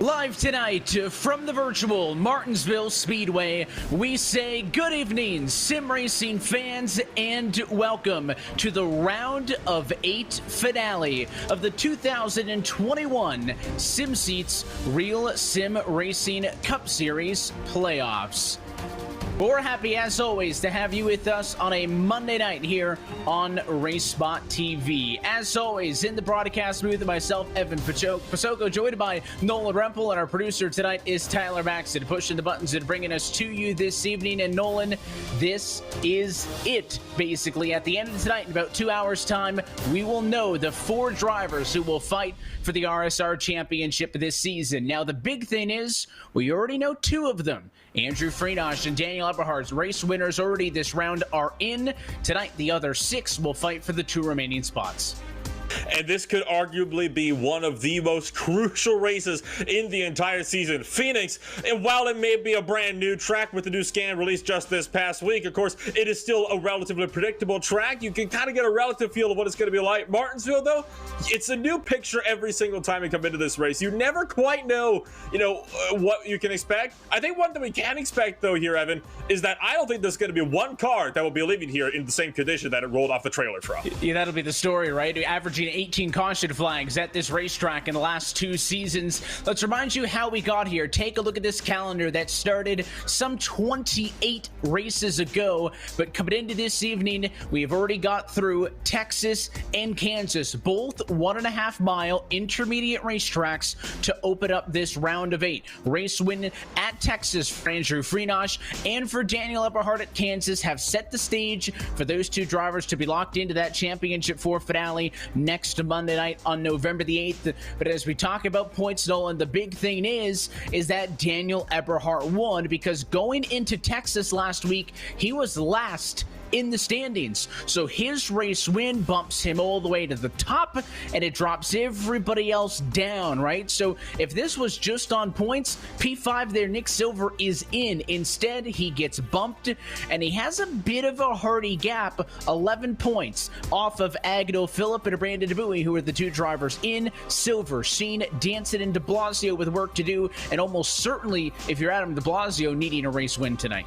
Live tonight from the virtual Martinsville Speedway, we say good evening, sim racing fans, and welcome to the round of 8 finale of the 2021 SimSeats Real Sim Racing Cup Series playoffs. We're happy, as always, to have you with us on a Monday night here on RaceSpot TV. As always, in the broadcast booth, myself, Evan Pasoko, joined by Nolan Rempel, and our producer tonight is Tyler Maxton, pushing the buttons and bringing us to you this evening. And Nolan, this is it, basically. At the end of tonight, in about 2 hours' time, we will know the 4 drivers who will fight for the RSR Championship this season. Now, the big thing is, we already know 2 of them. Andrew Freenosh and Daniel Eberhard's race winners already this round are in. Tonight, the other 6 will fight for the 2 remaining spots. And this could arguably be one of the most crucial races in the entire season. Phoenix, and while it may be a brand new track with the new scan released just this past week, of course, it is still a relatively predictable track. You can kind of get a relative feel of what it's going to be like. Martinsville, though, it's a new picture every single time you come into this race. You never quite know, what you can expect. I think one thing we can expect, though, here, Evan, is that I don't think there's going to be one car that will be leaving here in the same condition that it rolled off the trailer from. Yeah, that'll be the story, right? Averaging 18 caution flags at this racetrack in the last 2 seasons. Let's remind you how we got here. Take a look at this calendar that started some 28 races ago, but coming into this evening, we've already got through Texas and Kansas, both 1.5 mile intermediate racetracks to open up this round of 8. Race win at Texas for Andrew Freenosh and for Daniel Eberhard at Kansas have set the stage for those 2 drivers to be locked into that championship 4 finale next Monday night on November the 8th. But as we talk about points, Nolan, the big thing is that Daniel Eberhard won, because going into Texas last week, he was last in the standings. So his race win bumps him all the way to the top, and it drops everybody else down, right? So if this was just on points, P5 there, Nick Silver, is in. Instead, he gets bumped, and he has a bit of a hardy gap, 11 points off of Agno Phillip and Brandon DeBuey, who are the 2 drivers in. Silver, Sheen, Danson, and de Blasio with work to do, and almost certainly, if you're Adam de Blasio, needing a race win tonight.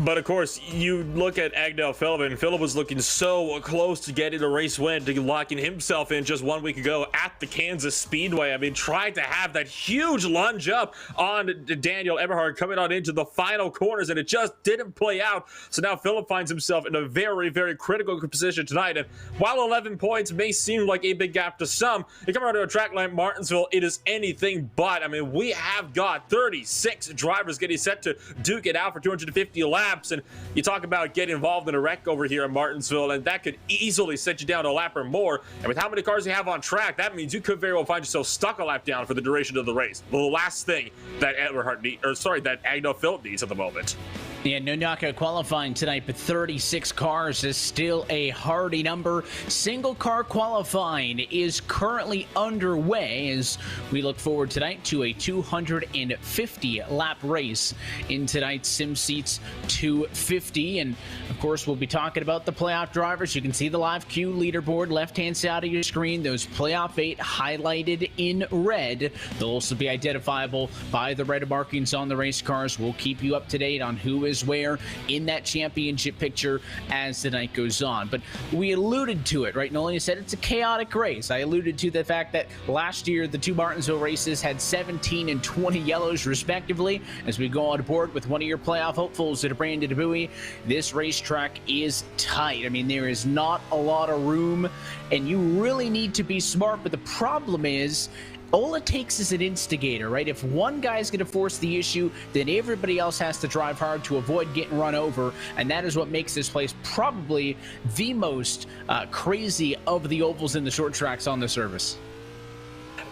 But of course, you look at Agno Phillip, and Phillip was looking so close to getting a race win, to locking himself in just 1 week ago at the Kansas Speedway. I mean, tried to have that huge lunge up on Daniel Eberhard coming on into the final corners, and it just didn't play out. So now Phillip finds himself in a very, very critical position tonight. And while 11 points may seem like a big gap to some, you come around to a track like Martinsville, it is anything but. I mean, we have got 36 drivers getting set to duke it out for 250 laps. And you talk about getting involved in a wreck over here in Martinsville, and that could easily set you down a lap or more. And with how many cars you have on track, that means you could very well find yourself stuck a lap down for the duration of the race. The last thing that that Agno Phillip needs at the moment. Yeah, no knockout qualifying tonight, but 36 cars is still a hardy number. Single car qualifying is currently underway as we look forward tonight to a 250 lap race in tonight's SimSeats 250. And of course, we'll be talking about the playoff drivers. You can see the live queue leaderboard left-hand side of your screen. Those playoff 8 highlighted in red. They'll also be identifiable by the red markings on the race cars. We'll keep you up to date on who is where in that championship picture as the night goes on. But we alluded to it, right? Nolan, you said it's a chaotic race. I alluded to the fact that last year the 2 Martinsville races had 17 and 20 yellows respectively. As we go on board with one of your playoff hopefuls at Brandon DeBuey, this racetrack is tight. I mean, there is not a lot of room, and you really need to be smart. But the problem is, all it takes is an instigator, right? If one guy's going to force the issue, then everybody else has to drive hard to avoid getting run over, and that is what makes this place probably the most crazy of the ovals in the short tracks on the service.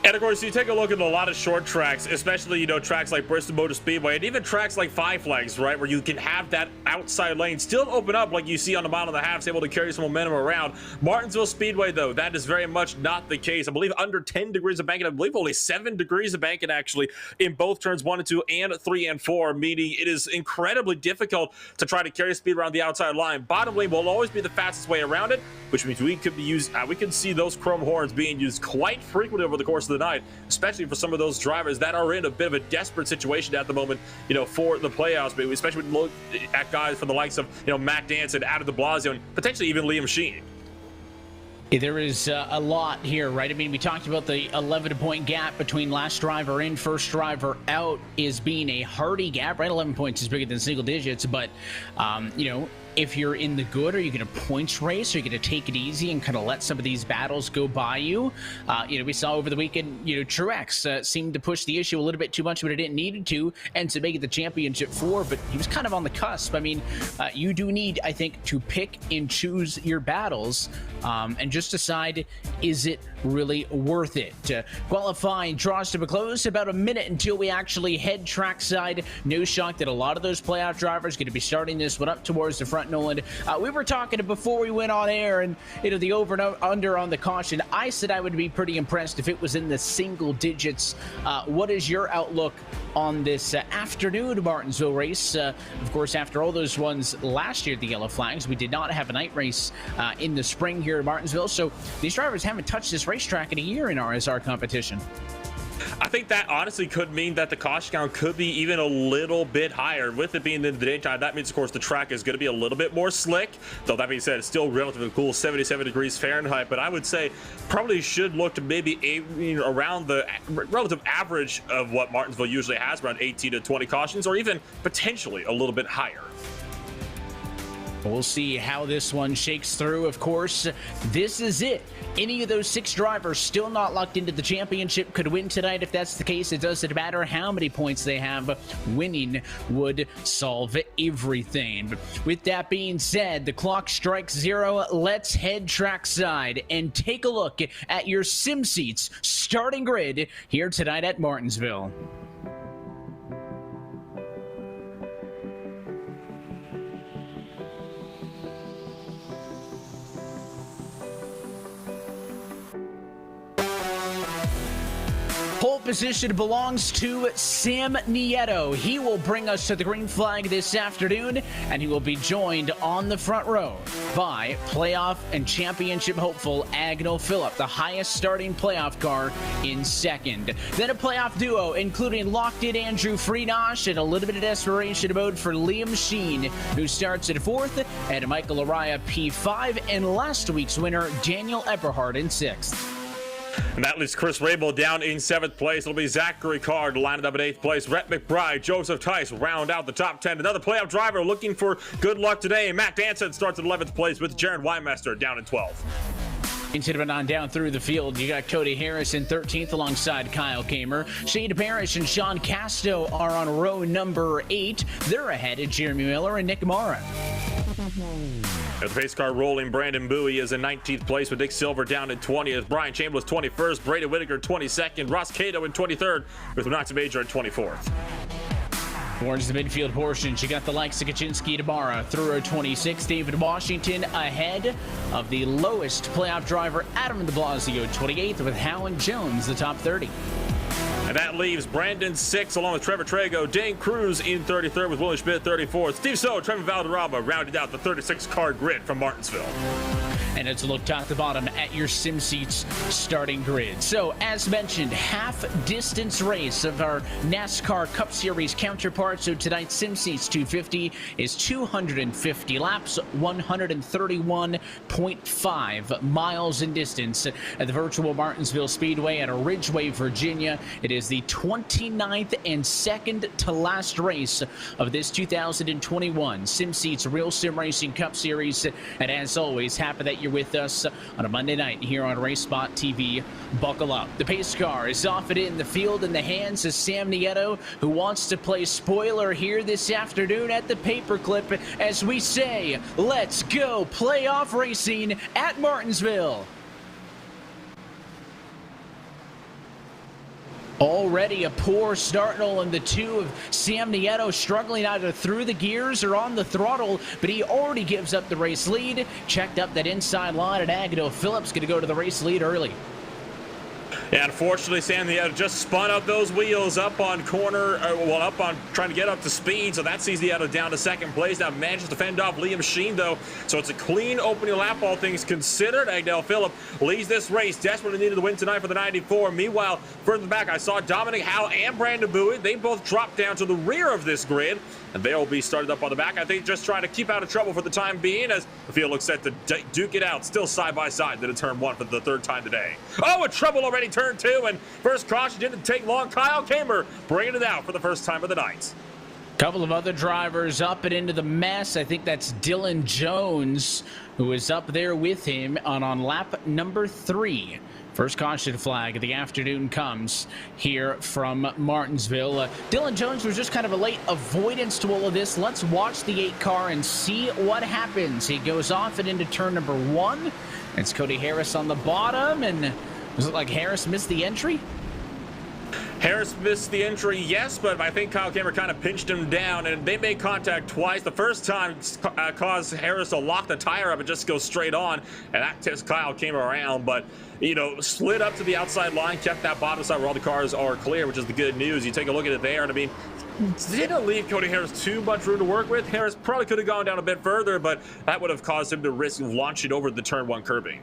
And of course, you take a look at a lot of short tracks, especially, tracks like Bristol Motor Speedway, and even tracks like Five Flags, right, where you can have that outside lane still open up like you see on the 1.5 miles, able to carry some momentum around. Martinsville Speedway, though, that is very much not the case. I believe under 10 degrees of banking, I believe only 7 degrees of banking, actually, in both turns 1 and 2 and 3 and 4, meaning it is incredibly difficult to try to carry speed around the outside line. Bottom lane will always be the fastest way around it. which means we could see those chrome horns being used quite frequently over the course of the night, especially for some of those drivers that are in a bit of a desperate situation at the moment, for the playoffs. But especially when you look at guys from the likes of, Matt Danson, Adam de Blasio, and potentially even Liam Sheen. There is a lot here, right? I mean, we talked about the 11-point gap between last driver in, first driver out is being a hardy gap, right? 11 points is bigger than single digits, but, if you're in the good, are you going to points race? Are you going to take it easy and kind of let some of these battles go by you? We saw over the weekend, Truex seemed to push the issue a little bit too much, but it didn't need to, and to make it the championship 4, but he was kind of on the cusp. I mean, you do need, I think, to pick and choose your battles and just decide, is it really worth it? Qualifying draws to a close, about a minute until we actually head trackside. No shock that a lot of those playoff drivers going to be starting this one up towards the front, Nolan. We were talking before we went on air, and the over and under on the caution. I said I would be pretty impressed if it was in the single digits. What is your outlook on this afternoon Martinsville race? Of course, after all those ones last year at the Yellow Flags, we did not have a night race in the spring here at Martinsville, so these drivers haven't touched this racetrack in a year in RSR competition. I think that honestly could mean that the caution count could be even a little bit higher. With it being in the daytime, that means, of course, the track is going to be a little bit more slick. Though that being said, it's still relatively cool, 77 degrees Fahrenheit. But I would say probably should look to maybe aim around the relative average of what Martinsville usually has, around 18 to 20 cautions, or even potentially a little bit higher. We'll see how this one shakes through. Of course, this is it. Any of those 6 drivers still not locked into the championship could win tonight. If that's the case, it doesn't matter how many points they have. Winning would solve everything. But with that being said, the clock strikes 0. Let's head trackside and take a look at your sim seats starting grid here tonight at Martinsville. Pole position belongs to Sam Nieto. He will bring us to the green flag this afternoon, and he will be joined on the front row by playoff and championship hopeful Agnell Phillip, the highest starting playoff car, in second. Then a playoff duo, including locked-in Andrew Friedosh and a little bit of desperation mode for Liam Sheen, who starts at 4th, and Michael Araya P5, and last week's winner, Daniel Eberhard, in 6th. And that leaves Chris Rabel down in 7th place. It'll be Zachary Card lining up at 8th place. Rhett McBride, Joseph Tice round out the top 10. Another playoff driver looking for good luck today. Matt Danson starts at 11th place with Jaron Weinmester down in 12th. Instead on down through the field, you got Cody Harris in 13th alongside Kyle Kamer. Shade Parrish and Sean Casto are on row number 8. They're ahead of Jeremy Miller and Nick Mara. At the pace car rolling, Brandon Bowie is in 19th place with Nick Silver down in 20th. Brian Chambliss 21st, Braden Whitaker 22nd, Ross Cato in 23rd, with Knox Major in 24th. Towards the midfield portion, you got the likes of Kaczynski Tabara through row 26. David Washington ahead of the lowest playoff driver, Adam de Blasio, 28th, with Howland Jones, the top 30. And that leaves Brandon 6th along with Trevor Trago, Dane Cruz in 33rd with William Schmidt 34th. Steve So, Trevor Valderrama rounded out the 36-car grid from Martinsville. And it's a look top to bottom at your sim seats starting grid. So, as mentioned, half-distance race of our NASCAR Cup Series counterpart. So tonight's sim seats 250 is 250 laps, 131.5 miles in distance at the virtual Martinsville Speedway at Ridgeway, Virginia. It is the 29th and second to last race of this 2021 SimSeats RealSimRacing Cup Series. And as always, happy that you're with us on a Monday night here on RaceSpot TV. Buckle up. The pace car is off and in the field in the hands of Sam Nieto, who wants to play spoiler here this afternoon at the paperclip as we say, let's go playoff racing at Martinsville. Already a poor start, Nolan. The two of Sam Nieto struggling either through the gears or on the throttle, but he already gives up the race lead. Checked up that inside line, and Agnell Phillip's going to go to the race lead early. Yeah, unfortunately, Sam Nieto just spun up those wheels up on corner, up on trying to get up to speed, so that sees Nieto down to second place. Now manages to fend off Liam Sheen, though, so it's a clean opening lap, all things considered. Agdell Phillip leads this race, desperately needed the win tonight for the 94. Meanwhile, further back, I saw Dominic Howe and Brandon Bowie. They both dropped down to the rear of this grid, and they'll be started up on the back. I think just trying to keep out of trouble for the time being, as the field looks set to duke it out, still side by side to turn one for the third time today. Oh, a trouble already, turn two, and first caution didn't take long. Kyle Kamer bringing it out for the first time of the night. Couple of other drivers up and into the mess. I think that's Dylan Jones, who is up there with him on lap number 3. First caution flag of the afternoon comes here from Martinsville. Dylan Jones was just kind of a late avoidance to all of this. Let's watch the 8 car and see what happens. He goes off and into turn number 1. It's Cody Harris on the bottom, and does it look like Harris missed the entry? Harris missed the entry, yes, but I think Kyle Kamer kind of pinched him down, and they made contact twice. The first time caused Harris to lock the tire up and just go straight on, and that tips Kyle Kamer around, but, you know, slid up to the outside line, kept that bottom side where all the cars are clear, which is the good news. You take a look at it there, and I mean, didn't leave Cody Harris too much room to work with. Harris probably could have gone down a bit further, but that would have caused him to risk launching over the turn 1 curbing.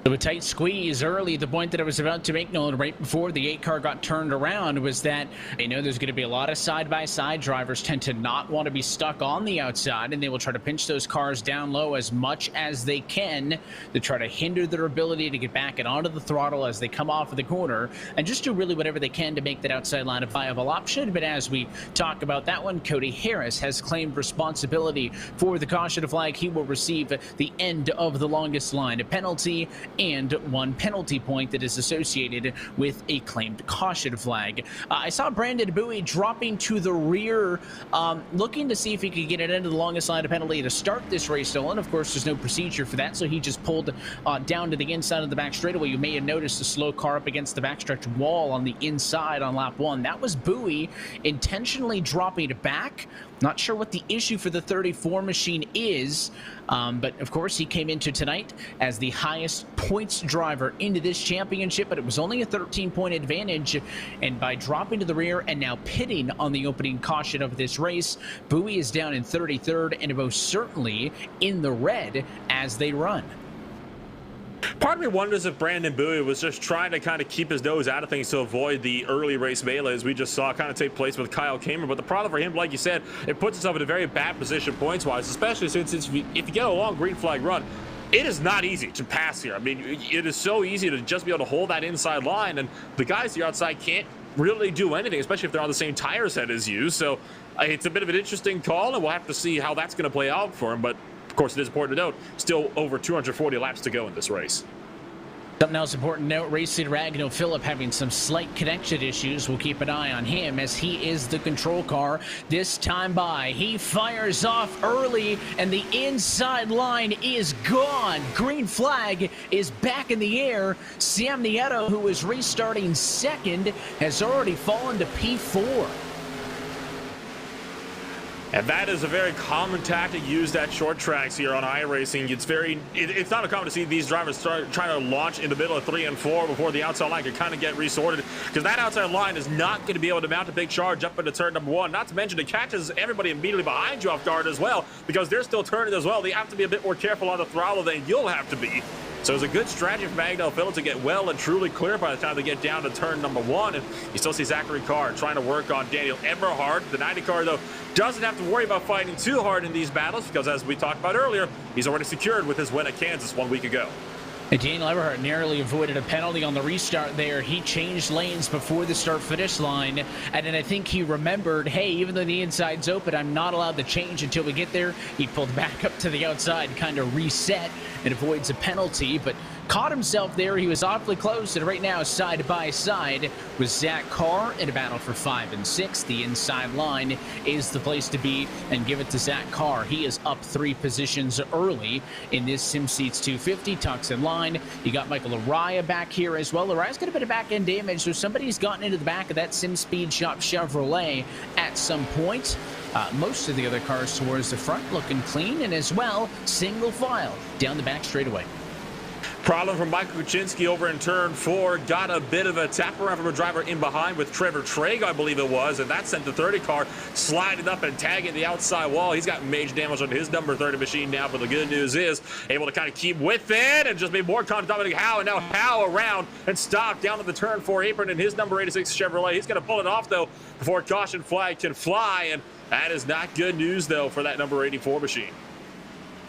So a tight squeeze early. The point that I was about to make, Nolan, right before the 8 car got turned around, was that I know there's going to be a lot of side-by-side drivers tend to not want to be stuck on the outside, and they will try to pinch those cars down low as much as they can to try to hinder their ability to get back and onto the throttle as they come off of the corner, and just do really whatever they can to make that outside line a viable option. But as we talk about that one, Cody Harris has claimed responsibility for the caution flag. He will receive the end of the longest line, a penalty, and 1 penalty point that is associated with a claimed caution flag. I saw Brandon Bowie dropping to the rear, looking to see if he could get it into the longest line of penalty to start this race, Nolan. Of course, there's no procedure for that, so he just pulled down to the inside of the back straightaway. You may have noticed a slow car up against the backstretch wall on the inside on lap 1. That was Bowie intentionally dropping back. Not sure what the issue for the 34 machine is, but of course he came into tonight as the highest points driver into this championship, but it was only a 13-point advantage, and by dropping to the rear and now pitting on the opening caution of this race, Bowie is down in 33rd and most certainly in the red as they run. Part of me wonders if Brandon Bowie was just trying to kind of keep his nose out of things to avoid the early race melee, as we just saw kind of take place with Kyle Kamer. But the problem for him, like you said, it puts himself in a very bad position points-wise, especially since if you get a long green flag run, it is not easy to pass here. I mean, it is so easy to just be able to hold that inside line, and the guys here outside can't really do anything, especially if they're on the same tire set as you. So it's a bit of an interesting call, and we'll have to see how that's going to play out for him. But of course, it is important to note, still over 240 laps to go in this race. Something else important to note, Racing Ragno Phillip having some slight connection issues. We'll keep an eye on him as he is the control car this time by. He fires off early, and the inside line is gone. Green flag is back in the air. Sam Nieto, who is restarting second, has already fallen to P4. And that is a very common tactic used at short tracks here on iRacing. It's not uncommon to see these drivers start trying to launch in the middle of 3 and 4 before the outside line can kind of get resorted, because that outside line is not going to be able to mount a big charge up into turn number 1. Not to mention it catches everybody immediately behind you off guard as well, because they're still turning as well. They have to be a bit more careful on the throttle than you'll have to be. So it's a good strategy for Agdell Phillip to get well and truly clear by the time they get down to turn number 1. And you still see Zachary Carr trying to work on Daniel Eberhard. The 90 car, though, doesn't have to worry about fighting too hard in these battles, because as we talked about earlier, he's already secured with his win at Kansas 1 week ago. And Daniel Eberhard narrowly avoided a penalty on the restart there. He changed lanes before the start-finish line, and then I think he remembered, hey, even though the inside's open, I'm not allowed to change until we get there. He pulled back up to the outside, kind of reset, and avoids a penalty, but caught himself there. He was awfully close, and right now, side by side with Zach Carr in a battle for 5 and 6. The inside line is the place to be, and give it to Zach Carr. He is up 3 positions early in this SimSeats 250. Tucks in line. You got Michael Araya back here as well. Araya's got a bit of back-end damage, so somebody's gotten into the back of that SimSpeed Shop Chevrolet at some point. Most of the other cars towards the front looking clean, and as well, single file down the back straightaway. Problem from Michael Kuczynski over in turn 4. Got a bit of a tap around from a driver in behind with Trevor Traeg, I believe it was, and that sent the 30 car sliding up and tagging the outside wall. He's got major damage on his number 30 machine now, but the good news is able to kind of keep with it and just be more confident. Dominic Howe, and now Howe around and stopped down to the turn 4 apron in his number 86 Chevrolet. He's going to pull it off, though, before caution flag can fly, and that is not good news, though, for that number 84 machine.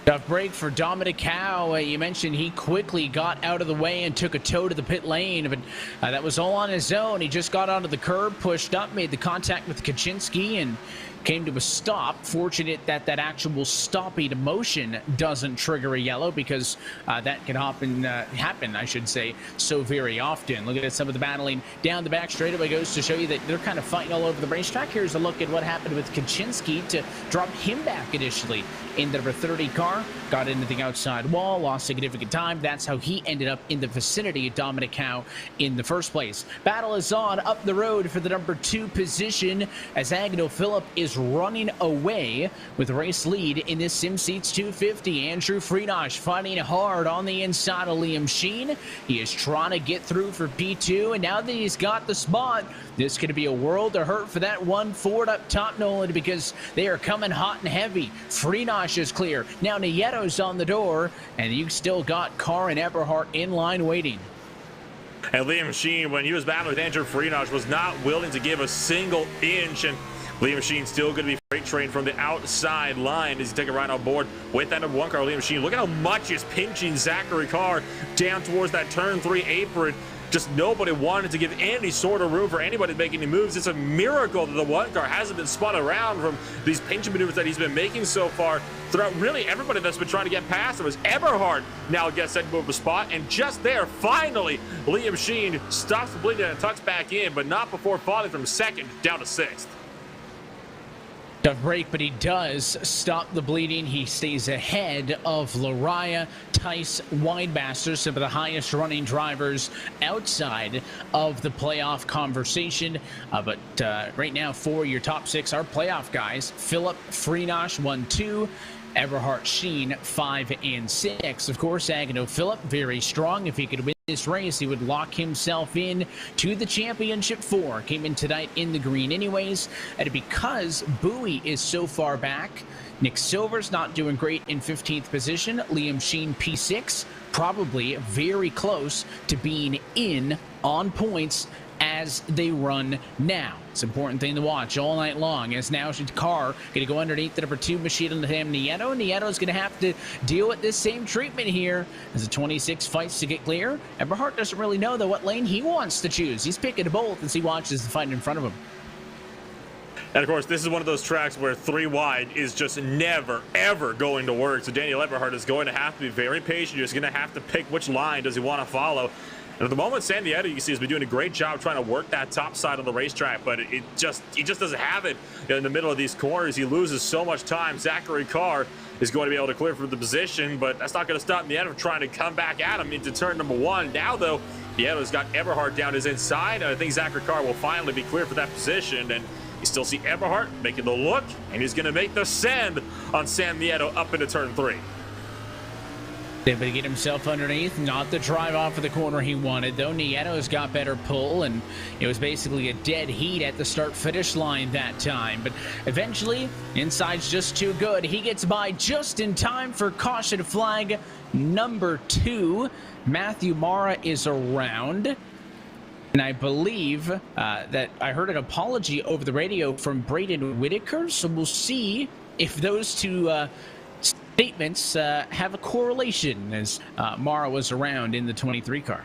Tough break for Dominic Howe. You mentioned he quickly got out of the way and took a tow to the pit lane, but that was all on his own. He just got onto the curb, pushed up, made the contact with Kuczynski, and came to a stop. Fortunate that that actual stopping motion doesn't trigger a yellow, because that can happen, I should say, so very often. Look at some of the battling down the back straightaway. Goes to show you that they're kind of fighting all over the racetrack. Here's a look at what happened with Kuczynski to drop him back initially in the number 30 car. Got into the outside wall, lost significant time. That's how he ended up in the vicinity of Dominic Howe in the first place. Battle is on up the road for the number 2 position as Agnew Phillip is running away with race lead in this SimSeats 250. Andrew Freenosh fighting hard on the inside of Liam Sheen. He is trying to get through for P2, and now that he's got the spot, this could be a world of hurt for that one Ford up top, Nolan, because they are coming hot and heavy. Freenosh is clear. Now Nieto's on the door, and you still got Carr and Eberhardt in line waiting. And Liam Sheen, when he was battling with Andrew Freenosh, was not willing to give a single inch, and Liam Sheen still going to be freight trained from the outside line as he take a ride on board with that number 1 car, Liam Sheen. Look at how much he's pinching Zachary Carr down towards that turn 3 apron. Just nobody wanted to give any sort of room for anybody to make any moves. It's a miracle that the 1 car hasn't been spun around from these pinching maneuvers that he's been making so far throughout really everybody that's been trying to get past him. As Eberhardt now gets set to move a spot, and just there, finally, Liam Sheen stops the bleeding and tucks back in, but not before falling from 2nd down to 6th. Tough break, but he does stop the bleeding. He stays ahead of Lariah, Tice, Widemaster, some of the highest running drivers outside of the playoff conversation. But right now, for your top 6 are playoff guys. Phillip, Freenosh, 1, 2. Eberhardt, Sheen, 5 and 6. Of course, Agnew Phillip, very strong. If he could win this race, he would lock himself in to the championship 4. Came in tonight in the green anyways. And because Bowie is so far back, Nick Silver's not doing great in 15th position. Liam Sheen, P6, probably very close to being in on points as they run now. It's an important thing to watch all night long, as now Carr going to go underneath the number 2 machine on him, Nieto. Nieto's going to have to deal with this same treatment here as the 26 fights to get clear. Eberhardt doesn't really know, though, what lane he wants to choose. He's picking both as he watches the fight in front of him. And of course, this is one of those tracks where 3 wide is just never, ever going to work. So Daniel Eberhardt is going to have to be very patient. You're just going to have to pick which line does he want to follow. And at the moment, San Diego, you can see, has been doing a great job trying to work that top side of the racetrack, but he just doesn't have it in the middle of these corners. He loses so much time. Zachary Carr is going to be able to clear from the position, but that's not going to stop Nieto from trying to come back at him into turn number 1. Now, though, Nieto's got Eberhardt down his inside, and I think Zachary Carr will finally be clear for that position. And you still see Eberhardt making the look, and he's going to make the send on Sam Nieto up into turn 3. Able to get himself underneath, not the drive off of the corner he wanted, though. Nieto's got better pull, and it was basically a dead heat at the start-finish line that time. But eventually, inside's just too good. He gets by just in time for caution flag number 2. Matthew Mara is around. And I believe that I heard an apology over the radio from Braden Whitaker, so we'll see if those two statements have a correlation, as Mara was around in the 23 car.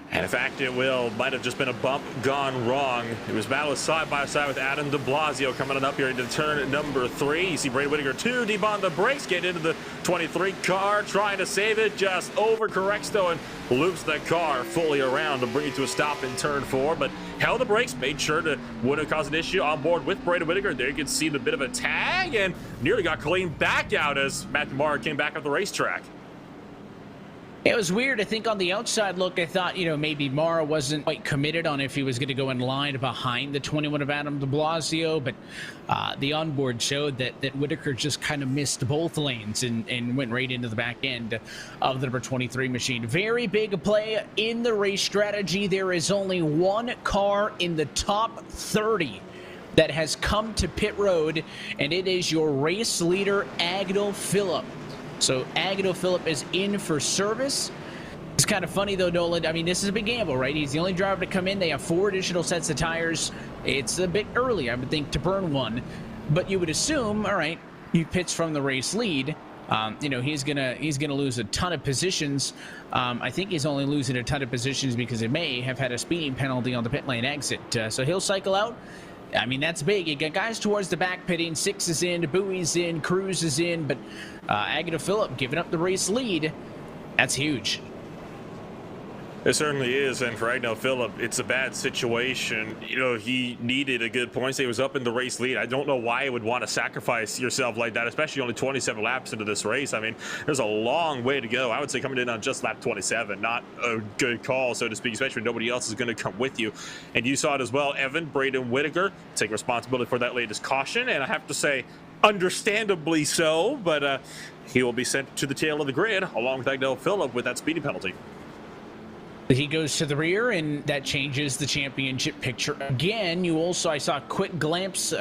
And in fact, it might have just been a bump gone wrong. It was battle side by side with Adam de Blasio coming on up here into turn number 3. You see Brady Whitaker 2 deep on the brakes, get into the 23 car, trying to save it, just overcorrects though and loops the car fully around to bring it to a stop in turn 4. But held the brakes, made sure to wouldn't cause an issue on board with Brady Whitaker. There you can see the bit of a tag and nearly got cleaned back out as Matt Mara came back up the racetrack. It was weird. I think on the outside look, I thought, maybe Mara wasn't quite committed on if he was going to go in line behind the 21 of Adam de Blasio, but the onboard showed that Whitaker just kind of missed both lanes and went right into the back end of the number 23 machine. Very big play in the race strategy. There is only one car in the top 30 that has come to pit road, and it is your race leader, Agnew Phillip. So Agnew Phillip is in for service. It's kind of funny though, Nolan. I mean, this is a big gamble, right? He's the only driver to come in. They have 4 additional sets of tires. It's a bit early, I would think, to burn one. But you would assume, all right, he pits from the race lead. He's gonna lose a ton of positions. I think he's only losing a ton of positions because he may have had a speeding penalty on the pit lane exit. So he'll cycle out. I mean, that's big. You got guys towards the back pitting. 6 is in, Bowie's in, Cruz is in, but Agnew Phillip giving up the race lead. That's huge. It certainly is, and for Agnew Phillip, it's a bad situation. He needed a good point. He was up in the race lead. I don't know why you would want to sacrifice yourself like that, especially only 27 laps into this race. I mean, there's a long way to go. I would say coming in on just lap 27, not a good call, so to speak, especially when nobody else is going to come with you. And you saw it as well, Evan, Braden Whitaker take responsibility for that latest caution, and I have to say, understandably so, but he will be sent to the tail of the grid along with Agnew Phillip with that speeding penalty. He goes to the rear, and that changes the championship picture again. I saw a quick glimpse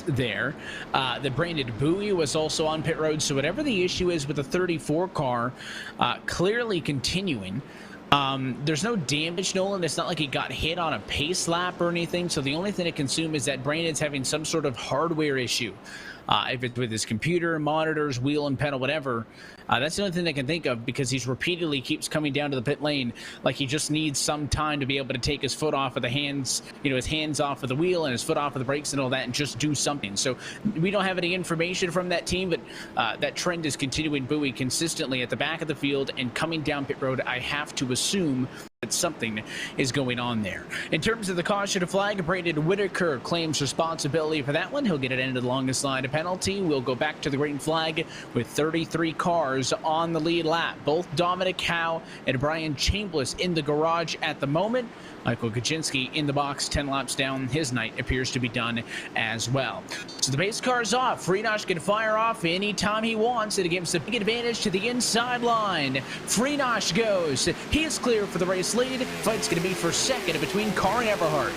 there that Brandon Bowie was also on pit road. So whatever the issue is with the 34 car, clearly continuing. There's no damage, Nolan. It's not like he got hit on a pace lap or anything. So the only thing to consume is that Brandon's having some sort of hardware issue. If it's with his computer, monitors, wheel and pedal, whatever. That's the only thing I can think of, because he's repeatedly keeps coming down to the pit lane like he just needs some time to be able to take his foot off of the hands, his hands off of the wheel and his foot off of the brakes and all that, and just do something. So we don't have any information from that team, but that trend is continuing. Bowie consistently at the back of the field and coming down pit road. I have to assume that something is going on there. In terms of the caution flag, Braden Whitaker claims responsibility for that one. He'll get it into the longest line of penalty. We'll go back to the green flag with 33 cars on the lead lap. Both Dominic Howe and Brian Chambliss in the garage at the moment. Michael Kaczynski in the box 10 laps down. His night appears to be done as well. So the pace car's off. Freenosh can fire off anytime he wants. It gives a big advantage to the inside line. Freenosh goes. He is clear for the race lead. Fight's going to be for second between Carr and Everhart.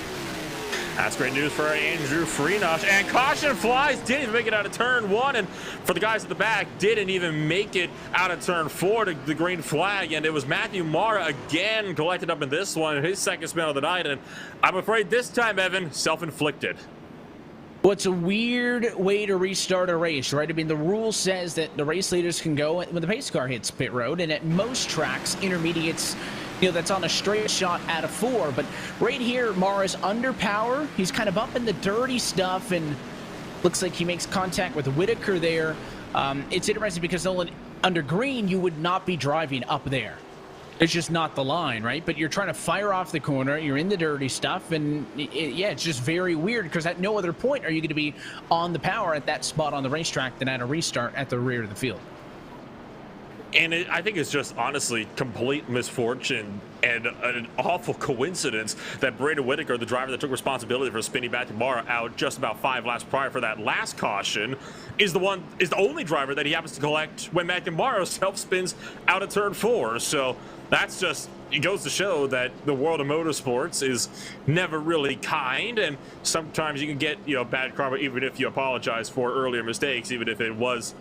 That's great news for Andrew Freenosh. And caution flies, didn't even make it out of turn 1. And for the guys at the back, didn't even make it out of turn 4 to the green flag. And it was Matthew Mara again collected up in this one, his second spin of the night. And I'm afraid this time, Evan, self-inflicted. Well, it's a weird way to restart a race, right? I mean, the rule says that the race leaders can go when the pace car hits pit road, and at most tracks, intermediates, that's on a straight shot out of 4. But right here, Mara's under power. He's kind of up in the dirty stuff, and looks like he makes contact with Whitaker there. It's interesting because Nolan, under green, you would not be driving up there. It's just not the line, right? But you're trying to fire off the corner. You're in the dirty stuff. And it's just very weird, because at no other point are you going to be on the power at that spot on the racetrack than at a restart at the rear of the field. And I think it's just honestly complete misfortune and an awful coincidence that Braden Whitaker, the driver that took responsibility for spinning Matthew Mara out just about 5 laps prior for that last caution, is the only driver that he happens to collect when Matthew Mara self-spins out of turn 4. So that's just, it goes to show that the world of motorsports is never really kind, and sometimes you can get bad karma even if you apologize for earlier mistakes, even if it was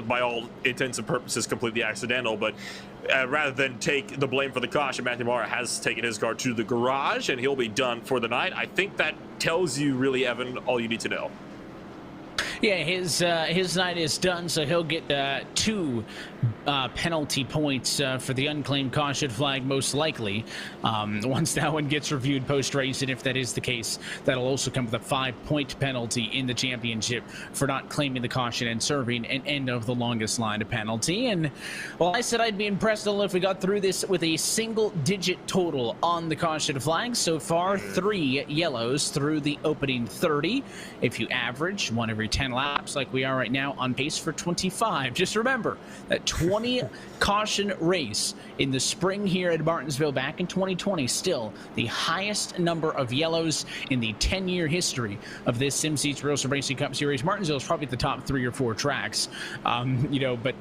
by all intents and purposes completely accidental. But rather than take the blame for the caution, Matthew Mara has taken his car to the garage, and he'll be done for the night. I think that tells you really, Evan, all you need to know. Yeah, his night is done, so he'll get 2 penalty points for the unclaimed caution flag, most likely. Once that one gets reviewed post-race, and if that is the case, that'll also come with a 5-point penalty in the championship for not claiming the caution and serving an end of the longest line of penalty. And, well, I said I'd be impressed if we got through this with a single-digit total on the caution flag. So far, 3 yellows through the opening 30. If you average 1 every 10 10 laps like we are right now, on pace for 25. Just remember that 20 caution race in the spring here at Martinsville back in 2020, still the highest number of yellows in the 10-year history of this SimSeats RealSimRacing Cup Series. Martinsville is probably the top 3 or 4 tracks, but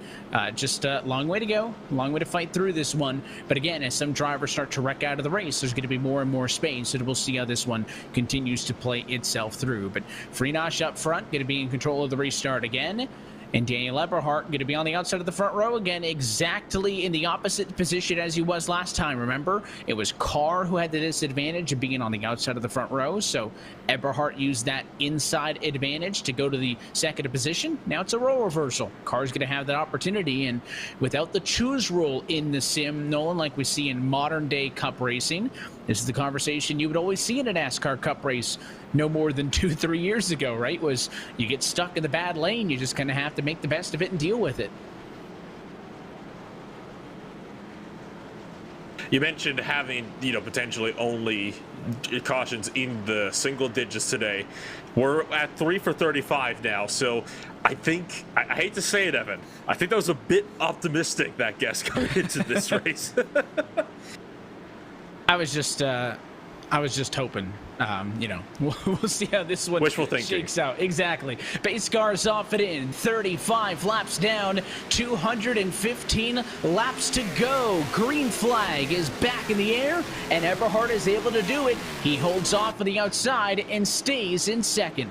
just a long way to go, long way to fight through this one. But again, as some drivers start to wreck out of the race, there's going to be more and more space, so we'll see how this one continues to play itself through. But Freenosh up front, going to be in control of the restart again. And Daniel Eberhardt going to be on the outside of the front row again, exactly in the opposite position as he was last time. Remember, it was Carr who had the disadvantage of being on the outside of the front row. So Eberhardt used that inside advantage to go to the second position. Now it's a role reversal. Carr's going to have that opportunity. And without the choose rule in the sim, Nolan, like we see in modern day cup racing, this is the conversation you would always see in a NASCAR cup race no more than 2-3 years ago, right? Was you get stuck in the bad lane, you just kind of have to make the best of it and deal with it. You mentioned having, potentially only cautions in the single digits today. We're at 3 for 35 now, so I think, I hate to say it, Evan, I think that was a bit optimistic, that guess, coming into this race. I was just hoping, we'll see how this one shakes out. Exactly. Base cars off it in. 35 laps down, 215 laps to go. Green flag is back in the air, and Eberhardt is able to do it. He holds off on the outside and stays in second.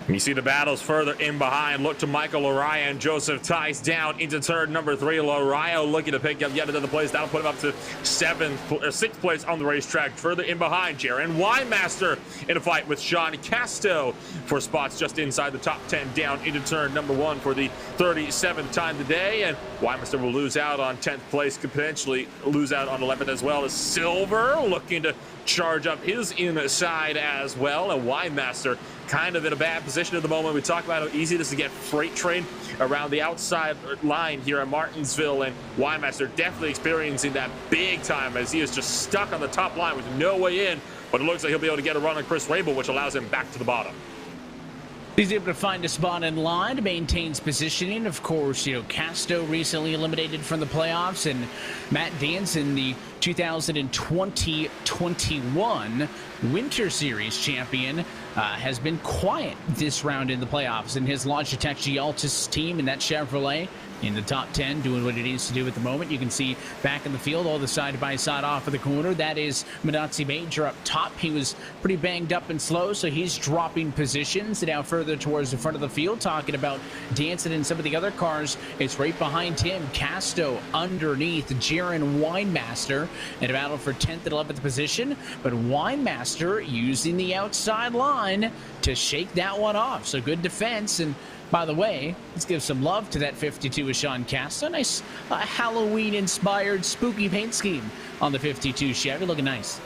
You see the battles further in behind. Look to Michael Lariah and Joseph Tice down into turn number 3. Lariah looking to pick up yet another place. That'll put him up to 6th place on the racetrack. Further in behind, Jaron Weinmaster in a fight with Sean Casto for spots just inside the top 10 down into turn number 1 for the 37th time today. And Weinmaster will lose out on 10th place, could potentially lose out on 11th as well, as Silver looking to charge up his inside as well. And Weinmaster kind of in a bad position at the moment. We talk about how easy it is to get freight train around the outside line here at Martinsville, and Weinmaster definitely experiencing that big time as he is just stuck on the top line with no way in, but it looks like he'll be able to get a run on Chris Rabel, which allows him back to the bottom. He's able to find a spot in line, maintains positioning. Of course, Casto recently eliminated from the playoffs, and Matt Danson, the 2020-21 Winter Series champion, has been quiet this round in the playoffs. And his Logitech Gialtis team in that Chevrolet in the top 10, doing what it needs to do at the moment. You can see back in the field, all the side-by-side off of the corner. That is Manatzi Major up top. He was pretty banged up and slow, so he's dropping positions. Now further towards the front of the field, talking about Danson and some of the other cars. It's right behind him, Casto underneath Jaron Weinmaster in a battle for 10th and 11th position. But Weinmaster using the outside line to shake that one off. So good defense. And by the way, let's give some love to that 52 with Sean Casto. Nice Halloween-inspired spooky paint scheme on the 52 Chevy. Looking nice.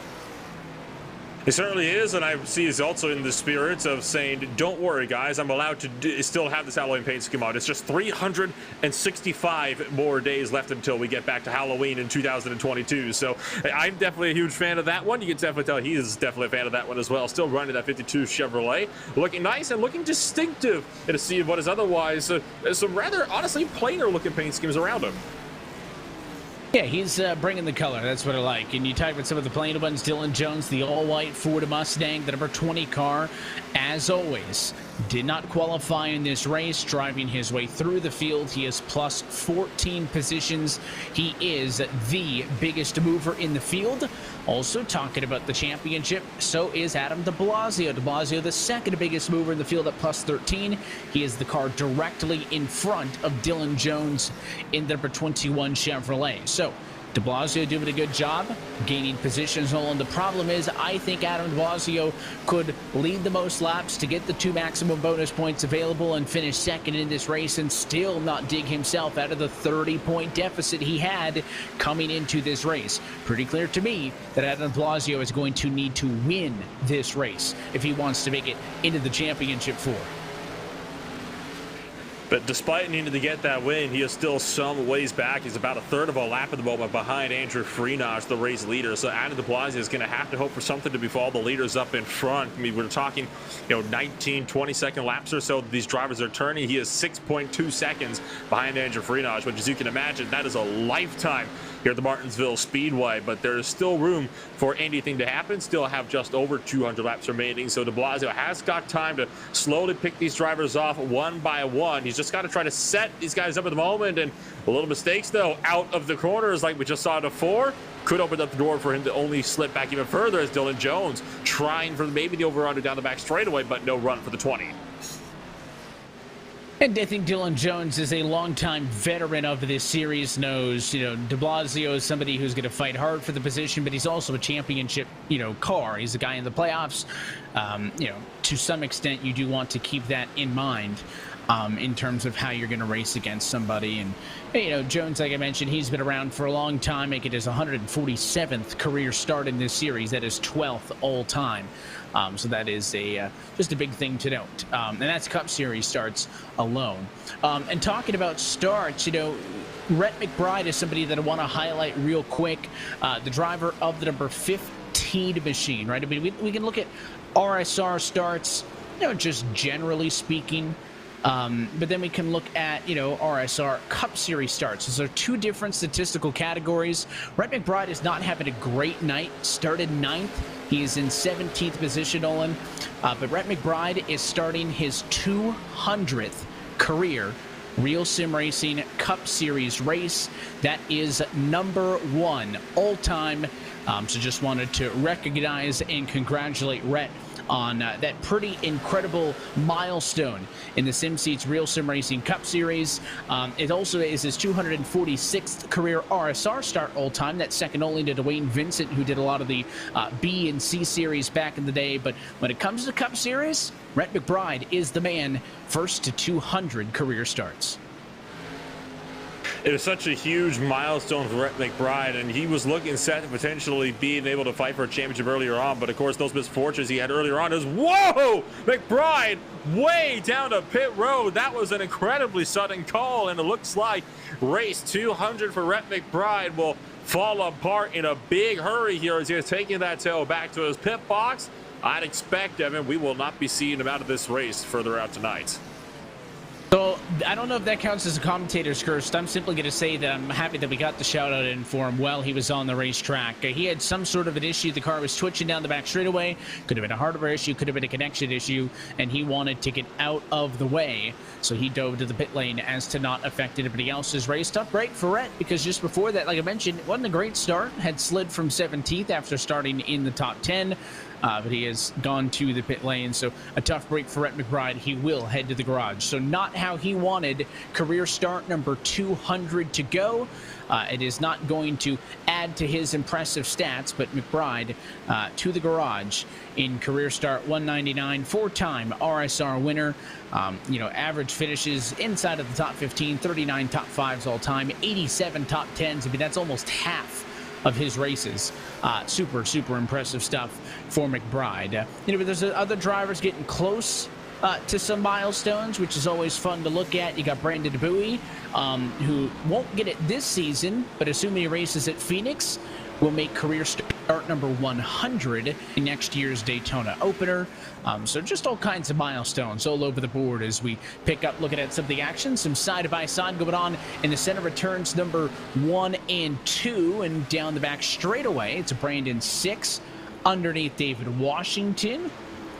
It certainly is, and I see he's also in the spirit of saying, don't worry, guys, I'm allowed to still have this Halloween paint scheme out. It's just 365 more days left until we get back to Halloween in 2022. So I'm definitely a huge fan of that one. You can definitely tell he's definitely a fan of that one as well. Still running that 52 Chevrolet. Looking nice and looking distinctive in a sea of what is otherwise some rather, honestly, plainer looking paint schemes around him. Yeah, he's bringing the color. That's what I like. And you talk about some of the plain ones. Dylan Jones, the all-white Ford Mustang, the number 20 car, as always, did not qualify in this race, driving his way through the field. He is plus 14 positions. He is the biggest mover in the field. Also talking about the championship, so is Adam de Blasio. De Blasio, the second biggest mover in the field at plus 13. He is the car directly in front of Dylan Jones in the number 21 Chevrolet. So de Blasio doing a good job gaining positions. And the problem is, I think Adam de Blasio could lead the most laps to get the 2 maximum bonus points available and finish second in this race and still not dig himself out of the 30-point deficit he had coming into this race. Pretty clear to me that Adam de Blasio is going to need to win this race if he wants to make it into the championship 4. But despite needing to get that win, he is still some ways back. He's about a third of a lap at the moment behind Andrew Freenage, the race leader. So Adam de Blasio is going to have to hope for something to befall the leaders up in front. I mean, we're talking, 19, 20-second laps or so these drivers are turning. He is 6.2 seconds behind Andrew Freenage, which, as you can imagine, that is a lifetime here at the Martinsville Speedway. But there's still room for anything to happen. Still have just over 200 laps remaining. So de Blasio has got time to slowly pick these drivers off one by one. He's just got to try to set these guys up at the moment, and a little mistakes though out of the corners like we just saw before could open up the door for him to only slip back even further, as Dylan Jones trying for maybe the over-under down the back straightaway, but no run for the 20. And I think Dylan Jones is a longtime veteran of this series, knows, de Blasio is somebody who's going to fight hard for the position, but he's also a championship, car. He's a guy in the playoffs. To some extent, you do want to keep that in mind in terms of how you're going to race against somebody. And, Jones, like I mentioned, he's been around for a long time, making his 147th career start in this series. That is 12th all time. So that is just a big thing to note. And that's Cup Series starts alone. And talking about starts, Rhett McBride is somebody that I want to highlight real quick. The driver of the number 15 machine, right? I mean, we can look at RSR starts, just generally speaking. But then we can look at, RSR Cup Series starts. So two different statistical categories. Rhett McBride is not having a great night. Started 9th. He is in 17th position, Olin. But Rhett McBride is starting his 200th career RealSimRacing Cup Series race. That is number 1 all-time. So just wanted to recognize and congratulate Rhett on that pretty incredible milestone in the SimSeats RealSimRacing Cup Series. It also is his 246th career RSR start all time. That's second only to Dwayne Vincent, who did a lot of the B and C series back in the day. But when it comes to Cup Series, Rhett McBride is the man, first to 200 career starts. It was such a huge milestone for Rhett McBride, and he was looking set to potentially being able to fight for a championship earlier on. But of course, those misfortunes he had earlier on is, whoa, McBride way down to pit road. That was an incredibly sudden call, and it looks like race 200 for Rhett McBride will fall apart in a big hurry here as he's taking that tail back to his pit box. I'd expect, Evan, we will not be seeing him out of this race further out tonight. So I don't know if that counts as a commentator's curse. I'm simply going to say that I'm happy that we got the shout out in for him while he was on the racetrack. He had some sort of an issue. The car was twitching down the back straightaway. Could have been a hardware issue, could have been a connection issue, and he wanted to get out of the way. So he dove to the pit lane as to not affect anybody else's race. Tough break for Rhett, because just before that, like I mentioned, it wasn't a great start. Had slid from 17th after starting in the top 10. But he has gone to the pit lane, so a tough break for Rhett McBride. He will head to the garage. So not how he wanted. Career start number 200 to go. It is not going to add to his impressive stats, but McBride to the garage in career start 199, 4-time RSR winner. Average finishes inside of the top 15, 39 top 5s all time, 87 top 10s. I mean, that's almost half of his races. Super impressive stuff for McBride. But there's other drivers getting close to some milestones, which is always fun to look at. You got Brandon Bowie, who won't get it this season, but assuming he races at Phoenix, will make career start number 100 in next year's Daytona opener. So just all kinds of milestones all over the board as we pick up looking at some of the action, some side-by-side going on in the center returns number 1 and 2, and down the back straightaway it's Brandon 6 underneath David Washington.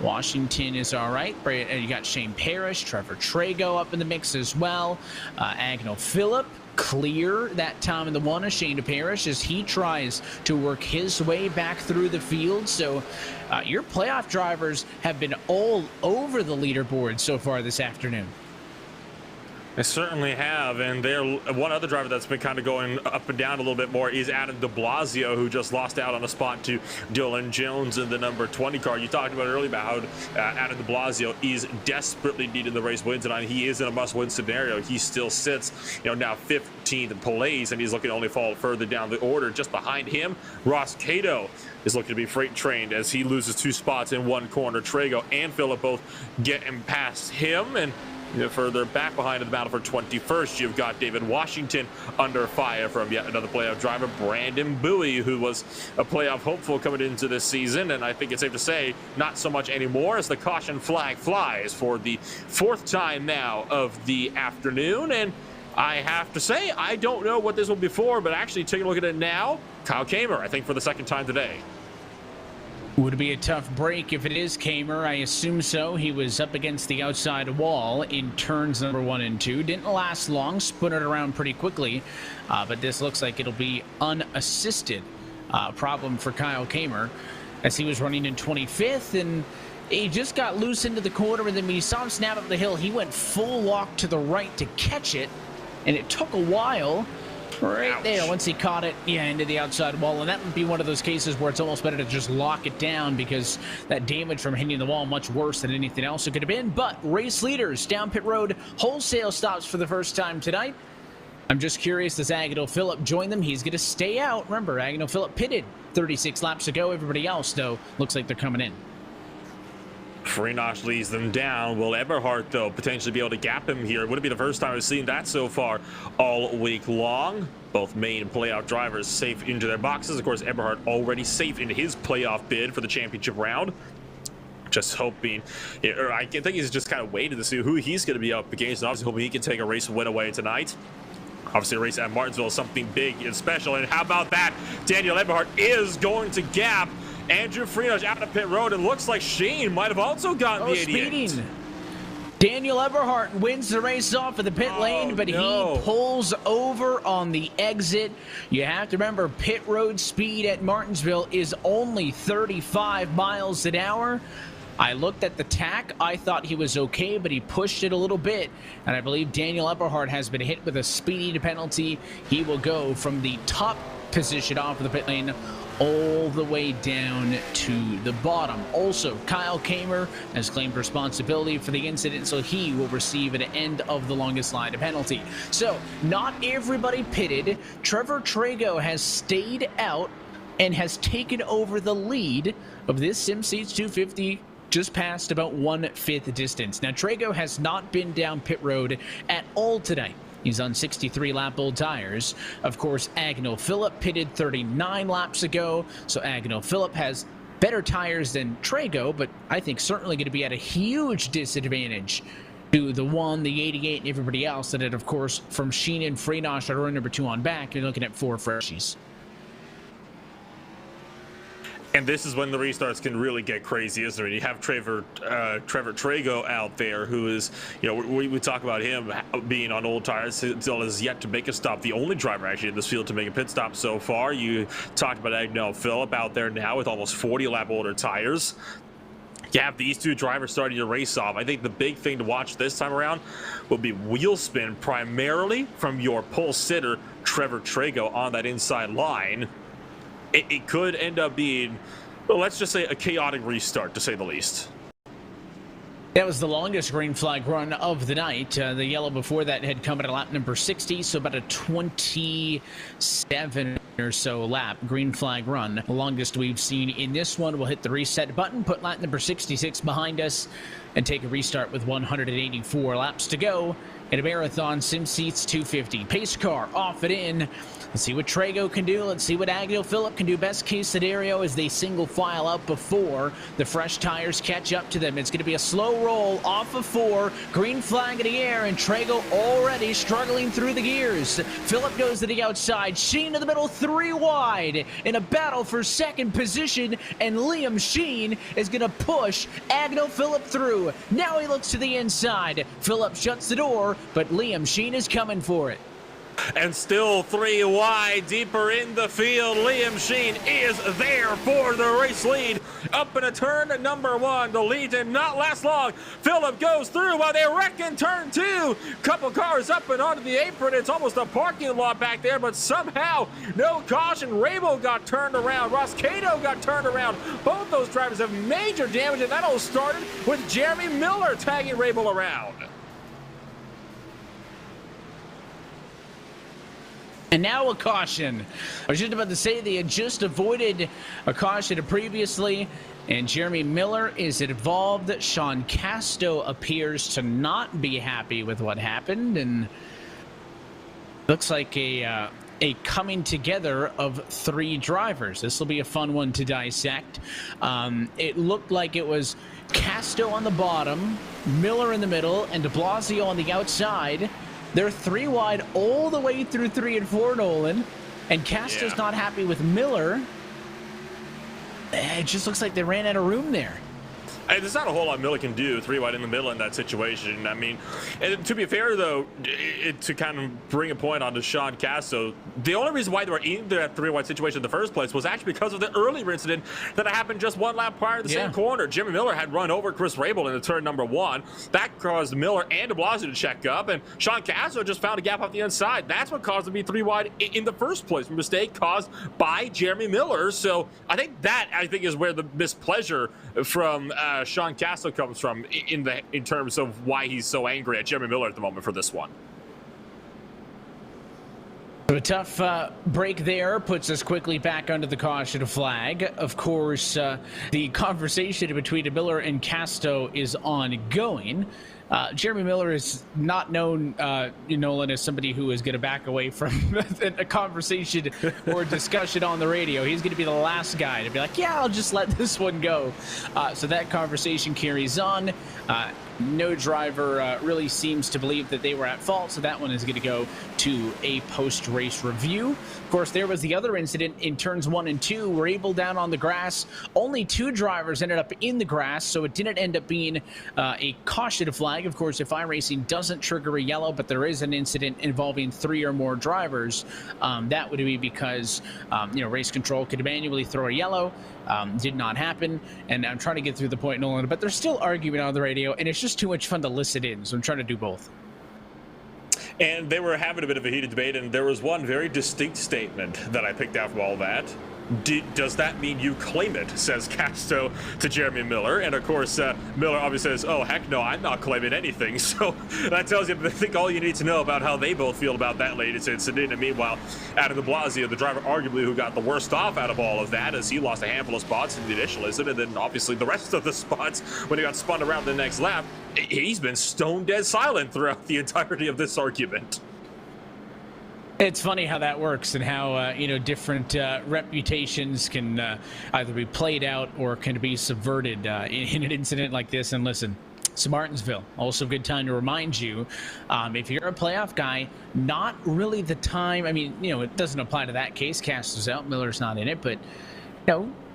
Washington is all right. You got Shane Parrish, Trevor Trago up in the mix as well. Agnell Phillip clear that time in the one of Shane Parrish as he tries to work his way back through the field. So your playoff drivers have been all over the leaderboard so far this afternoon. They certainly have, and one other driver that's been kind of going up and down a little bit more is Adam de Blasio, who just lost out on a spot to Dylan Jones in the number 20 car. You talked about earlier about how Adam de Blasio is desperately needing the race win tonight. He is in a must-win scenario. He still sits, now 15th in place, and he's looking to only fall further down the order. Just behind him, Ross Cato is looking to be freight trained as he loses 2 spots in one corner. Trago and Phillip both getting past him, and further back behind in the battle for 21st, you've got David Washington under fire from yet another playoff driver, Brandon Bowie, who was a playoff hopeful coming into this season, and I think it's safe to say not so much anymore as the caution flag flies for the 4th time now of the afternoon. And I have to say, I don't know what this will be for, but actually taking a look at it now, Kyle Kamer, I think for the 2nd time today. Would be a tough break if it is Kamer. I assume so. He was up against the outside wall in turns number 1 and 2. Didn't last long, spun it around pretty quickly, but this looks like it'll be unassisted problem for Kyle Kamer as he was running in 25th, and he just got loose into the corner, and then when you saw him snap up the hill, he went full walk to the right to catch it, and it took a while. Right Ouch. there, once he caught it, into the outside wall. And that would be one of those cases where it's almost better to just lock it down, because that damage from hitting the wall much worse than anything else it could have been. But race leaders down pit road, wholesale stops for the first time tonight. I'm just curious, does Agnell Phillip join them? He's going to stay out. Remember, Agnell Phillip pitted 36 laps ago. Everybody else, though, looks like they're coming in. Freenosh leads them down. Will Eberhardt, though, potentially be able to gap him here? It wouldn't be the first time we've seen that so far all week long. Both main playoff drivers safe into their boxes. Of course, Eberhardt already safe into his playoff bid for the championship round. Just hoping, or I think he's just kind of waiting to see who he's going to be up against, and obviously hoping he can take a race win away tonight. Obviously, a race at Martinsville is something big and special. And how about that? Daniel Eberhardt is going to gap Andrew Freenosh out of pit road. It looks like Shane might have also gotten the 88. Speeding. Daniel Eberhardt wins the race off of the pit lane, but no. he pulls over on the exit. You have to remember, pit road speed at Martinsville is only 35 miles an hour. I looked at the tack. I thought he was okay, but he pushed it a little bit. And I believe Daniel Eberhardt has been hit with a speeding penalty. He will go from the top position off of the pit lane all the way down to the bottom. Also, Kyle Kamer has claimed responsibility for the incident, so he will receive an end of the longest line of penalty. So, not everybody pitted. Trevor Trago has stayed out and has taken over the lead of this SimSeats 250, just past about 1/5 distance. Now, Trago has not been down pit road at all today. He's on 63 lap old tires. Of course, Agnell Phillip pitted 39 laps ago, so Agnell Phillip has better tires than Trago, but I think certainly going to be at a huge disadvantage to the 1, the 88, and everybody else. And then, of course, from Sheen and Freenosh that are number 2 on back, you're looking at 4 freshies. And this is when the restarts can really get crazy, isn't it? You have Trevor Trago out there, who is, we talk about him being on old tires, still has yet to make a stop. The only driver actually in this field to make a pit stop so far. You talked about Agnell Phillip out there now with almost 40 lap older tires. You have these 2 drivers starting to race off. I think the big thing to watch this time around will be wheel spin, primarily from your pole sitter, Trevor Trago, on that inside line. It could end up being, well, let's just say a chaotic restart, to say the least. That was the longest green flag run of the night. The yellow before that had come at lap number 60, so about a 27 or so lap green flag run. The longest we've seen in this one. We'll hit the reset button, put lap number 66 behind us, and take a restart with 184 laps to go in a marathon SimSeats 250. Pace car off and in. Let's see what Trago can do. Let's see what Agnell Phillip can do. Best case scenario is they single file up before the fresh tires catch up to them. It's going to be a slow roll off of 4. Green flag in the air, and Trago already struggling through the gears. Phillip goes to the outside. Sheen to the middle, 3 wide in a battle for second position, and Liam Sheen is going to push Agnell Phillip through. Now he looks to the inside. Phillip shuts the door, but Liam Sheen is coming for it. And still 3 wide, deeper in the field. Liam Sheen is there for the race lead. Up in a turn number 1. The lead did not last long. Phillip goes through while they wreck in turn 2. Couple cars up and onto the apron. It's almost a parking lot back there, but somehow no caution. Rabo got turned around. Ross Cato got turned around. Both those drivers have major damage, and that all started with Jeremy Miller tagging Rabo around. And now a caution. I was just about to say they had just avoided a caution previously, and Jeremy Miller is involved. Sean Casto appears to not be happy with what happened, and looks like a coming together of 3 drivers. This will be a fun one to dissect. It looked like it was Casto on the bottom, Miller in the middle, and de Blasio on the outside. They're 3 wide all the way through 3 and 4, Nolan. And Casto's not happy with Miller. It just looks like they ran out of room there. There's not a whole lot Miller can do 3 wide in the middle in that situation. I mean, and to be fair, though, to kind of bring a point onto Sean Casto, the only reason why they were in that 3 wide situation in the first place was actually because of the earlier incident that happened just 1 lap prior to the same corner. Jeremy Miller had run over Chris Rabel in the turn number 1. That caused Miller and de Blasio to check up, and Sean Casto just found a gap off the inside. That's what caused him to be 3 wide in the first place. A mistake caused by Jeremy Miller. So I think is where the mispleasure from Sean Casto comes from in terms of why he's so angry at Jeremy Miller at the moment for this one. A tough break there puts us quickly back under the caution flag. Of course, the conversation between Miller and Casto is ongoing. Jeremy Miller is not known, Nolan, as somebody who is going to back away from a conversation or discussion on the radio. He's going to be the last guy to be like, yeah, I'll just let this one go. So that conversation carries on. No driver really seems to believe that they were at fault, so that one is going to go to a post-race review. Of course, there was the other incident in turns 1 and 2. Rabel down on the grass. Only 2 drivers ended up in the grass, so it didn't end up being a caution flag. Of course, if iRacing doesn't trigger a yellow, but there is an incident involving 3 or more drivers, that would be because race control could manually throw a yellow. Did not happen, and I'm trying to get through the point, Nolan, but they're still arguing on the radio, and it's just too much fun to listen in, so I'm trying to do both. And they were having a bit of a heated debate, and there was one very distinct statement that I picked out from all that. Does that mean you claim it, says Casto to Jeremy Miller. And of course, Miller obviously says, oh, heck no, I'm not claiming anything. So that tells you, I think, all you need to know about how they both feel about that latest incident. And meanwhile, Adam de Blasio, the driver arguably who got the worst off out of all of that, as he lost a handful of spots in the initial incident, and then obviously the rest of the spots when he got spun around the next lap, he's been stone dead silent throughout the entirety of this argument. It's funny how that works and how, different reputations can either be played out or can be subverted in an incident like this. And listen, it's Martinsville. Also a good time to remind you, if you're a playoff guy, not really the time. I mean, it doesn't apply to that case. Casto's out, Miller's not in it, but,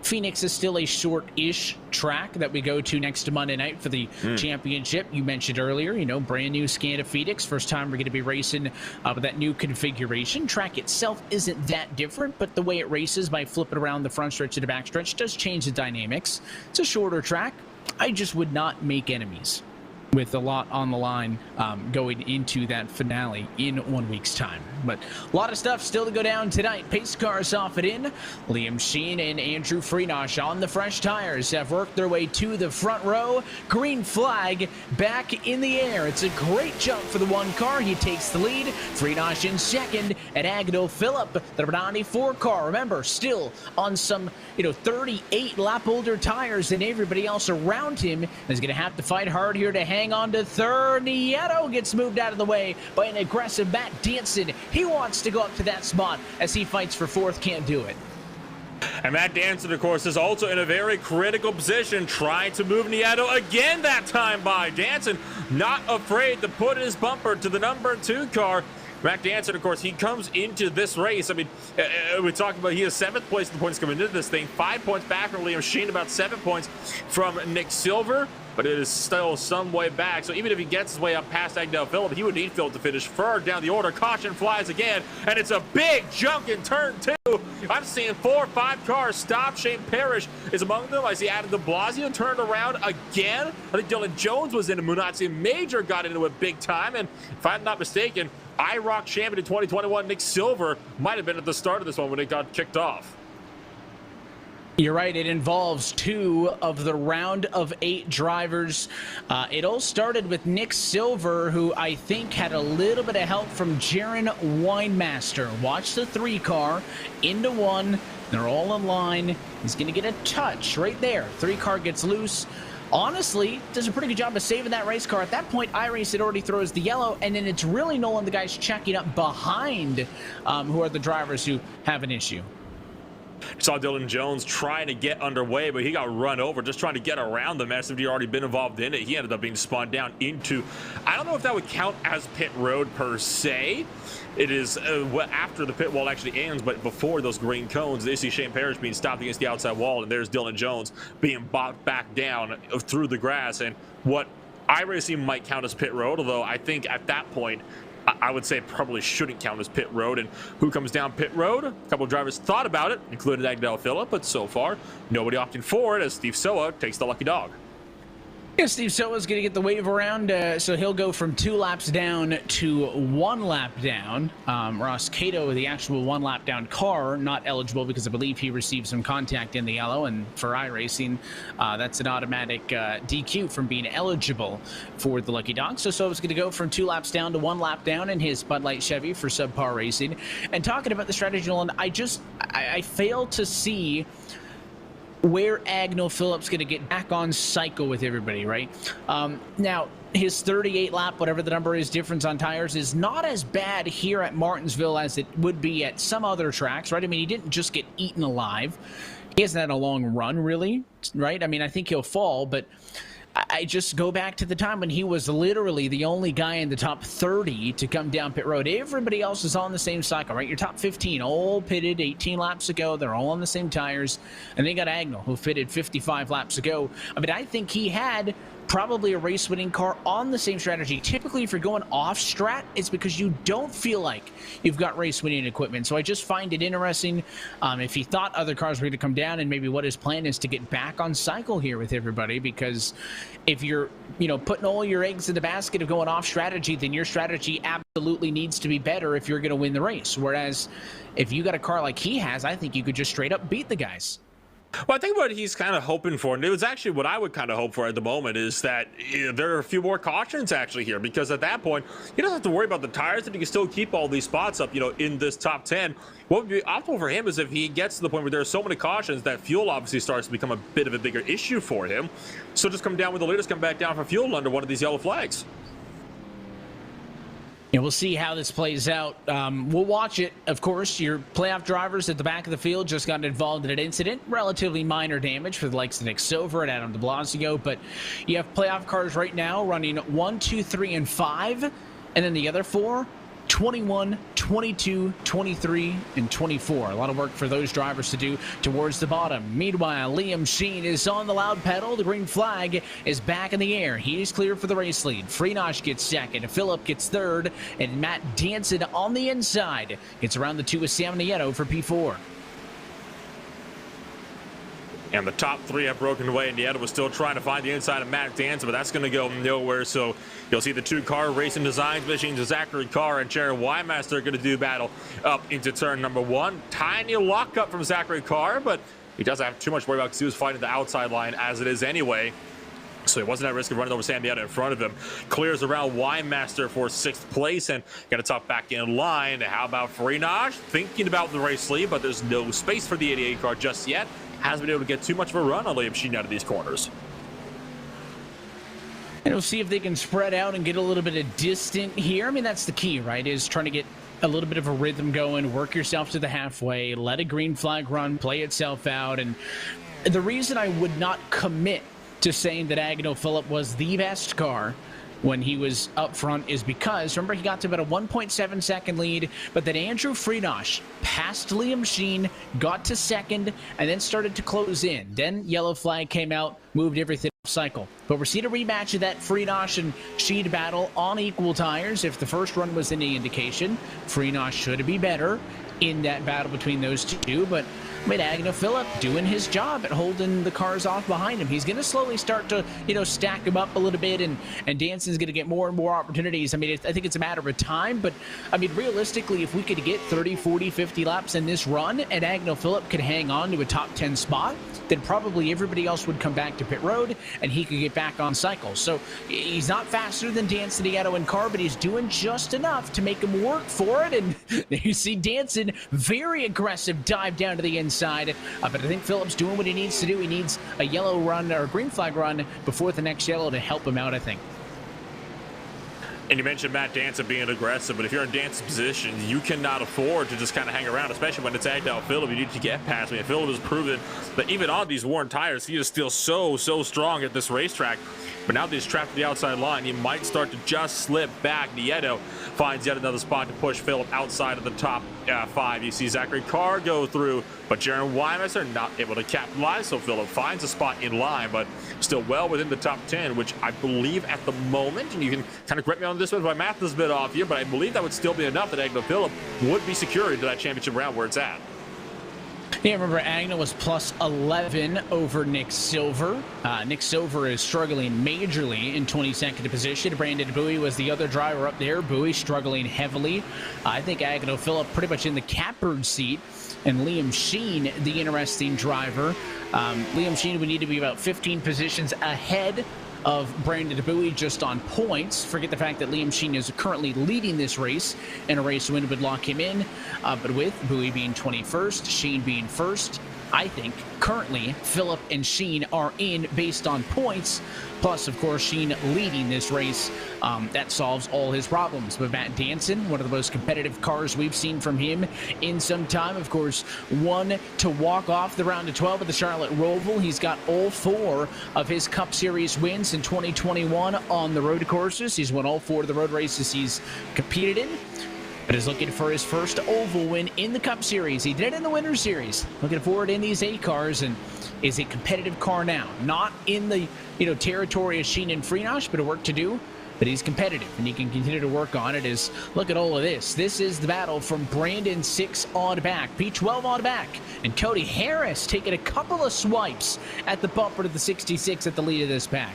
Phoenix is still a short-ish track that we go to next to Monday night for the championship. You mentioned earlier, brand new Scanda Phoenix. First time we're going to be racing with that new configuration. Track itself isn't that different, but the way it races by flipping around the front stretch to the back stretch does change the dynamics. It's a shorter track. I just would not make enemies with a lot on the line going into that finale in 1 week's time. But a lot of stuff still to go down tonight. Pace cars off it in. Liam Sheen and Andrew Freenosh on the fresh tires have worked their way to the front row. Green flag back in the air. It's a great jump for the 1 car. He takes the lead. Freenosh in second, and Agnew Phillip, the 94 car. Remember, still on some 38 lap older tires than everybody else around him. Is going to have to fight hard here to hang on to third. Nieto gets moved out of the way by an aggressive Matt Danson. He wants to go up to that spot as he fights for 4th. Can't do it. And Matt Danson, of course, is also in a very critical position, trying to move Nieto again that time by. Danson not afraid to put his bumper to the number 2 car. Matt Danson, of course, he comes into this race. I mean, we talked about he has 7th place in the points coming into this thing, 5 points back from Liam Sheen, about 7 points from Nick Silver, but it is still some way back. So even if he gets his way up past Agnew Phillip, he would need Phillip to finish third down the order. Caution flies again, and it's a big junk in turn 2. I'm seeing 4 or 5 cars stop. Shane Parrish is among them. I see Adam de Blasio turned around again. I think Dylan Jones was in it. Munatsi Major got into it big time, and if I'm not mistaken, IROC champion in 2021, Nick Silver, might have been at the start of this one when it got kicked off. You're right. It involves 2 of the round of 8 drivers. It all started with Nick Silver, who I think had a little bit of help from Jaron Winemaster. Watch the 3 car into 1. They're all in line. He's going to get a touch right there. 3 car gets loose. Honestly, does a pretty good job of saving that race car. At that point, iRacing already throws the yellow, and then it's really Nolan, the guys checking up behind, who are the drivers who have an issue. Saw Dylan Jones trying to get underway, but he got run over just trying to get around the mess. If he'd already been involved in it, he ended up being spun down into, I don't know if that would count as pit road per se. It is after the pit wall actually ends, but before those green cones, they see Shane Parrish being stopped against the outside wall, and there's Dylan Jones being bought back down through the grass. And what iRacing might count as pit road, although I think at that point, I would say it probably shouldn't count as pit road. And who comes down pit road? A couple of drivers thought about it, including Agdell Phillip, but so far, nobody opting for it as Steve Soa takes the lucky dog. Yeah, Steve Soa's going to get the wave around, so he'll go from 2 laps down to 1 lap down. Ross Cato, the actual 1 lap down car, not eligible because I believe he received some contact in the yellow, and for iRacing, that's an automatic DQ from being eligible for the lucky dog. So Soa's going to go from 2 laps down to 1 lap down in his Bud Light Chevy for subpar racing. And talking about the strategy, Nolan, I fail to see where Agdell Phillip's going to get back on cycle with everybody, right? Now, his 38 lap, whatever the number is, difference on tires is not as bad here at Martinsville as it would be at some other tracks, right? I mean, he didn't just get eaten alive. He hasn't had a long run, really, right? I mean, I think he'll fall, but I just go back to the time when he was literally the only guy in the top 30 to come down pit road. Everybody else is on the same cycle, right? Your top 15 all pitted 18 laps ago. They're all on the same tires. And then you got Agdell, who fitted 55 laps ago. I mean, I think he had probably a race-winning car on the same strategy. Typically, if you're going off-strat, it's because you don't feel like you've got race-winning equipment. So I just find it interesting if he thought other cars were going to come down, and maybe what his plan is to get back on cycle here with everybody, because if you're, putting all your eggs in the basket of going off strategy, then your strategy absolutely needs to be better if you're going to win the race. Whereas if you got a car like he has, I think you could just straight up beat the guys. Well, I think what he's kind of hoping for, and it was actually what I would kind of hope for at the moment, is that there are a few more cautions actually here, because at that point, he doesn't have to worry about the tires, and he can still keep all these spots up, in this top 10. What would be optimal for him is if he gets to the point where there are so many cautions that fuel obviously starts to become a bit of a bigger issue for him. So just come down with the leaders, come back down for fuel under one of these yellow flags. Yeah, we'll see how this plays out. We'll watch it. Of course, your playoff drivers at the back of the field just got involved in an incident. Relatively minor damage for the likes of Nick Silver and Adam de Blasio. But you have playoff cars right now running 1, 2, 3, and 5. And then the other 4, 21, 22, 23, and 24. A lot of work for those drivers to do towards the bottom. Meanwhile, Liam Sheen is on the loud pedal. The green flag is back in the air. He's clear for the race lead. Freenosh gets second. Phillip gets third. And Matt Danson on the inside. It's around the 2 with Sam Nieto for P4. And the top 3 have broken away, and Nieto was still trying to find the inside of Matt Danson, but that's going to go nowhere. So you'll see the 2-car Racing Designs machines, Zachary Carr and Jaron Wymaster are going to do battle up into turn number 1. Tiny lockup from Zachary Carr, but he doesn't have too much to worry about because he was fighting the outside line as it is anyway. So he wasn't at risk of running over Sam Nieto in front of him. Clears around Wymaster for 6th place and got to tuck back in line. How about Freenosh? Thinking about the race lead, but there's no space for the 88 car just yet. Hasn't been able to get too much of a run on Liam Sheen out of these corners. And we'll see if they can spread out and get a little bit of distance here. I mean, that's the key, right, is trying to get a little bit of a rhythm going, work yourself to the halfway, let a green flag run, play itself out. And the reason I would not commit to saying that Agdell Phillip was the best car when he was up front is because, remember, he got to about a 1.7 second lead, but then Andrew Freenosh passed Liam Sheen, got to second, and then started to close in. Then yellow flag came out, moved everything off cycle. But we're seeing a rematch of that Freenosh and Sheed battle on equal tires. If the first run was any indication, Freenosh should be better in that battle between those two, but Agno Phillip doing his job at holding the cars off behind him. He's going to slowly start to, stack them up a little bit, and Danson's going to get more and more opportunities. I mean, I think it's a matter of time, but I mean, realistically, if we could get 30, 40, 50 laps in this run and Agno Phillip could hang on to a top 10 spot, then probably everybody else would come back to pit road and he could get back on cycle. So he's not faster than Danson, Nieto, and Carr, but he's doing just enough to make him work for it. And there you see Danson, very aggressive dive down to the inside. But I think Phillip's doing what he needs to do. He needs a yellow run or a green flag run before the next yellow to help him out, I think. And you mentioned Matt Danson being aggressive, but if you're in Danson's position, you cannot afford to just kind of hang around, especially when it's Agno Phillip. You need to get past me. And Phillip has proven that even on these worn tires, he is still so strong at this racetrack. But now that he's trapped at the outside line, he might start to just slip back. Nieto finds yet another spot to push Phillip outside of the top 5. You see Zachary Carr go through, but Jaron Weimesser not able to capitalize. So Phillip finds a spot in line, but still well within the top 10, which I believe at the moment, and you can kind of correct me on this one if my math is a bit off here, but I believe that would still be enough that Agno Phillip would be secured to that championship round where it's at. Yeah, remember, Agno was plus 11 over Nick Silver. Nick Silver is struggling majorly in 22nd position. Brandon Bowie was the other driver up there. Bowie struggling heavily. I think Agno Phillip pretty much in the catbird seat. And Liam Sheen, the interesting driver. Liam Sheen would need to be about 15 positions ahead of Brandon Bowie just on points. Forget the fact that Liam Sheen is currently leading this race, and a race win would lock him in. But with Bowie being 21st, Sheen being first, I think currently Phillip and Sheen are in based on points. Plus, of course, Sheen leading this race. That solves all his problems. But Matt Danson, one of the most competitive cars we've seen from him in some time. Of course, one to walk off the round of 12 at the Charlotte Roval. He's got all 4 of his Cup Series wins in 2021 on the road courses. He's won all 4 of the road races he's competed in, but is looking for his first oval win in the Cup Series. He did it in the Winter Series. Looking forward in these A cars, and is a competitive car now. Not in the territory of Sheen and Freenosh, but a work to do. But he's competitive, and he can continue to work on it. Look at all of this. This is the battle from Brandon 6 odd back, P12 odd back, and Cody Harris taking a couple of swipes at the bumper to the 66 at the lead of this pack.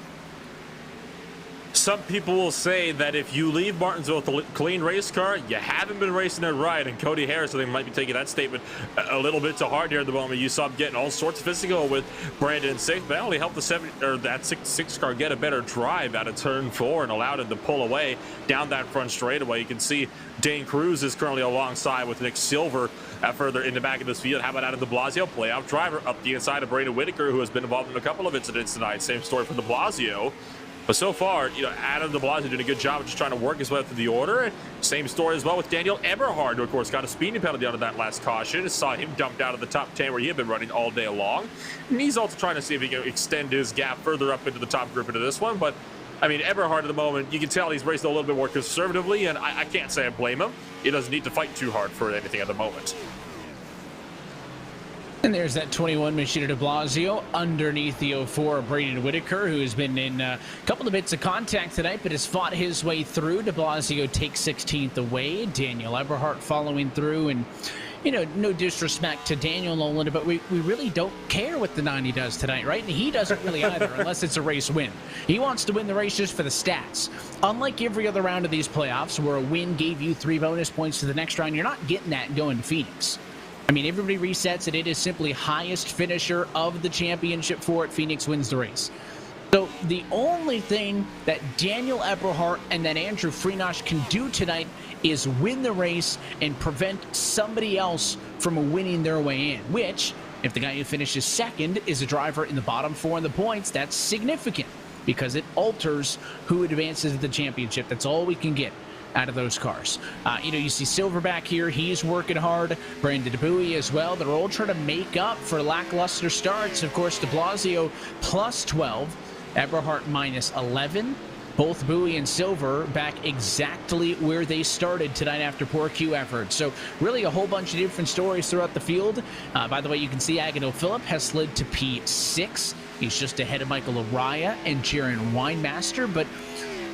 Some people will say that if you leave Martinsville with a clean race car, you haven't been racing it right. And Cody Harris, I think, might be taking that statement a little bit to heart here at the moment. You saw him getting all sorts of physical with Brandon 6, but that only helped that 6 car get a better drive out of turn 4 and allowed him to pull away down that front straightaway. You can see Dane Cruz is currently alongside with Nick Silver further in the back of this field. How about Adam de Blasio, playoff driver up the inside of Braden Whitaker, who has been involved in a couple of incidents tonight. Same story for de Blasio. But so far, Adam de Blasio did a good job of just trying to work his way through the order. Same story as well with Daniel Eberhard, who, of course, got a speeding penalty out of that last caution. Saw him dumped out of the top 10 where he had been running all day long. And he's also trying to see if he can extend his gap further up into the top group into this one. But, I mean, Eberhard at the moment, you can tell he's racing a little bit more conservatively, and I can't say I blame him. He doesn't need to fight too hard for anything at the moment. And there's that 21 Machida de Blasio underneath the 04 Braden Whitaker, who has been in a couple of bits of contact tonight, but has fought his way through. De Blasio takes 16th away. Daniel Eberhard following through, and no disrespect to Daniel Nolan, but we really don't care what the 90 does tonight, right? And he doesn't really either, unless it's a race win. He wants to win the race just for the stats. Unlike every other round of these playoffs, where a win gave you 3 bonus points to the next round, you're not getting that going to Phoenix. I mean, everybody resets it. It is simply highest finisher of the championship for it. Phoenix wins the race. So the only thing that Daniel Eberhard and that Andrew Freenosh can do tonight is win the race and prevent somebody else from winning their way in, which, if the guy who finishes second is a driver in the bottom 4 in the points, that's significant because it alters who advances to the championship. That's all we can get out of those cars. You see Silverback here. He's working hard. Brandon Bowie as well. They're all trying to make up for lackluster starts. Of course, de Blasio plus 12. Eberhard minus 11. both Bowie and Silver back exactly where they started tonight after poor Q effort. So really a whole bunch of different stories throughout the field. By the way, you can see Agnew Phillip has slid to P6. He's just ahead of Michael Araya and Jaron Winemaster, but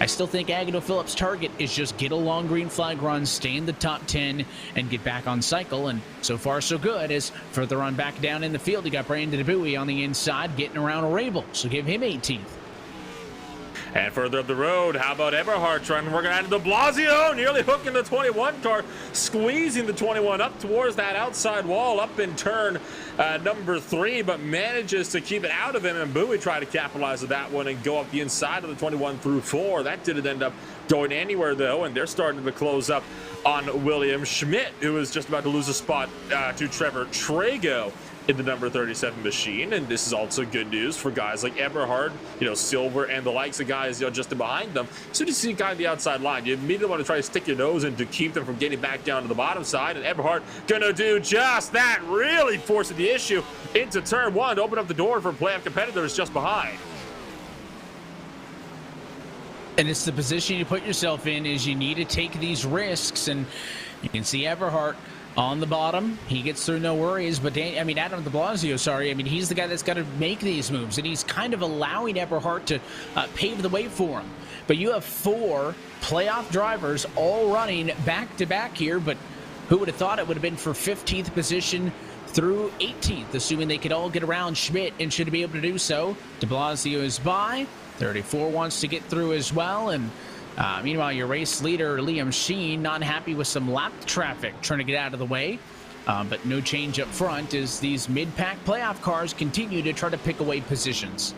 I still think Agnew Phillip's target is just get a long green flag run, stay in the top 10, and get back on cycle. And so far, so good. As further on back down in the field, you got Brandon Bowie on the inside, getting around a Rabel. So give him 18th. And further up the road, how about Eberhard trying to work out de Blasio, nearly hooking the 21 car, squeezing the 21 up towards that outside wall, up in turn number 3, but manages to keep it out of him. And Bowie tried to capitalize with that one and go up the inside of the 21 through 4. That didn't end up going anywhere, though, and they're starting to close up on William Schmidt, who was just about to lose a spot to Trevor Trago in the number 37 machine. And this is also good news for guys like Eberhard, Silver, and the likes of guys just behind them. As soon as you see a guy on the outside line, you immediately want to try to stick your nose in to keep them from getting back down to the bottom side, and Eberhard gonna do just that, really forcing the issue into turn 1 to open up the door for playoff competitors just behind. And it's the position you put yourself in, is you need to take these risks. And you can see Eberhard on the bottom. He gets through, no worries. But Adam de Blasio, he's the guy that's got to make these moves, and he's kind of allowing Eberhard to pave the way for him. But you have 4 playoff drivers all running back to back here. But who would have thought it would have been for 15th position through 18th, assuming they could all get around Schmidt, and should be able to do so. De Blasio is by 34, wants to get through as well. And meanwhile, your race leader, Liam Sheen, not happy with some lap traffic, trying to get out of the way. But no change up front as these mid-pack playoff cars continue to try to pick away positions.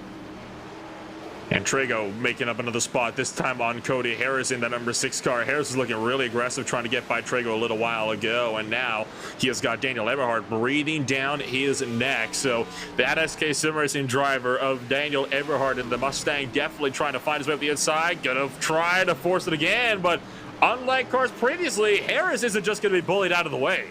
And Trago making up another spot, this time on Cody Harris in that number 6 car. Harris is looking really aggressive, trying to get by Trago a little while ago, and now he has got Daniel Eberhard breathing down his neck. So that RealSimRacing driver of Daniel Eberhard in the Mustang definitely trying to find his way up the inside, gonna try to force it again, but unlike cars previously, Harris isn't just gonna be bullied out of the way.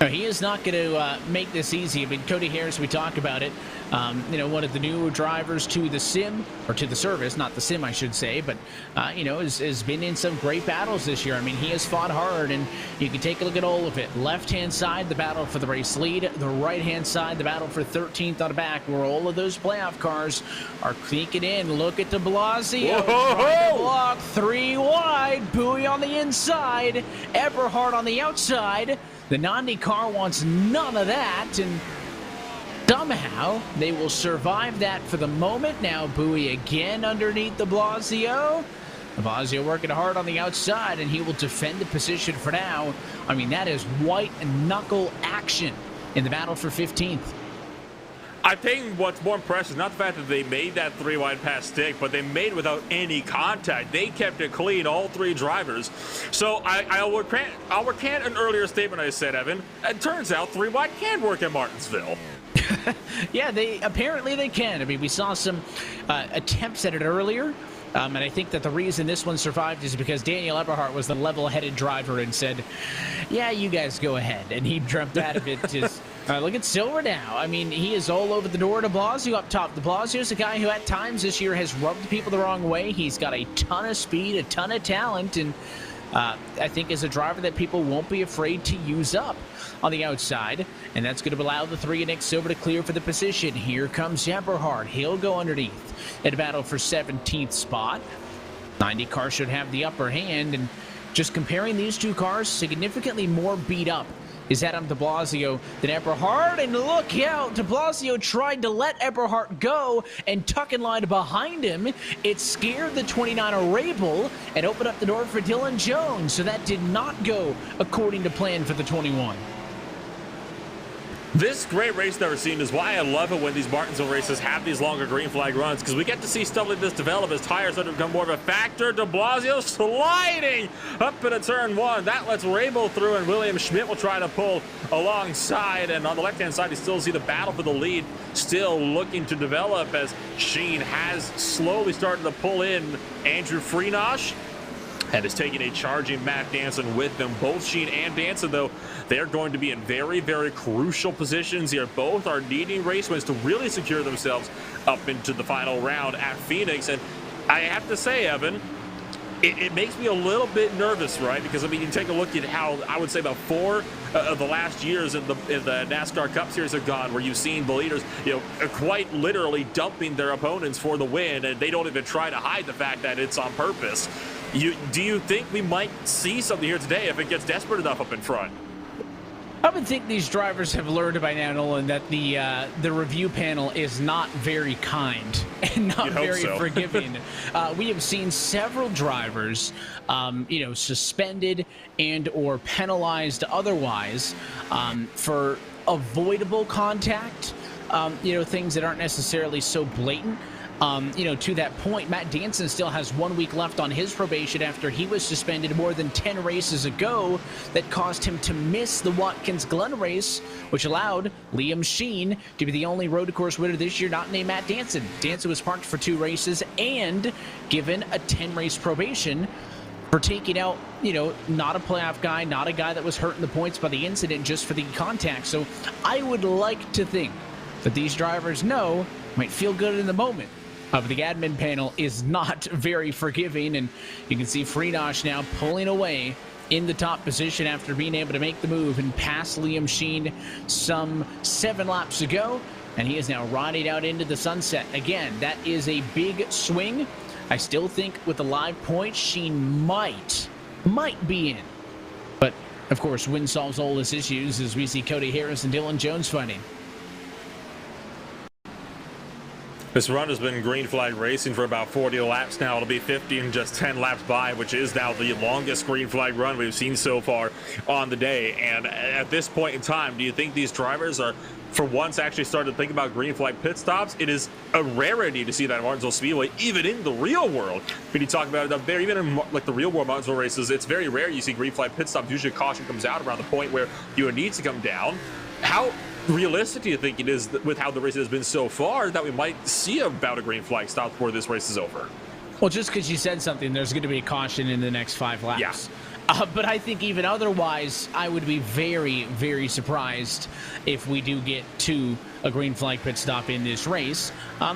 No, he is not going to make this easy. Cody Harris, we talk about it, one of the newer drivers to the sim, or to the service, not the sim, I should say, but, has been in some great battles this year. He has fought hard, and you can take a look at all of it. Left-hand side, the battle for the race lead. The right-hand side, the battle for 13th on the back, where all of those playoff cars are sneaking in. Look at de Blasio. Trying to block 3 wide. Bowie on the inside. Eberhard on the outside. The Nandi car wants none of that, and somehow they will survive that for the moment. Now Bowie again underneath de Blasio. De Blasio working hard on the outside, and he will defend the position for now. That is white knuckle action in the battle for 15th. I think what's more impressive is not the fact that they made that 3-wide pass stick, but they made it without any contact. They kept it clean, all 3 drivers. So I'll recant an earlier statement I said, Evan. It turns out 3-wide can work in Martinsville. Yeah, apparently they can. We saw some attempts at it earlier. And I think that the reason this one survived is because Daniel Eberhard was the level-headed driver and said, yeah, you guys go ahead. And he jumped out of it. Look at Silver now. He is all over the door. De Blasio up top. De Blasio is a guy who at times this year has rubbed people the wrong way. He's got a ton of speed, a ton of talent, and I think is a driver that people won't be afraid to use up on the outside, and that's going to allow the 3 and Nick Silver to clear for the position. Here comes Eberhard. He'll go underneath in a battle for 17th spot. 90 car should have the upper hand, and just comparing these 2 cars, significantly more beat up is Adam de Blasio than Eberhard, and look out, de Blasio tried to let Eberhard go and tuck in line behind him. It scared the 29er Rabel and opened up the door for Dylan Jones, so that did not go according to plan for the 21. This great race that we're seeing is why I love it when these Martinsville races have these longer green flag runs, because we get to see stuff like this develop as tires start to become more of a factor. De Blasio sliding up into turn 1. That lets Rabel through, and William Schmidt will try to pull alongside. And on the left-hand side, you still see the battle for the lead still looking to develop as Sheen has slowly started to pull in Andrew Freenosh and is taking a charging Matt Danson with them. Both Sheen and Danson, though, they're going to be in very, very crucial positions here. Both are needing race wins to really secure themselves up into the final round at Phoenix. And I have to say, Evan, it makes me a little bit nervous, right? Because, I mean, you take a look at how, I would say, about 4 of the last years in the NASCAR Cup Series have gone, where you've seen the leaders, quite literally dumping their opponents for the win, and they don't even try to hide the fact that it's on purpose. Do you think we might see something here today if it gets desperate enough up in front? I would think these drivers have learned by now, Nolan, that the review panel is not very kind and not very forgiving. We have seen several drivers, suspended and or penalized otherwise for avoidable contact, things that aren't necessarily so blatant. To that point, Matt Danson still has 1 week left on his probation after he was suspended more than 10 races ago. That caused him to miss the Watkins Glen race, which allowed Liam Sheen to be the only road course winner this year not named Matt Danson. Danson was parked for 2 races and given a 10-race probation for taking out, not a playoff guy, not a guy that was hurt in the points by the incident, just for the contact. So I would like to think that these drivers might feel good in the moment. But the admin panel is not very forgiving, and you can see Freenosh now pulling away in the top position after being able to make the move and pass Liam Sheen some 7 laps ago, and he is now riding out into the sunset. Again, that is a big swing. I still think with the live points, Sheen might be in. But, of course, win solves all his issues as we see Cody Harris and Dylan Jones fighting. This run has been green flag racing for about 40 laps now. It'll be 50 in just 10 laps by, which is now the longest green flag run we've seen so far on the day. And at this point in time, do you think these drivers are, for once, actually started to think about green flag pit stops? It is a rarity to see that at Martinsville Speedway, even in the real world. When you talk about it there, even in like the real world Martinsville races, it's very rare you see green flag pit stops. Usually caution comes out around the point where you would need to come down. How realistic do you think it is with how the race has been so far that we might see about a green flag stop before this race is over? Well, just because you said something, there's going to be a caution in the next 5 laps. Yeah. But I think even otherwise, I would be very, very surprised if we do get to a green flag pit stop in this race.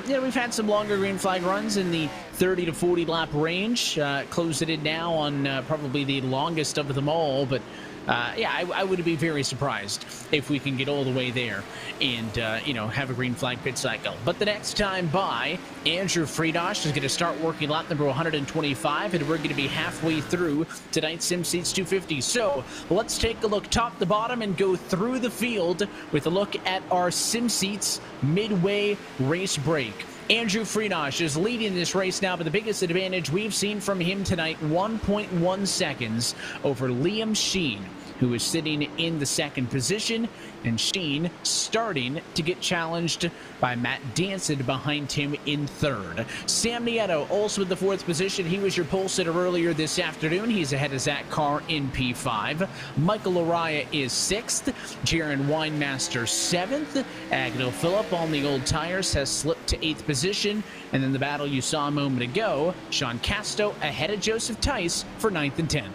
We've had some longer green flag runs in the 30 to 40 lap range. Closed it in now on probably the longest of them all, but I would be very surprised if we can get all the way there and, have a green flag pit cycle. But the next time by, Andrew Freenosh is going to start working lap number 125, and we're going to be halfway through tonight's SimSeats 250. So let's take a look top to bottom and go through the field with a look at our SimSeats Midway race break. Andrew Freenosh is leading this race now, but the biggest advantage we've seen from him tonight, 1.1 seconds over Liam Sheen, who is sitting in the 2nd position, and Sheen starting to get challenged by Matt Danson behind him in 3rd. Sam Nieto also in the 4th position. He was your pole sitter earlier this afternoon. He's ahead of Zach Carr in P5. Michael Araya is 6th. Jaron Winemaster 7th. Agnew Phillip on the old tires has slipped to 8th position. And then the battle you saw a moment ago, Sean Casto ahead of Joseph Tice for 9th and 10th.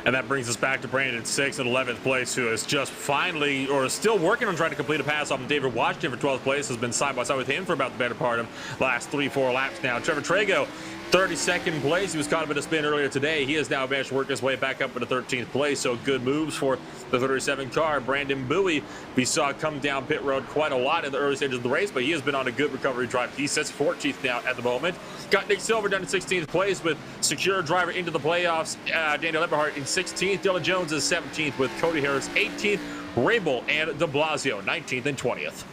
And that brings us back to Brandon 6th and 11th place, who is just finally, or is still working on trying to complete a pass off. And David Washington for 12th place has been side by side with him for about the better part of the last 3-4 laps now. Trevor Trago, 32nd place. He was caught up in a spin earlier today. He has now managed to work his way back up into 13th place. So good moves for the 37 car. Brandon Bowie, we saw come down pit road quite a lot in the early stages of the race, but he has been on a good recovery drive. He sits 14th now at the moment. Got Nick Silver down to 16th place with secure driver into the playoffs. Daniel Eberhardt in 16th. Dylan Jones is 17th with Cody Harris 18th. Rabel and de Blasio 19th and 20th.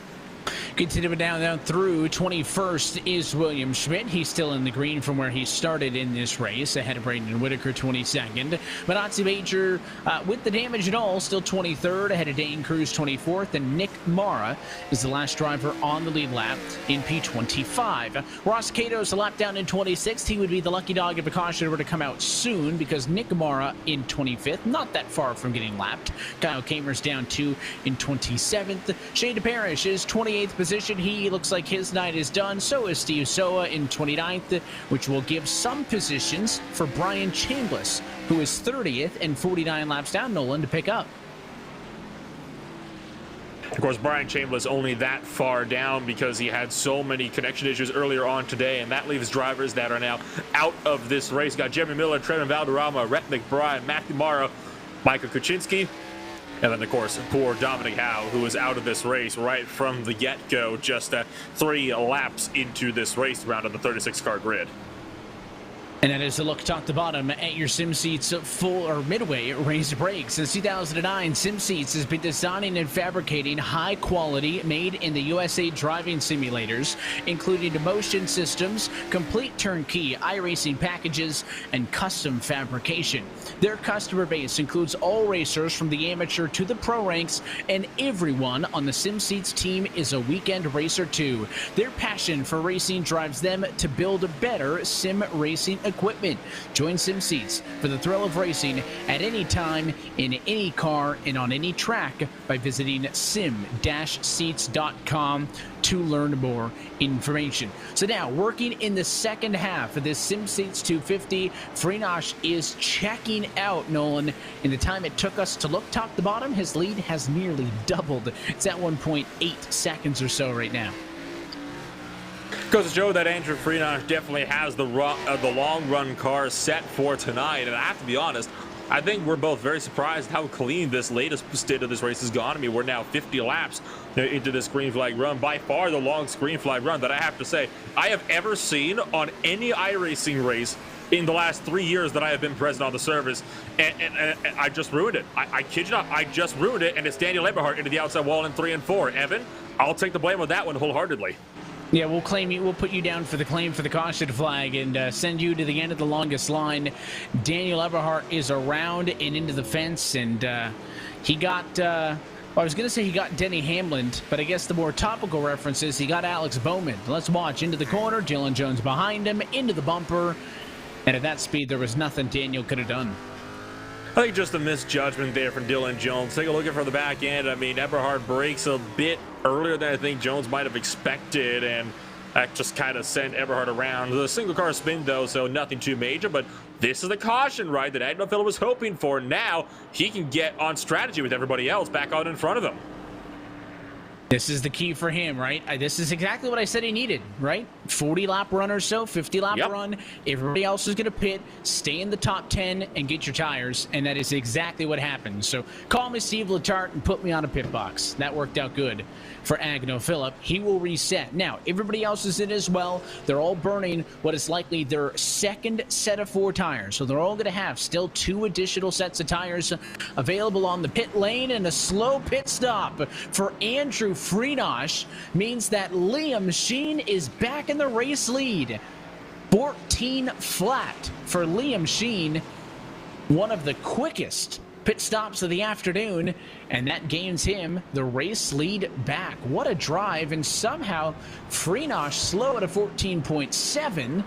Continuing down through 21st is William Schmidt. He's still in the green from where he started in this race, ahead of Braden Whitaker 22nd. Manatzi Major, with the damage and all, still 23rd, ahead of Dane Cruz 24th, and Nick Mara is the last driver on the lead lap in P25. Ross Cato's a lap down in 26th. He would be the lucky dog if a caution were to come out soon, because Nick Mara in 25th, not that far from getting lapped. Kyle Kamer's down 2 in 27th. Shane DeParish is 28th position. He looks like his night is done. So is Steve Soa in 29th, which will give some positions for Brian Chambliss, who is 30th and 49 laps down, Nolan, to pick up. Of course, Brian Chambliss only that far down because he had so many connection issues earlier on today, and that leaves drivers that are now out of this race. Got Jeremy Miller, Trevin Valderrama, Rhett McBride, Matthew Morrow, Michael Kuczynski, and then, of course, poor Dominic Howe, who was out of this race right from the get-go, just 3 laps into this race round on the 36-car grid. And that is a look top to bottom at your SimSeats full or Midway race brakes. Since 2009, SimSeats has been designing and fabricating high quality, made in the USA driving simulators, including motion systems, complete turnkey iRacing packages, and custom fabrication. Their customer base includes all racers from the amateur to the pro ranks, and everyone on the SimSeats team is a weekend racer too. Their passion for racing drives them to build better sim racing equipment. Join SimSeats for the thrill of racing at any time, in any car, and on any track by visiting sim-seats.com to learn more information. So now, working in the second half of this SimSeats 250, Freenosh is checking out Nolan. In the time it took us to look top to bottom, his lead has nearly doubled. It's at 1.8 seconds or so right now. Goes to show that Andrew Freenosh definitely has the long run car set for tonight, and I have to be honest, I think we're both very surprised how clean this latest stint of this race has gone. I mean, we're now 50 laps into this green flag run, by far the longest green flag run that I have to say I have ever seen on any iRacing race in the last 3 years that I have been present on the service, and I just ruined it. I kid you not, I just ruined it, and it's Daniel Eberhardt into the outside wall in 3 and 4. Evan, I'll take the blame on that one wholeheartedly. Yeah, we'll claim you. We'll put you down for the claim for the caution flag and send you to the end of the longest line. Daniel Eberhardt is around and into the fence, and he got. Well, I was going to say he got Denny Hamlin, but I guess the more topical reference is he got Alex Bowman. Let's watch into the corner. Dylan Jones behind him, into the bumper, and at that speed, there was nothing Daniel could have done. I think just a misjudgment there from Dylan Jones. Take a look at from the back end. I mean, Eberhard breaks a bit earlier than I think Jones might have expected, and that just kind of sent Eberhard around. The single car spin, though, so nothing too major, but this is the caution ride that Agnew Phillip was hoping for. Now he can get on strategy with everybody else back out in front of him. This is the key for him, right? This is exactly what I said he needed, right? 40-lap run or so, 50-lap run. Everybody else is going to pit, stay in the top 10, and get your tires, and that is exactly what happened. So call me Steve Letarte and put me on a pit box. That worked out good for Agnew Phillip. He will reset. Now, everybody else is in as well. They're all burning what is likely their second set of 4 tires. So they're all going to have still 2 additional sets of tires available on the pit lane, and a slow pit stop for Andrew Freenosh means that Liam Sheen is back in the race lead. 14 flat for Liam Sheen, one of the quickest pit stops of the afternoon, and that gains him the race lead back. What a drive, and somehow Freenosh, slow at a 14.7,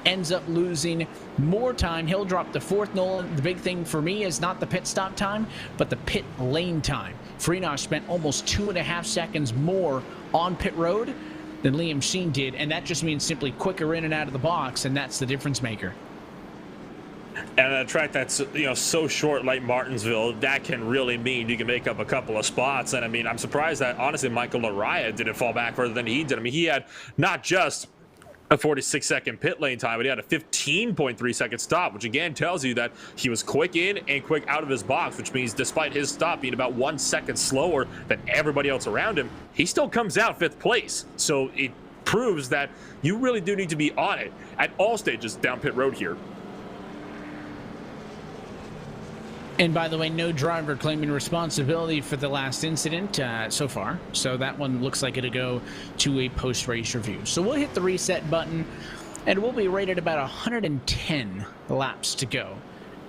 ends up losing more time. He'll drop to 4th. Nolan, the big thing for me is not the pit stop time, but the pit lane time. Freenosh spent almost 2.5 seconds more on pit road than Liam Sheen did, and that just means simply quicker in and out of the box, and that's the difference maker. And a track that's, you know, so short like Martinsville, that can really mean you can make up a couple of spots. And I mean, I'm surprised that honestly Michael Laraya didn't fall back further than he did. I mean, he had not just a 46-second pit lane time, but he had a 15.3-second stop, which again tells you that he was quick in and quick out of his box, which means despite his stop being about 1 second slower than everybody else around him, he still comes out 5th place. So it proves that you really do need to be on it at all stages down pit road here. And by the way, no driver claiming responsibility for the last incident so far. So that one looks like it'll go to a post-race review. So we'll hit the reset button, and we'll be rated about 110 laps to go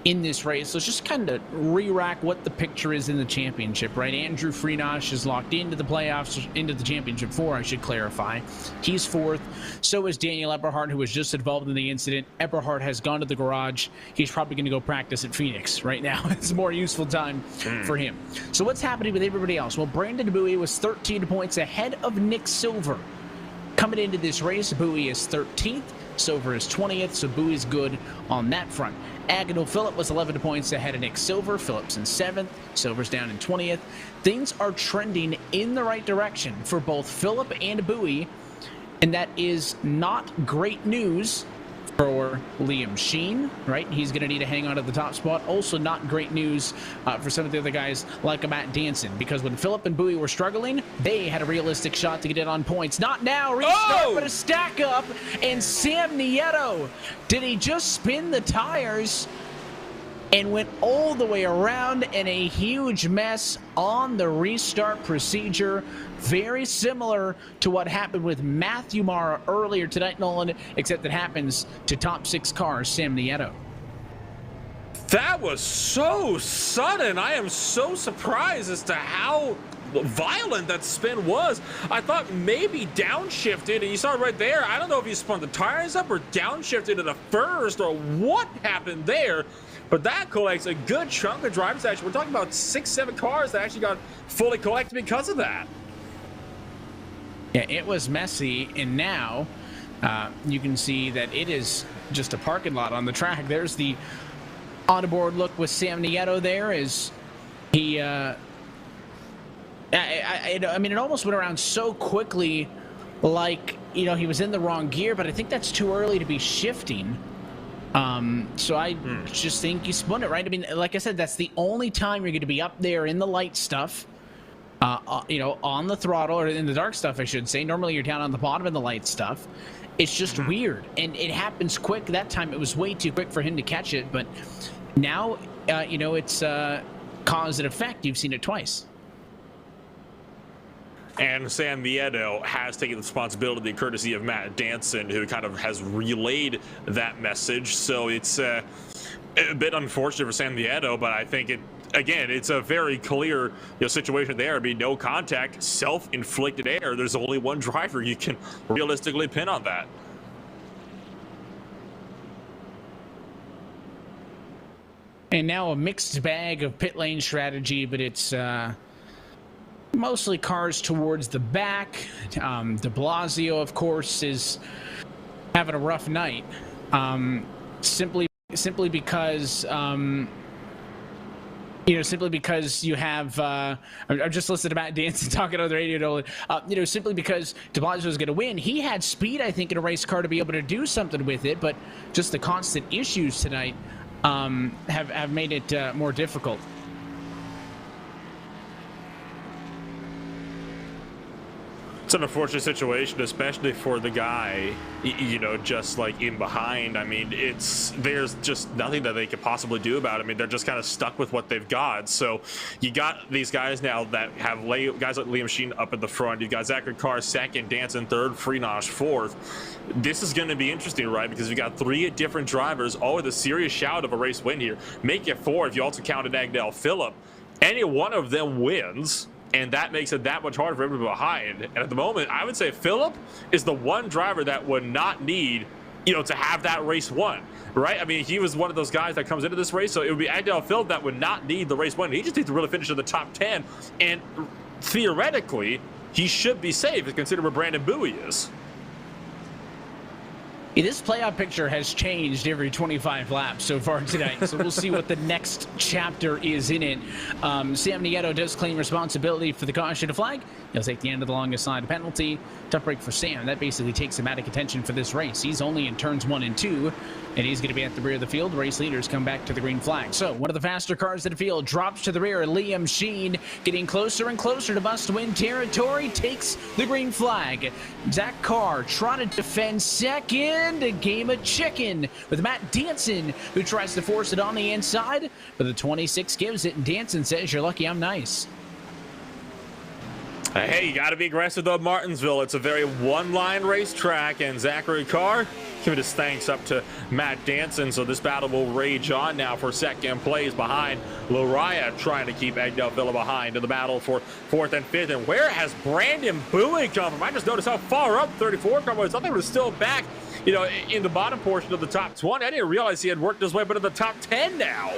in this race. Let's just kind of re-rack what the picture is in the championship, right? Andrew Freenosh is locked into the playoffs, into the championship 4, I should clarify. He's 4th. So is Daniel Eberhard, who was just involved in the incident. Eberhard has gone to the garage. He's probably going to go practice at Phoenix right now. It's a more useful time for him. So what's happening with everybody else? Well, Brandon Bowie was 13 points ahead of Nick Silver. Coming into this race, Bowie is 13th. Silver is 20th, so Bowie's good on that front. Agnell Phillip was 11 points ahead of Nick Silver. Phillip's in 7th. Silver's down in 20th. Things are trending in the right direction for both Phillip and Bowie, and that is not great news for Liam Sheen, right? He's going to need to hang on to the top spot. Also not great news for some of the other guys like Matt Danson, because when Phillip and Bowie were struggling, they had a realistic shot to get in on points. Not now, restart, but a stack up, and Sam Nieto, did he just spin the tires and went all the way around in a huge mess on the restart procedure? Very similar to what happened with Matthew Mara earlier tonight, Nolan, except it happens to top 6 cars, Sam Nieto. That was so sudden. I am so surprised as to how violent that spin was. I thought maybe downshifted, and you saw it right there. I don't know if he spun the tires up or downshifted to the first or what happened there. But that collects a good chunk of drivers. Actually, we're talking about 6-7 cars that actually got fully collected because of that. Yeah, it was messy, and now you can see that it is just a parking lot on the track. There's the on-board look with Sam Nieto there as he, I mean, it almost went around so quickly, like, you know, he was in the wrong gear, but I think that's too early to be shifting. So I just think you spun it, right? I mean, like I said, that's the only time you're going to be up there in the light stuff, you know, on the throttle, or in the dark stuff, I should say. Normally you're down on the bottom in the light stuff. It's just weird, and it happens quick. That time it was way too quick for him to catch it, but now, you know, it's cause and effect. You've seen it twice. And Sam Nieto has taken the responsibility, courtesy of Matt Danson, who kind of has relayed that message. So it's a bit unfortunate for Sam Nieto, but I think again, it's a very clear, situation there. I mean, no contact, self-inflicted error. There's only one driver you can realistically pin on that. And now a mixed bag of pit lane strategy, but it's mostly cars towards the back. De Blasio, of course, is having a rough night, simply because simply because you have I've just listened to Matt Danson talking on the radio, simply because De Blasio is going to win. He had speed, I think, in a race car to be able to do something with it, but just the constant issues tonight have made it more difficult. It's an unfortunate situation, especially for the guy, just like in behind. I mean, there's just nothing that they could possibly do about it. I mean, they're just kind of stuck with what they've got. So you got these guys now that have guys like Liam Sheen up at the front. You've got Zachary Carr second, Danson third, Freenash fourth. This is going to be interesting, right? Because you've got 3 different drivers, all with a serious shout of a race win here. Make it 4 if you also counted Agnell Phillip. Any one of them wins, and that makes it that much harder for everybody behind. And at the moment, I would say Phillip is the one driver that would not need, to have that race won, right? I mean, he was one of those guys that comes into this race, so it would be Agnell Phillip that would not need the race win. He just needs to really finish in the top 10, and theoretically, he should be safe, considering where Brandon Bowie is. This playoff picture has changed every 25 laps so far tonight, so we'll see what the next chapter is in it. Sam Nieto does claim responsibility for the caution to flag. He'll take the end of the longest side penalty. Tough break for Sam. That basically takes him out of contention for this race. He's only in turns 1 and 2, and he's going to be at the rear of the field. Race leaders come back to the green flag. So one of the faster cars in the field drops to the rear. Liam Sheen getting closer and closer to must-win territory, takes the green flag. Zach Carr trying to defend second. A game of chicken with Matt Danson, who tries to force it on the inside, but the 26 gives it, and Danson says, "You're lucky I'm nice." Hey, you got to be aggressive though, Martinsville. It's a very one-line racetrack, and Zachary Carr giving his thanks up to Matt Danson. So this battle will rage on now for second place behind Lariah, trying to keep Agnell Phillip behind in the battle for 4th and 5th. And where has Brandon Bowie come from? I just noticed how far up 34 come was. I thought he was still back, in the bottom portion of the top 20. I didn't realize he had worked his way up into the top 10 now.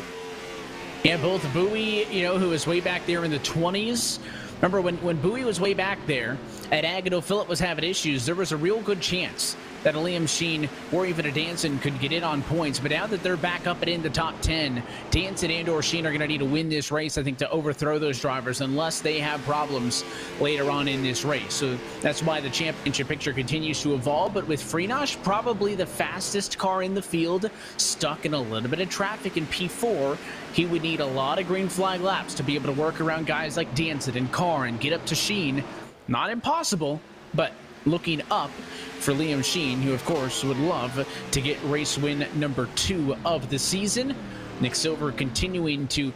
Yeah, both Bowie, who was way back there in the 20s. Remember when Bowie was way back there and Agnell Phillip was having issues, there was a real good chance that a Liam Sheen or even a Danson could get in on points. But now that they're back up and in the top 10, Danson and or Sheen are going to need to win this race, I think, to overthrow those drivers unless they have problems later on in this race. So that's why the championship picture continues to evolve. But with Freenosh, probably the fastest car in the field, stuck in a little bit of traffic in P4, he would need a lot of green flag laps to be able to work around guys like Danson and Carr and get up to Sheen. Not impossible, but looking up for Liam Sheen, who of course would love to get race win number 2 of the season. Nick Silver continuing to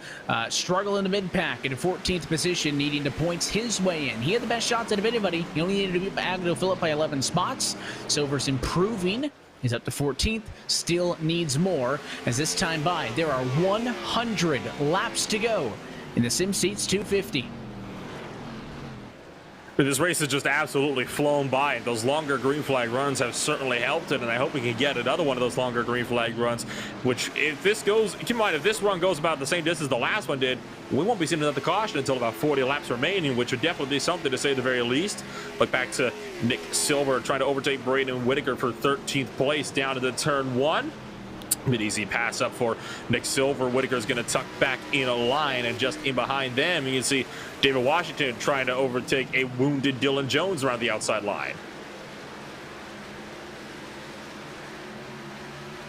struggle in the mid-pack in a 14th position, needing the points his way in. He had the best shots out of anybody. He only needed to beat Agnew Phillip by 11 spots. Silver's improving. He's up to 14th. Still needs more. As this time by, there are 100 laps to go in the SimSeats 250. This race has just absolutely flown by, and those longer green flag runs have certainly helped it, and I hope we can get another one of those longer green flag runs, which if this goes, keep in mind, if this run goes about the same distance the last one did, we won't be seeing another caution until about 40 laps remaining, which would definitely be something to say the very least. But back to Nick Silver trying to overtake Braden Whitaker for 13th place down into turn 1. Mid-easy pass up for Nick Silver. Whitaker's going to tuck back in a line, and just in behind them, you can see David Washington trying to overtake a wounded Dylan Jones around the outside line.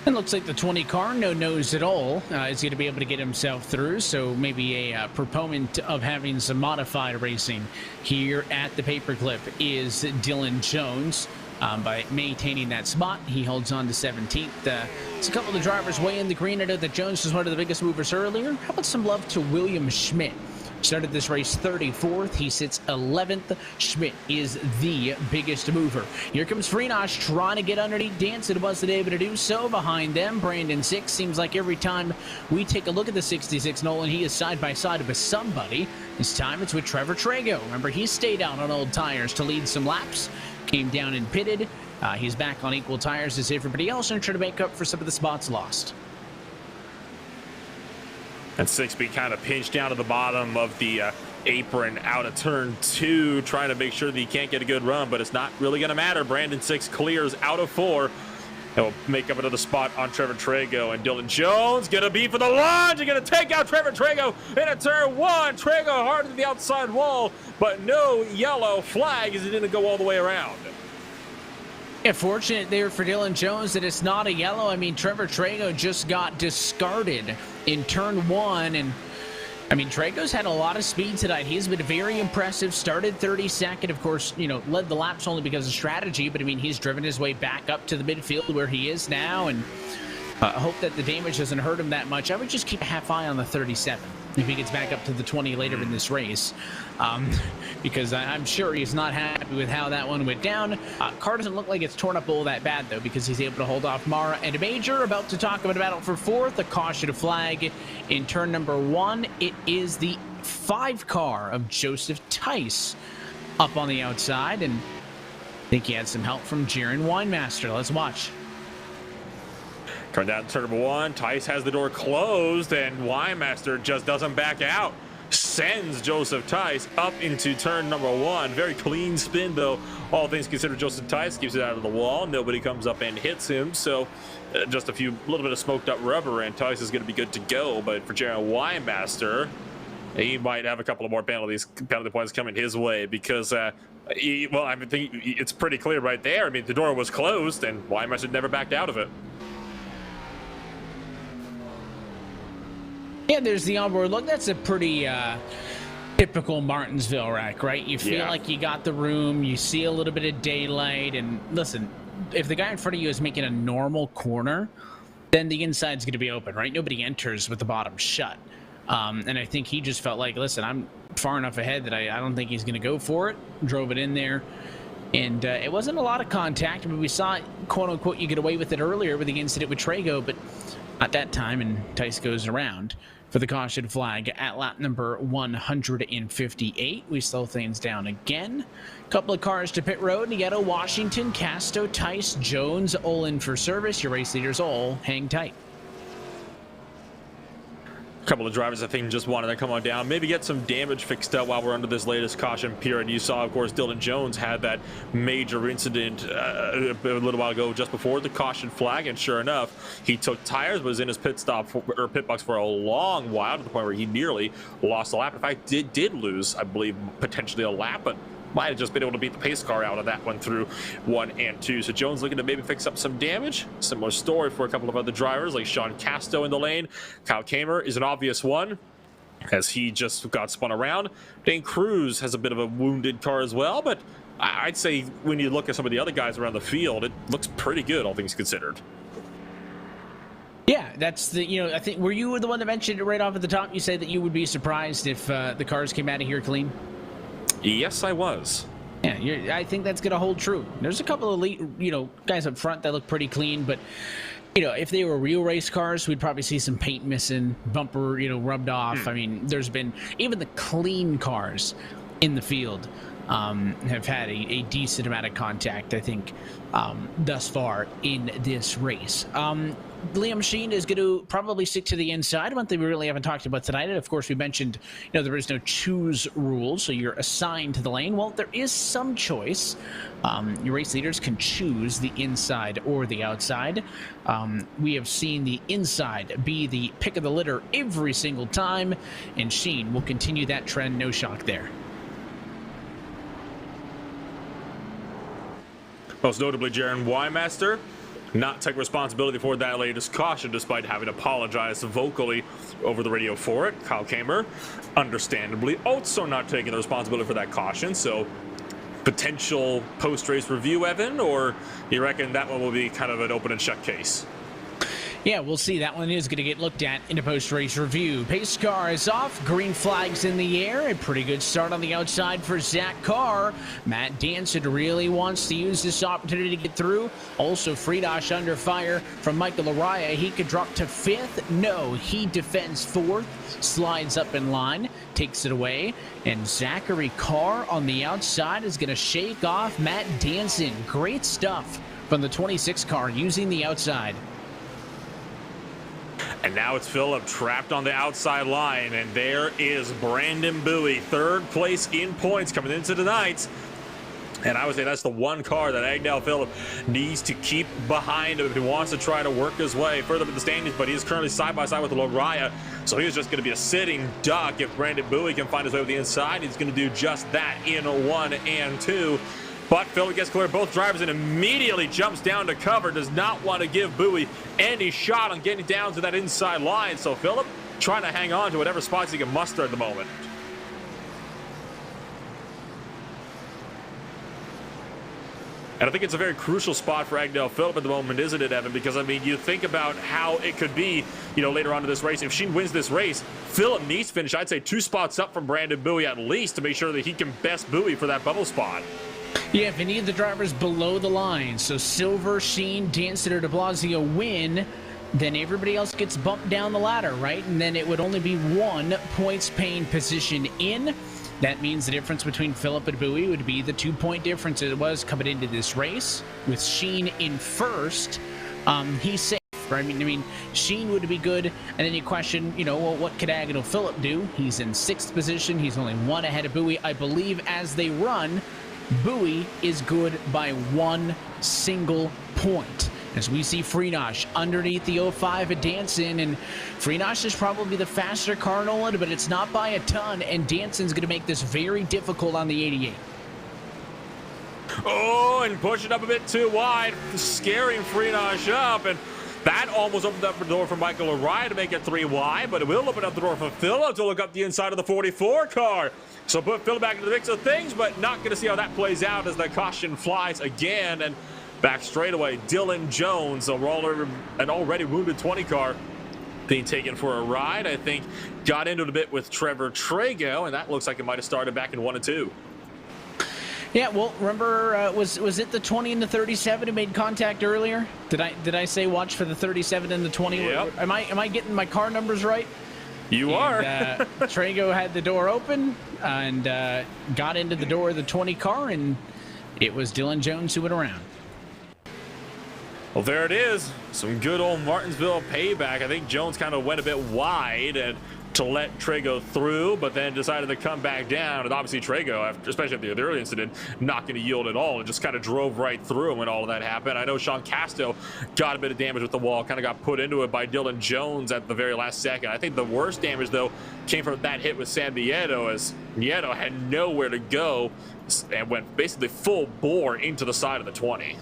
It looks like the 20 car, no nose at all, is going to be able to get himself through. So maybe a proponent of having some modified racing here at the paperclip is Dylan Jones. By maintaining that spot, he holds on to 17th. It's a couple of the drivers way in the green. I know that Jones was one of the biggest movers earlier. How about some love to William Schmidt? Started this race 34th. He sits 11th. Schmidt is the biggest mover. Here comes Freenosh trying to get underneath Danson. Wasn't able to do so. Behind them, Brandon 6. Seems like every time we take a look at the 66 Nolan, he is side by side with somebody. This time it's with Trevor Trago. Remember, he stayed out on old tires to lead some laps. Came down and pitted. He's back on equal tires as everybody else and trying to make up for some of the spots lost. And 6B kind of pinched down to the bottom of the apron out of turn 2, trying to make sure that he can't get a good run, but it's not really going to matter. Brandon 6 clears out of 4. He'll make up another spot on Trevor Trago, and Dylan Jones gonna be for the launch. He's gonna take out Trevor Trago in a turn 1. Trago hard to the outside wall, but no yellow flag as it didn't go all the way around. Yeah, fortunate there for Dylan Jones that it's not a yellow. I mean, Trevor Trago just got discarded in turn 1, and I mean, Trago's had a lot of speed tonight. He's been very impressive. Started 32nd, of course, you know, led the laps only because of strategy, but I mean, he's driven his way back up to the midfield where he is now, and I hope that the damage doesn't hurt him that much. I would just keep a half eye on the 37 if he gets back up to the 20 later in this race, because I'm sure he's not happy with how that one went down. Car doesn't look like it's torn up all that bad, though, because he's able to hold off Mara and Major. About to talk about a battle for 4th, a caution flag in turn number 1. It is the 5 car of Joseph Tice up on the outside, and I think he had some help from Jaron Winemaster. Let's watch. Turn down turn number 1. Tice has the door closed, and Winemaster just doesn't back out. Sends Joseph Tice up into turn number 1. Very clean spin, though. All things considered, Joseph Tice keeps it out of the wall. Nobody comes up and hits him, so just a little bit of smoked up rubber, and Tice is going to be good to go. But for Jaron Winemaster, he might have a couple of more penalty points coming his way, because well, I think it's pretty clear right there. I mean, the door was closed, and Winemaster never backed out of it. Yeah, there's the onboard look. That's a pretty typical Martinsville rack, right? You feel like you got the room, you see a little bit of daylight, and listen, if the guy in front of you is making a normal corner, then the inside's going to be open, right? Nobody enters with the bottom shut. And I think he just felt like, listen, I'm far enough ahead that I don't think he's going to go for it. Drove it in there. And it wasn't a lot of contact, but we saw, quote-unquote, you get away with it earlier with the incident with Trago, but at that time, and Tice goes around for the caution flag at lap number 158. We slow things down again. Couple of cars to pit road. Nieto, Washington, Casto, Tice, Jones, all in for service. Your race leaders all hang tight. Couple of drivers, I think, just wanted to come on down, maybe get some damage fixed up while we're under this latest caution period. You saw, of course, Dylan Jones had that major incident a little while ago just before the caution flag, and sure enough, he took tires, was in his pit box for a long while, to the point where he nearly lost a lap. In fact, did lose, I believe, potentially a lap, but might have just been able to beat the pace car out of that one through 1 and 2. So Jones looking to maybe fix up some damage. Similar story for a couple of other drivers like Sean Casto in the lane. Kyle Kamer is an obvious one, as he just got spun around. Dane Cruz has a bit of a wounded car as well, but I'd say when you look at some of the other guys around the field, it looks pretty good, all things considered. Yeah, that's the, I think, were you the one that mentioned it right off at the top? You said that you would be surprised if the cars came out of here clean? Yes, I was. Yeah, I think that's going to hold true. There's a couple of elite, guys up front that look pretty clean, but if they were real race cars, we'd probably see some paint missing, bumper, rubbed off. I mean, there's been even the clean cars in the field have had a decent amount of contact, I think, thus far in this race. Liam Sheen is going to probably stick to the inside. One thing we really haven't talked about tonight, and of course we mentioned, there is no choose rule, so you're assigned to the lane. Well, there is some choice. Your race leaders can choose the inside or the outside. We have seen the inside be the pick of the litter every single time, and Sheen will continue that trend. No shock there. Most notably, Jaron Wymaster not take responsibility for that latest caution, despite having apologized vocally over the radio for it. Kyle Kamer, understandably, also not taking the responsibility for that caution. So, potential post-race review, Evan, or you reckon that one will be kind of an open and shut case? Yeah, we'll see. That one is going to get looked at in a post-race review. Pace car is off. Green flags in the air. A pretty good start on the outside for Zach Carr. Matt Danson really wants to use this opportunity to get through. Also, Friedrich under fire from Michael Araya. He could drop to 5th. No, he defends 4th. Slides up in line. Takes it away. And Zachary Carr on the outside is going to shake off Matt Danson. Great stuff from the 26 car using the outside. And now it's Phillip trapped on the outside line, and there is Brandon Bowie, 3rd place in points coming into tonight. And I would say that's the one car that Agnell Phillip needs to keep behind him if he wants to try to work his way further up in the standings, but he is currently side by side with Loraya, so he's just going to be a sitting duck. If Brandon Bowie can find his way to the inside, he's going to do just that in 1 and 2. But Phillip gets clear both drivers and immediately jumps down to cover. Does not want to give Bowie any shot on getting down to that inside line. So Phillip trying to hang on to whatever spots he can muster at the moment. And I think it's a very crucial spot for Agnell Phillip at the moment, isn't it, Evan? Because, I mean, you think about how it could be, later on in this race. If Sheen wins this race, Phillip needs to finish, I'd say, 2 spots up from Brandon Bowie at least to make sure that he can best Bowie for that bubble spot. Yeah, if any of the drivers below the line, so Silver, Sheen, Danson, or de Blasio win, then everybody else gets bumped down the ladder, right? And then it would only be 1 points paying position in. That means the difference between Phillip and Bowie would be the 2-point difference it was coming into this race. With Sheen in 1st, he's safe. Right? I mean, Sheen would be good, and then you question, well, what could Agnell Phillip do? He's in 6th position. He's only 1 ahead of Bowie. I believe as they run, Bowie is good by 1 single point. As we see Friedrich underneath the 05 at Danson, and Friedrich is probably the faster car, Nolan, but it's not by a ton, and Danson's going to make this very difficult on the 88. Oh, and pushing up a bit too wide, scaring Friedrich up, and that almost opened up the door for Michael Araya to make it 3 wide, but it will open up the door for Phillip to look up the inside of the 44 car. So put Phillip back into the mix of things, but not going to see how that plays out as the caution flies again. And back straightaway, Dylan Jones, an already wounded 20 car, being taken for a ride. I think got into it a bit with Trevor Trago, and that looks like it might have started back in 1 and 2. Yeah, well, remember, was it the 20 and the 37 who made contact earlier? Did I say watch for the 37 and the 20? Yep. Am I getting my car numbers right? You are. Trago had the door open and got into the door of the 20 car, and it was Dylan Jones who went around. Well, there it is. Some good old Martinsville payback. I think Jones kind of went a bit wide, and to let Trago through, but then decided to come back down. And obviously Trago, especially after the early incident, not going to yield at all. It just kind of drove right through him when all of that happened. I know Sean Casto got a bit of damage with the wall, kind of got put into it by Dylan Jones at the very last second. I think the worst damage, though, came from that hit with San Nieto, as Nieto had nowhere to go and went basically full bore into the side of the 20.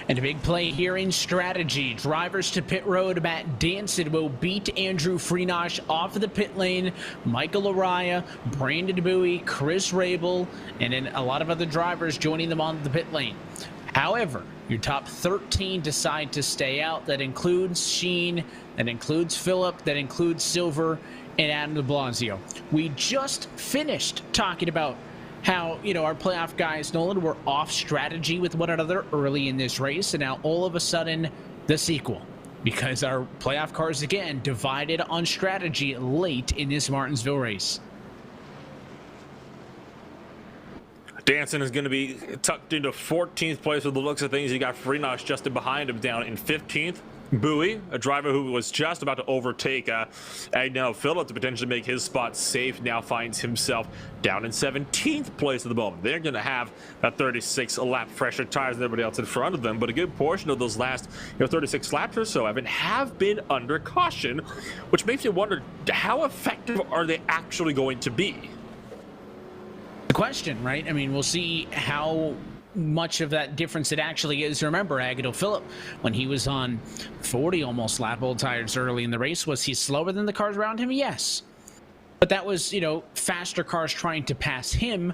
And a big play here in strategy. Drivers to pit road. Matt Danson will beat Andrew Freenosh off of the pit lane. Michael Araya, Brandon Bowie, Chris Rabel, and then a lot of other drivers joining them on the pit lane. However, your top 13 decide to stay out. That includes Sheen, that includes Phillip, that includes Silver, and Adam de Blasio. We just finished talking about how, you know, our playoff guys, Nolan, were off strategy with one another early in this race, and now all of a sudden the sequel, because our playoff cars again divided on strategy late in this Martinsville race. Danson is going to be tucked into 14th place with the looks of things. You got Freenosh just behind him down in 15th. Bowie, a driver who was just about to overtake Agnello Phillip to potentially make his spot safe, now finds himself down in 17th place at the moment. They're going to have about 36 lap fresher tires than everybody else in front of them, but a good portion of those last 36 laps or so have been under caution, which makes you wonder, how effective are they actually going to be? The question, right? I mean, we'll see how much of that difference it actually is. Remember, Agnello Phillip, when he was on 40 almost lap old tires early in the race, was he slower than the cars around him? Yes. But that was, you know, faster cars trying to pass him,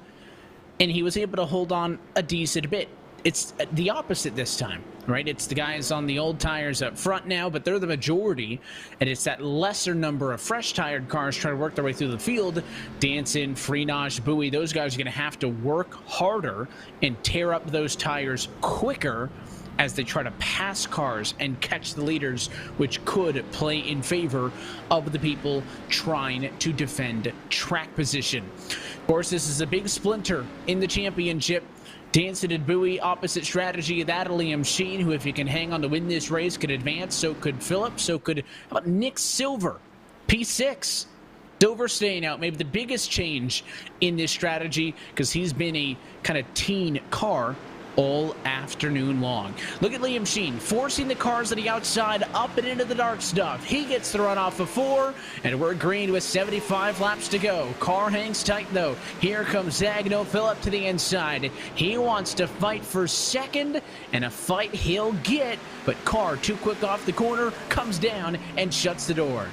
and he was able to hold on a decent bit. It's the opposite this time, right? It's the guys on the old tires up front now, but they're the majority, and it's that lesser number of fresh tired cars trying to work their way through the field. Danson, Freenosh, Bowie, those guys are going to have to work harder and tear up those tires quicker as they try to pass cars and catch the leaders, which could play in favor of the people trying to defend track position. Of course, this is a big splinter in the championship. Danson and Bowie, opposite strategy of that of Liam Sheen, who, if he can hang on to win this race, could advance. So could Phillip. So could, how about Nick Silver? P6. Silver staying out. Maybe the biggest change in this strategy, because he's been a kind of teen car all afternoon long. Look at Liam Sheen forcing the cars on the outside up and into the dark stuff. He gets the run off of 4, and we're green with 75 laps to go. Car hangs tight though. Here comes Agnello Phillip to the inside. He wants to fight for second, and a fight he'll get, but car too quick off the corner, comes down and shuts the door.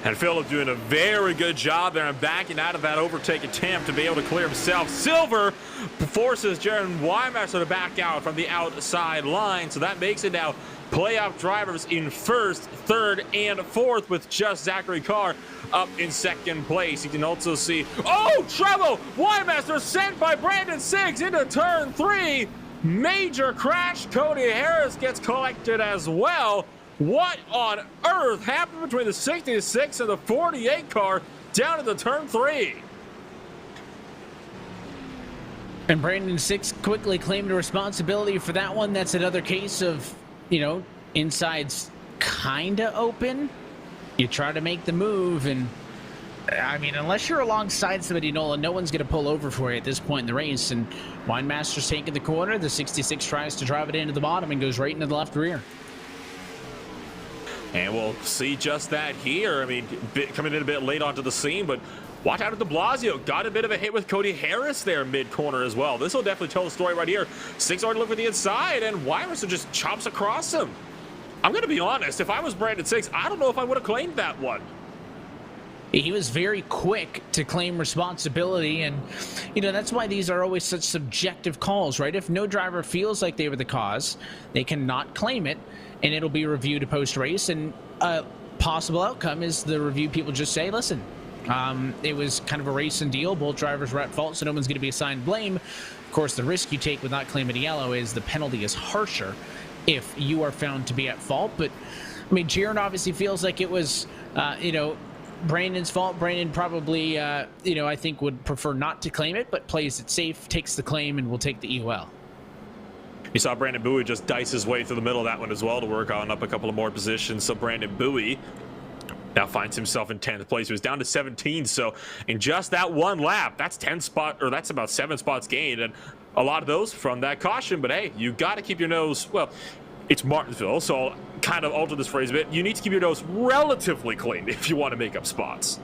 And Phillip doing a very good job there and backing out of that overtake attempt to be able to clear himself. Silver forces Jaron Weimaster to back out from the outside line, so that makes it now playoff drivers in first, third, and fourth, with just Zachary Carr up in second place. You can also see, oh, trouble! Weimaster sent by Brandon Siggs into turn 3. Major crash. Cody Harris gets collected as well. What on earth happened between the 66 and the 48 car down into turn 3? And Brandon Siggs quickly claimed responsibility for that one. That's another case of, you know, inside's kind of open. You try to make the move, and I mean, unless you're alongside somebody, Nolan, no one's going to pull over for you at this point in the race. And Winemaster's taking the corner. The 66 tries to drive it into the bottom and goes right into the left rear. And we'll see just that here. I mean, coming in a bit late onto the scene, but watch out at de Blasio. Got a bit of a hit with Cody Harris there mid-corner as well. This will definitely tell the story right here. Siggs already look for the inside, and Weimerson just chops across him. I'm going to be honest. If I was Brandon Siggs, I don't know if I would have claimed that one. He was very quick to claim responsibility, and, you know, that's why these are always such subjective calls, right? If no driver feels like they were the cause, they cannot claim it, and it'll be reviewed post-race, and a possible outcome is the review people just say, listen, it was kind of a racing deal. Both drivers were at fault, so no one's going to be assigned blame. Of course, the risk you take with not claiming a yellow is the penalty is harsher if you are found to be at fault. But, I mean, Jaron obviously feels like it was, you know, Brandon's fault. Brandon probably, you know, I think would prefer not to claim it, but plays it safe, takes the claim, and will take the EOL. You saw Brandon Bowie just dice his way through the middle of that one as well to work on up a couple of more positions. So Brandon Bowie Now finds himself in 10th place. He was down to 17, so in just that one lap, that's 10 spot, or that's about 7 spots gained, and a lot of those from that caution. But hey, you got to keep your nose, well, it's Martinsville, so I'll kind of alter this phrase a bit. You need to keep your nose relatively clean if you want to make up spots.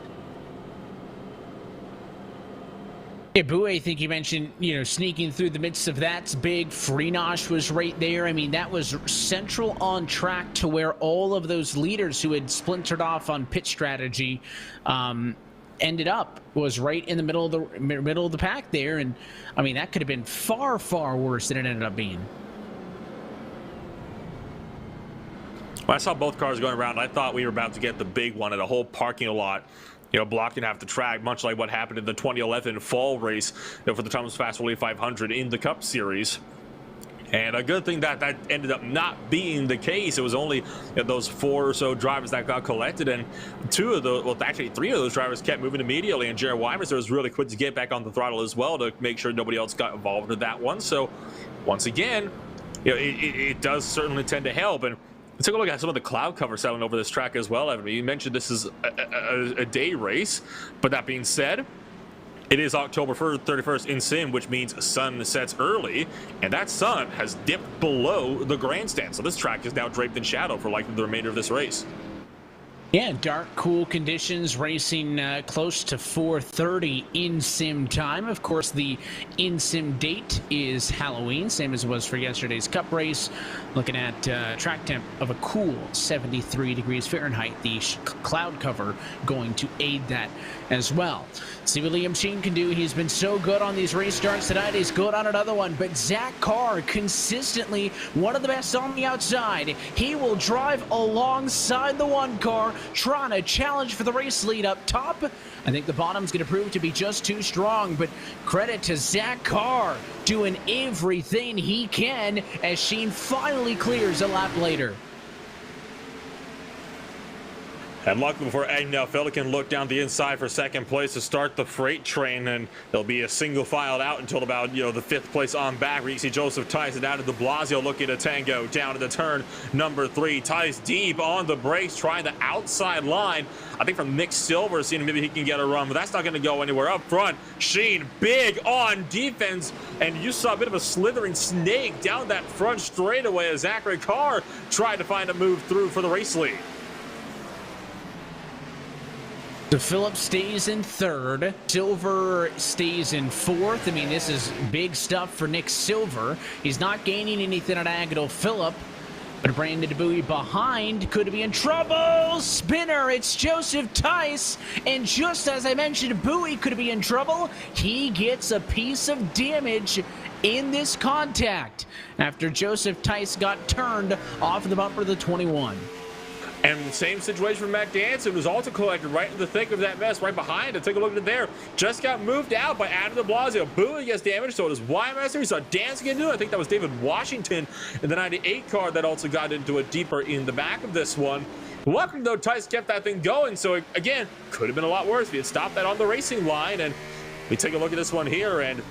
Yeah, Boo, I think you mentioned, sneaking through the midst of that's big. Freenosh was right there. I mean, that was central on track to where all of those leaders who had splintered off on pit strategy ended up, was right in the middle of the pack there. And I mean, that could have been far, far worse than it ended up being. When I saw both cars going around, I thought we were about to get the big one at a whole parking lot, blocked in half the track, much like what happened in the 2011 fall race, for the Thomas Fast Rally 500 in the Cup Series. And a good thing that ended up not being the case. It was only those 4 or so drivers that got collected, and 3 of those drivers kept moving immediately, and Jared Weimer was really quick to get back on the throttle as well to make sure nobody else got involved in that one. So once again, it does certainly tend to help. And let's take a look at some of the cloud cover settling over this track as well, Evan. You mentioned this is a day race, but that being said, it is October 31st in sim, which means sun sets early, and that sun has dipped below the grandstand. So this track is now draped in shadow for likely the remainder of this race. Yeah, dark, cool conditions, racing close to 4:30 in sim time. Of course, the in sim date is Halloween, same as it was for yesterday's Cup race. Looking at track temp of a cool 73 degrees Fahrenheit. The cloud cover going to aid that as well. See what Liam Sheen can do. He's been so good on these race starts tonight. He's good on another one. But Zach Carr, consistently one of the best on the outside. He will drive alongside the one car, trying to challenge for the race lead up top. I think the bottom's going to prove to be just too strong, but credit to Zach Carr doing everything he can as Sheen finally clears a lap later. And luckily for Agnell, Fella can look down the inside for second place to start the freight train, and there'll be a single filed out until about, the 5th place on back, where you see Joseph Tice down to de Blasio looking to tango down to the turn number 3. Tice deep on the brakes, trying the outside line. I think from Nick Silver, seeing maybe he can get a run, but that's not going to go anywhere. Up front, Sheen big on defense, and you saw a bit of a slithering snake down that front straightaway as Zachary Carr tried to find a move through for the race lead. So Phillips stays in 3rd. Silver stays in 4th. I mean, this is big stuff for Nick Silver. He's not gaining anything on Agnell Phillip. But Brandon DeBowie behind could be in trouble. Spinner, it's Joseph Tice. And just as I mentioned, Bowie could be in trouble. He gets a piece of damage in this contact after Joseph Tice got turned off the bumper of the 21. And same situation for Matt Danson, who's also collected right in the thick of that mess, right behind it. Take a look at it there. Just got moved out by Adam de Blasio. Bowie gets damaged, so does Weimer. We saw Danson get into it. I think that was David Washington in the 98 car that also got into it deeper in the back of this one. Luckily, though, Tice kept that thing going. So, again, could have been a lot worse if he had stopped that on the racing line. And we take a look at this one here, and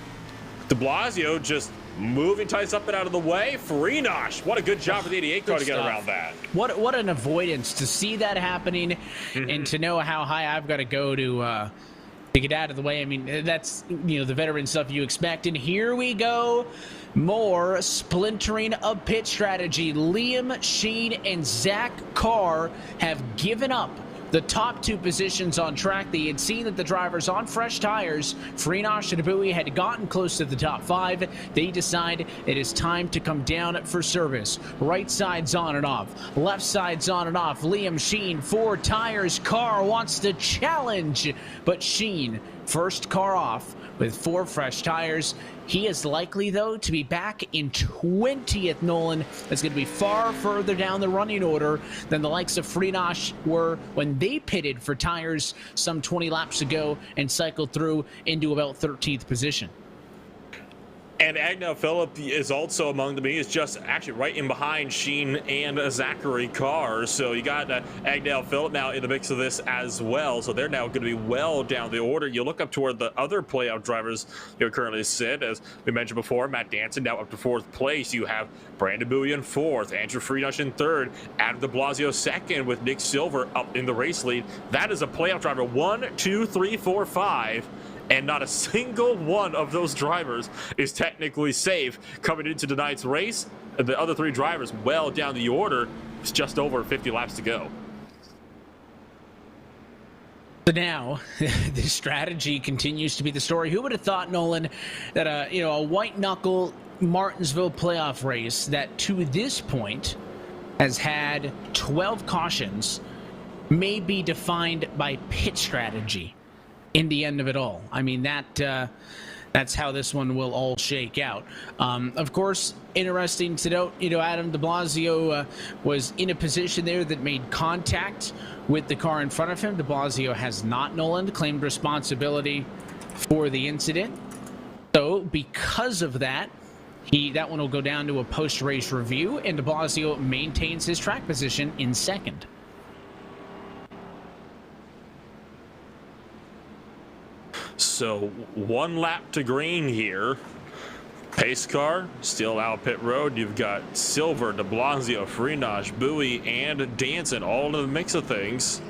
de Blasio just moving Tice up and out of the way. Freenosh, what a good job for the 88 car to get around that. What an avoidance to see that happening, and to know how high I've got to go to get out of the way. I mean, that's, the veteran stuff you expect. And here we go. More splintering of pit strategy. Liam Sheen and Zach Carr have given up the top 2 positions on track. They had seen that the drivers on fresh tires, Freenosh and Bowie, had gotten close to the top 5. They decide it is time to come down for service. Right side's on and off. Left side's on and off. Liam Sheen, 4 tires. Carr wants to challenge, but Sheen, first car off with 4 fresh tires. He is likely, though, to be back in 20th, Nolan. That's going to be far further down the running order than the likes of Freenosh were when they pitted for tires some 20 laps ago and cycled through into about 13th position. And Agnell Phillip is also among them. He is just actually right in behind Sheen and Zachary Carr. So you got Agnell Phillip now in the mix of this as well. So they're now going to be well down the order. You look up toward the other playoff drivers who currently sit, as we mentioned before, Matt Danson now up to 4th place. You have Brandon Bowie in 4th, Andrew Freenush in 3rd, Adam de Blasio 2nd, with Nick Silver up in the race lead. That is a playoff driver. 1, 2, 3, 4, 5. And not a single one of those drivers is technically safe coming into tonight's race. The other 3 drivers well down the order. It's just over 50 laps to go. So now, the strategy continues to be the story. Who would have thought, Nolan, that a white-knuckle Martinsville playoff race that to this point has had 12 cautions may be defined by pit strategy in the end of it all. I mean, that's how this one will all shake out. Of course, interesting to note, Adam de Blasio was in a position there that made contact with the car in front of him. De Blasio has not, Nolan, claimed responsibility for the incident. So because of that, that one will go down to a post-race review, and de Blasio maintains his track position in 2nd. So 1 lap to green here. Pace car still out pit road. You've got Silver, de Blasio, Freenush, Bowie, and Danson all in the mix of things.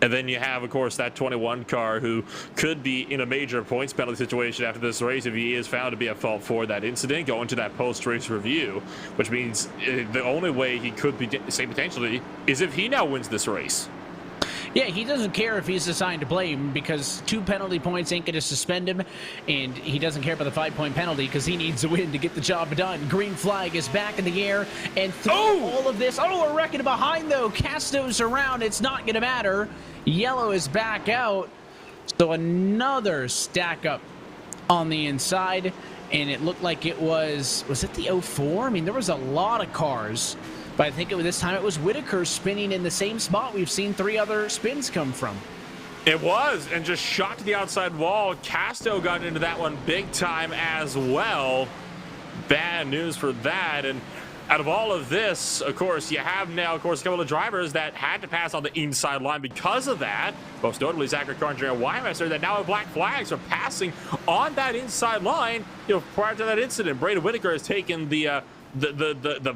And then you have, of course, that 21 car who could be in a major points penalty situation after this race if he is found to be at fault for that incident, going to that post-race review, which means the only way he could be safe potentially is if he now wins this race. Yeah, he doesn't care if he's assigned to blame because 2 penalty points ain't going to suspend him, and he doesn't care about the 5-point penalty because he needs a win to get the job done. Green flag is back in the air, and through all of this, we're wrecking behind though. Castro's around, it's not going to matter. Yellow is back out, so another stack up on the inside, and it looked like it was it the 04? I mean, there was a lot of cars. But I think this time it was Whitaker spinning in the same spot we've seen 3 other spins come from. It was, and just shot to the outside wall. Castro got into that one big time as well. Bad news for that. And out of all of this, of course, you have now, of course, a couple of drivers that had to pass on the inside line because of that. Most notably, Zachary Carr and Jared Weimeister, that now have black flags for passing on that inside line. Prior to that incident, Braden Whitaker has taken the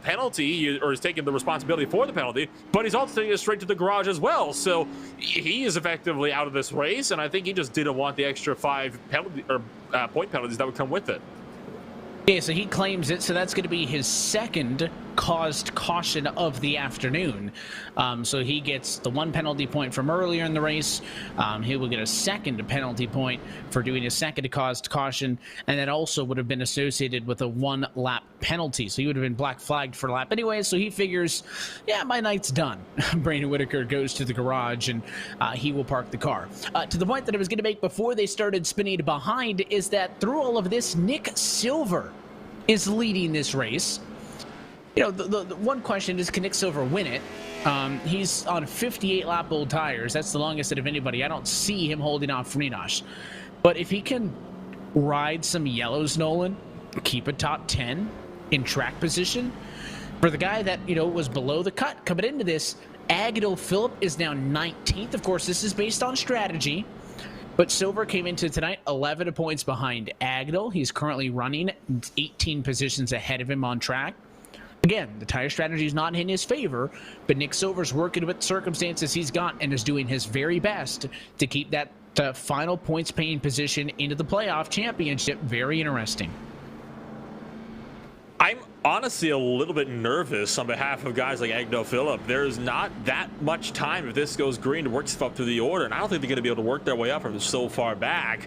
penalty, or is taking the responsibility for the penalty, but he's also taking it straight to the garage as well. So he is effectively out of this race, and I think he just didn't want the extra 5 penalty or point penalties that would come with it. Yeah, so he claims it, so that's going to be his 2nd caused caution of the afternoon. So he gets the 1 penalty point from earlier in the race. He will get a 2nd penalty point for doing a 2nd caused caution, and that also would have been associated with a 1-lap penalty. So he would have been black flagged for a lap anyway, so he figures, yeah, my night's done. Brandon Whitaker goes to the garage, and he will park the car. To the point that I was going to make before they started spinning behind is that through all of this, Nick Silver is leading this race. The one question is, can Nick Silver win it? He's on 58 lap old tires. That's the longest out of anybody. I don't see him holding off Freenush. But if he can ride some yellows, Nolan, keep a top 10 in track position, for the guy that, was below the cut coming into this, Agnell Phillip is now 19th. Of course, this is based on strategy. But Silver came into tonight 11 points behind Agnell. He's currently running 18 positions ahead of him on track. Again, the tire strategy is not in his favor, but Nick Silver's working with the circumstances he's got and is doing his very best to keep that final points paying position into the playoff championship. Very interesting. I'm honestly a little bit nervous on behalf of guys like Agnell Phillip. There's not that much time if this goes green to work stuff up through the order, and I don't think they're going to be able to work their way up from so far back.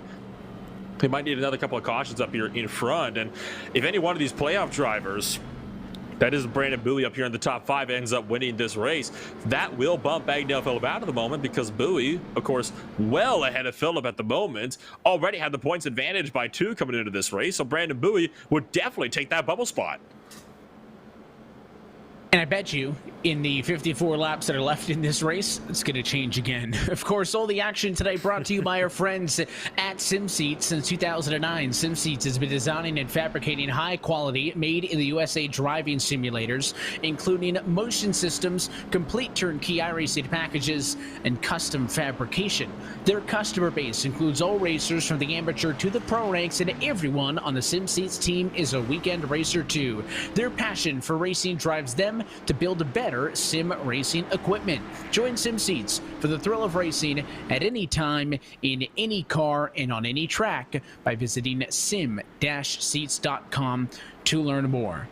They might need another couple of cautions up here in front, and if any one of these playoff drivers, that is Brandon Bowie up here in the top 5, ends up winning this race, that will bump Agnell Phillip out of the moment, because Bowie, of course, well ahead of Phillip at the moment, already had the points advantage by 2 coming into this race, so Brandon Bowie would definitely take that bubble spot. And I bet you, in the 54 laps that are left in this race, it's going to change again. Of course, all the action today brought to you by our friends at SimSeats. Since 2009, SimSeats has been designing and fabricating high-quality, made-in-the-USA driving simulators, including motion systems, complete turnkey iRacing packages, and custom fabrication. Their customer base includes all racers from the amateur to the pro ranks, and everyone on the SimSeats team is a weekend racer too. Their passion for racing drives them to build a better sim racing equipment. Join SimSeats for the thrill of racing at any time, in any car, and on any track by visiting sim-seats.com to learn more.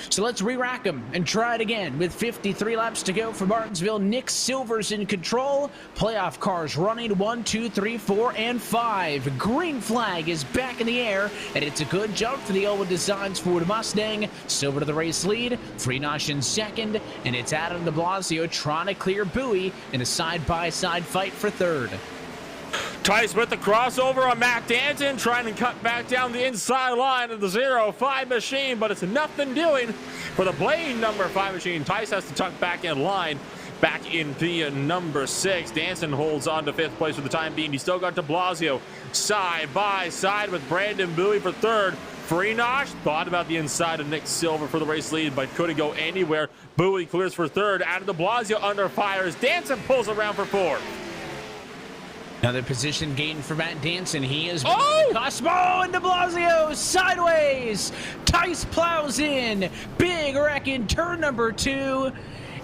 So let's re-rack them and try it again. With 53 laps to go for Martinsville, Nick Silver's in control. Playoff cars running 1, 2, 3, 4, and 5. Green flag is back in the air, and it's a good jump for the Elwood Designs Ford Mustang. Silver to the race lead, Freenosh in second, and it's Adam de Blasio trying to clear Bowie in a side-by-side fight for third. Tice with the crossover on Matt Danton, trying to cut back down the inside line of the 0-5 machine, but it's nothing doing for the Blaine number 5 machine. Tice has to tuck back in line, back in the number 6. Danton holds on to 5th place for the time being. He's still got de Blasio side by side with Brandon Bowie for third. Freenosh thought about the inside of Nick Silver for the race lead, but couldn't go anywhere. Bowie clears for third. Adam de Blasio under fire as Danton pulls around for fourth. Another position gain for Matt Danson. He is Cosmo and de Blasio sideways. Tice plows in. Big wreck in turn number 2.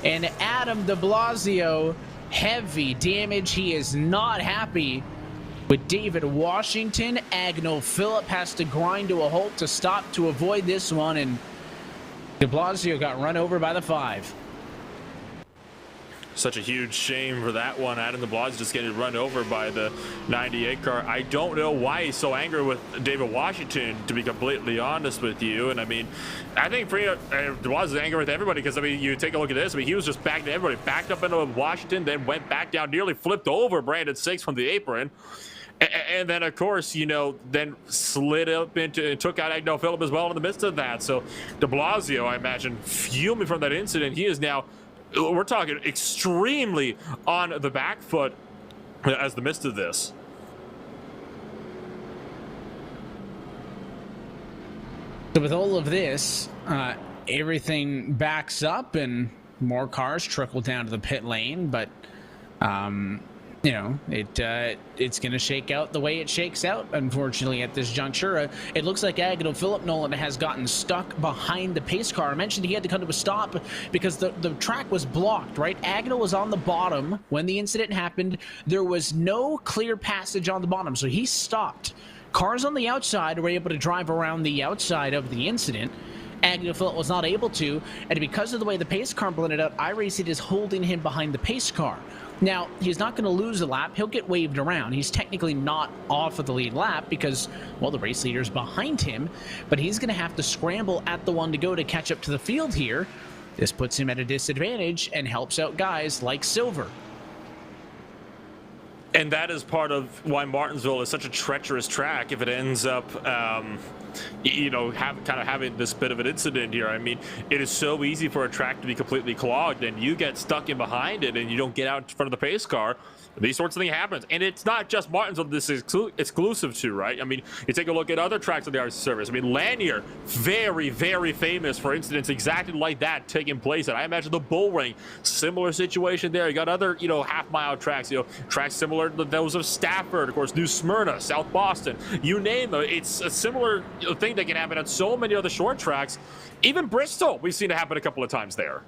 And Adam de Blasio, heavy damage. He is not happy with David Washington. Agnell Phillip has to grind to a halt to stop to avoid this one. And de Blasio got run over by the 5. Such a huge shame for that one. Adam de Blasio just getting run over by the 98 car. I don't know why he's so angry with David Washington, to be completely honest with you. And I mean, I think de Blasio is angry with everybody because, I mean, you take a look at this. I mean, he was just backing everybody. Backed up into Washington, then went back down, nearly flipped over Brandon 6 from the apron. And then, of course, you know, then slid up into and took out Agnell Phillip as well in the midst of that. So de Blasio, I imagine, fuming from that incident. He is now, we're talking extremely on the back foot as the midst of this. So with all of this, everything backs up and more cars trickle down to the pit lane, but you know, it's going to shake out the way it shakes out, unfortunately, at this juncture. It looks like Agnell Phillip Nolan has gotten stuck behind the pace car. I mentioned he had to come to a stop because the track was blocked, right? Agnell was on the bottom when the incident happened. There was no clear passage on the bottom, so he stopped. Cars on the outside were able to drive around the outside of the incident. Agnell Phillip was not able to, and because of the way the pace car blended out, iRacing is holding him behind the pace car. Now, he's not going to lose a lap. He'll get waved around. He's technically not off of the lead lap because, well, the race leader's behind him, but he's going to have to scramble at the one to go to catch up to the field here. This puts him at a disadvantage and helps out guys like Silver. And that is part of why Martinsville is such a treacherous track if it ends up, you know, kind of having this bit of an incident here. I mean, it is so easy for a track to be completely clogged and you get stuck in behind it and you don't get out in front of the pace car. These sorts of things happen. And it's not just Martinsville this is exclusive to, right? I mean, you take a look at other tracks on the RC service. I mean, Lanier, very, very famous for incidents exactly like that taking place. And I imagine the Bull Ring, similar situation there. You got other, you know, half-mile tracks, you know, tracks similar to those of Stafford, of course, New Smyrna, South Boston, you name it. It's a similar thing that can happen at so many other short tracks. Even Bristol, we've seen it happen a couple of times there.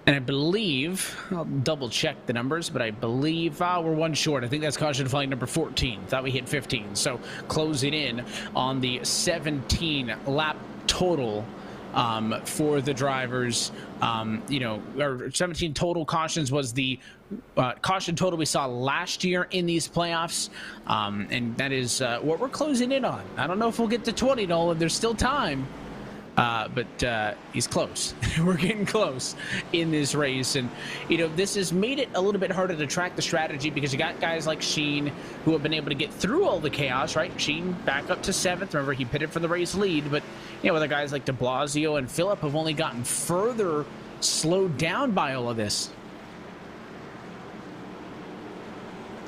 And I believe, I'll double check the numbers, but I believe we're one short. I think that's caution flag number 14. Thought we hit 15. So closing in on the 17 lap total for the drivers. You know, or 17 total cautions was the caution total we saw last year in these playoffs. And that is what we're closing in on. I don't know if we'll get to 20, Nolan. There's still time. but he's close. We're getting close in this race, and this has made it a little bit harder to track the strategy because you got guys like Sheen who have been able to get through all the chaos, right? Sheen back up to 7th. Remember, he pitted for the race lead, but other guys like De Blasio and Phillip have only gotten further slowed down by all of this.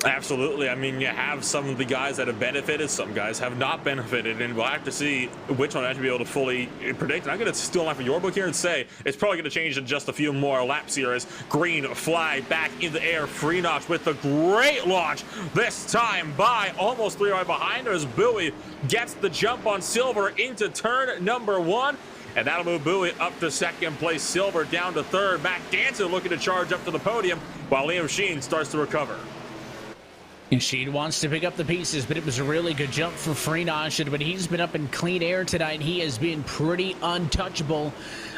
Absolutely. I mean, you have some of the guys that have benefited, some guys have not benefited, and we'll have to see which one I have to be able to fully predict. And I'm going to steal line from your book here and say it's probably going to change in just a few more laps here as green flag back in the air. Freenox with the great launch, this time by almost 3 right behind her as Bowie gets the jump on Silver into turn number 1. And that'll move Bowie up to 2nd place. Silver down to 3rd. Matt Danton looking to charge up to the podium while Liam Sheen starts to recover. And Sheen wants to pick up the pieces, but it was a really good jump for Freenox. But he's been up in clean air tonight. He has been pretty untouchable.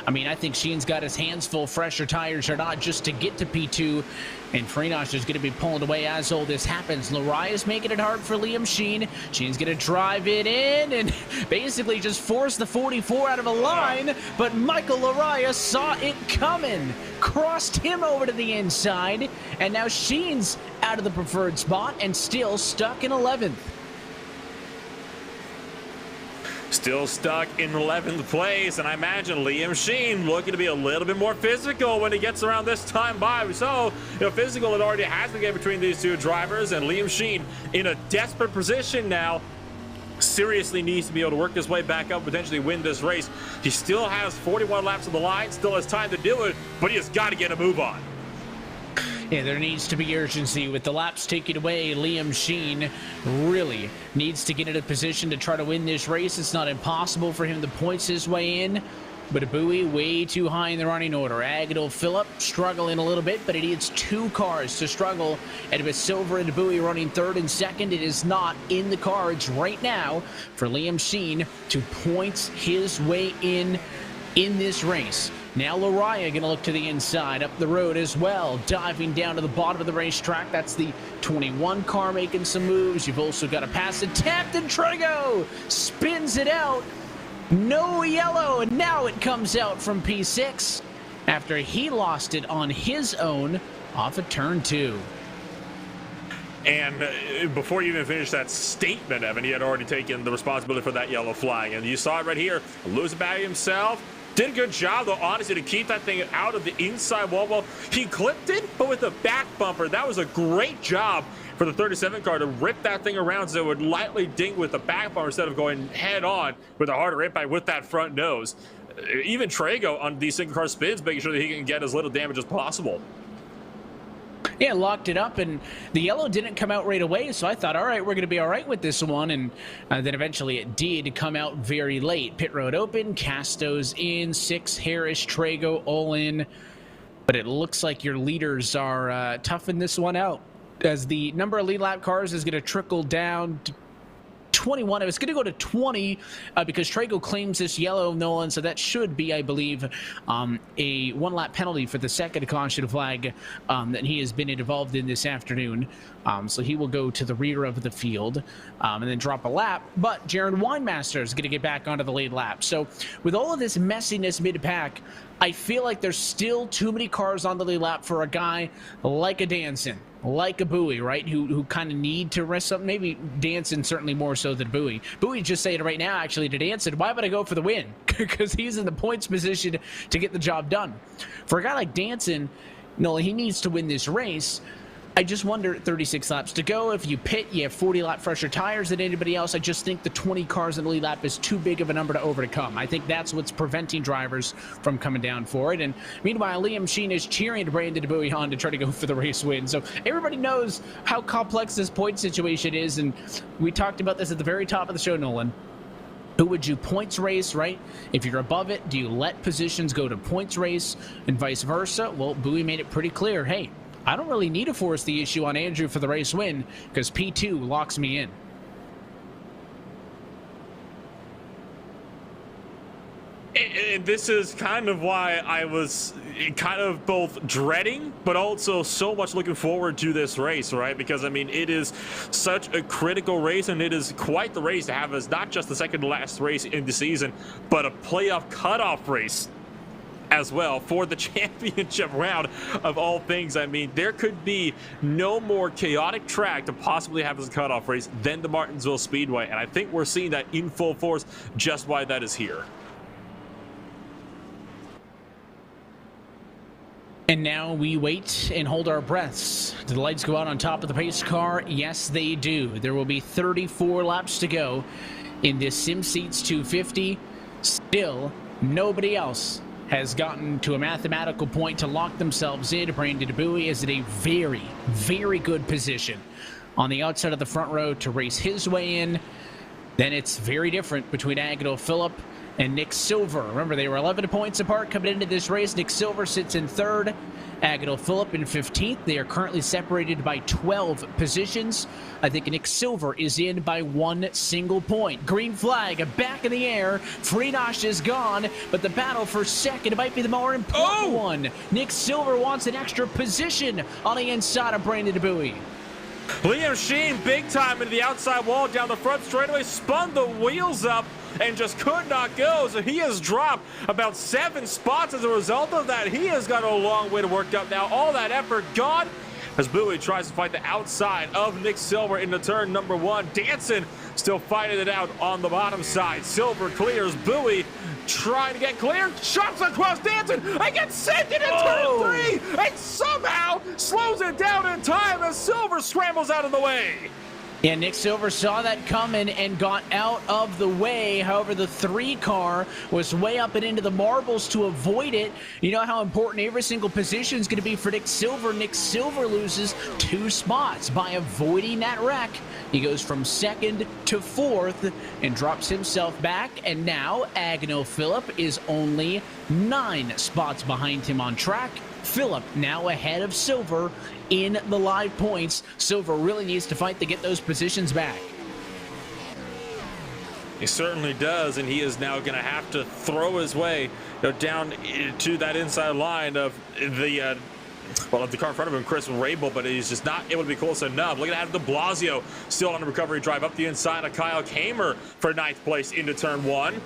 I mean, I think Sheen's got his hands full, fresher tires or not, just to get to P2. And Freenox is going to be pulling away as all this happens. Lariah's making it hard for Liam Sheen. Sheen's going to drive it in and basically just force the 44 out of a line. But Michael Lariah saw it coming, crossed him over to the inside. And now Sheen's out of the preferred spot and still stuck in 11th. Still stuck in 11th place, and I imagine Liam Sheen looking to be a little bit more physical when he gets around this time by. So, physical it already has been between these two drivers, and Liam Sheen in a desperate position now. Seriously needs to be able to work his way back up, potentially win this race. He still has 41 laps on the line, still has time to do it, but he has got to get a move on. Yeah, there needs to be urgency with the laps taken away. Liam Sheen really needs to get in a position to try to win this race. It's not impossible for him to points his way in, but a Bowie way too high in the running order. Agadil Phillip struggling a little bit, but it needs 2 cars to struggle. And with Silver and Bowie running 3rd and 2nd, it is not in the cards right now for Liam Sheen to points his way in this race. Now Lariah going to look to the inside, up the road as well, diving down to the bottom of the racetrack. That's the 21 car making some moves. You've also got a pass attempt, and Trego spins it out. No yellow, and now it comes out from P6 after he lost it on his own off of turn 2. And before you even finish that statement, Evan, he had already taken the responsibility for that yellow flag. And you saw it right here, lose it by himself. Did a good job, though, honestly, to keep that thing out of the inside wall. Well, he clipped it, but with a back bumper. That was a great job for the 37 car to rip that thing around so it would lightly ding with the back bumper instead of going head on with a harder impact with that front nose. Even Trego on these single car spins, making sure that he can get as little damage as possible. Yeah, locked it up, and the yellow didn't come out right away, so I thought, all right, we're going to be all right with this one, and then eventually it did come out very late. Pit road open, Castos in, 6, Harris, Trego all in, but it looks like your leaders are toughing this one out, as the number of lead lap cars is going to trickle down to 21. It was going to go to 20 because Trego claims this yellow, Nolan, so that should be, I believe, a 1-lap penalty for the second caution flag that he has been involved in this afternoon. So he will go to the rear of the field and then drop a lap. But Jaron Weinmaster is going to get back onto the lead lap. So with all of this messiness mid-pack, I feel like there's still too many cars on the lead lap for a guy like a Danson, like a Bowie, right, who kind of need to risk something. Maybe Danson certainly more so than Bowie. Bowie just saying right now, actually, to Danson, why would I go for the win? Because he's in the points position to get the job done. For a guy like Danson, he needs to win this race. I just wonder, 36 laps to go, if you pit, you have 40 lap fresher tires than anybody else. I just think the 20 cars in the lead lap is too big of a number to overcome. I think that's what's preventing drivers from coming down for it. And meanwhile, Liam Sheen is cheering Brandon Bowie on to try to go for the race win. So everybody knows how complex this point situation is. And we talked about this at the very top of the show, Nolan. Who would you points race, right? If you're above it, do you let positions go to points race and vice versa? Well, Bowie made it pretty clear, hey, I don't really need to force the issue on Andrew for the race win because P2 locks me in. And this is kind of why I was kind of both dreading, but also so much looking forward to this race, right? Because, I mean, it is such a critical race, and it is quite the race to have as not just the second to last race in the season, but a playoff cutoff race as well for the championship round of all things. I mean, there could be no more chaotic track to possibly have as a cutoff race than the Martinsville Speedway, and I think we're seeing that in full force, just why that is here. And now we wait and hold our breaths. Do the lights go out on top of the pace car? Yes, they do. There will be 34 laps to go in this SimSeats 250. Still, nobody else has gotten to a mathematical point to lock themselves in. Brandon Bowie is in a very, very good position on the outside of the front row to race his way in. Then it's very different between Agnell Phillip and Nick Silver. Remember, they were 11 points apart coming into this race. Nick Silver sits in third, Agnell Phillip in 15th. They are currently separated by 12 positions. I think Nick Silver is in by 1 single point. Green flag back in the air. Freenosh is gone, but the battle for second might be the more important one. Nick Silver wants an extra position on the inside of Brandon Bowie. Liam Sheen, big time into the outside wall down the front straightaway, spun the wheels up and just could not go. So he has dropped about 7 spots as a result of that. He has got a long way to work up now. All that effort gone as Bowie tries to fight the outside of Nick Silver into turn number 1. Danson still fighting it out on the bottom side. Silver clears. Bowie trying to get clear. Shots across Danson. I get sent into turn 3 and somehow slows it down in time as Silver scrambles out of the way. Yeah, Nick Silver saw that coming and got out of the way. However, the 3 car was way up and into the marbles to avoid it. You know how important every single position is going to be for Nick Silver. Nick Silver loses 2 spots by avoiding that wreck. He goes from 2nd to 4th and drops himself back. And now Agnell Phillip is only 9 spots behind him on track. Phillip now ahead of Silver in the live points. Silver really needs to fight to get those positions back. He certainly does, and he is now going to have to throw his way down to that inside line of the of the car in front of him, Chris Rabel, but he's just not able to be close enough. Look at Adam de Blasio still on a recovery drive up the inside of Kyle Kamer for 9th place into turn 1.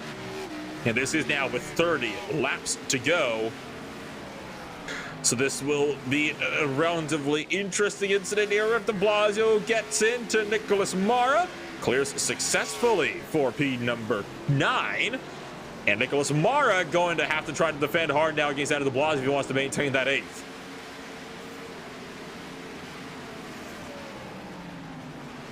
And this is now with 30 laps to go. So this will be a relatively interesting incident here. If de Blasio gets into Nicholas Mara, clears successfully for P number 9. And Nicholas Mara going to have to try to defend hard now against Adam de Blasio if he wants to maintain that 8th.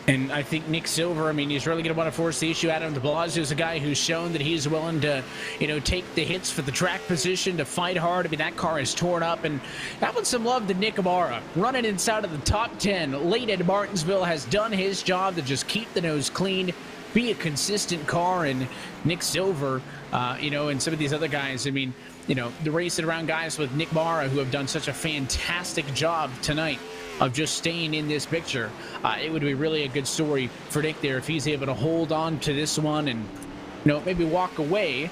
And I think Nick Silver, I mean, he's really going to want to force the issue. Adam de Blasio is a guy who's shown that he's willing to, you know, take the hits for the track position, to fight hard. I mean, that car is torn up. And having some love to Nick Amara, running inside of the top 10 late at Martinsville, has done his job to just keep the nose clean, be a consistent car. And Nick Silver, you know, and some of these other guys, I mean, you know, the racing around guys with Nick Mara who have done such a fantastic job tonight of just staying in this picture. It would be really a good story for Nick there if he's able to hold on to this one and, you know, maybe walk away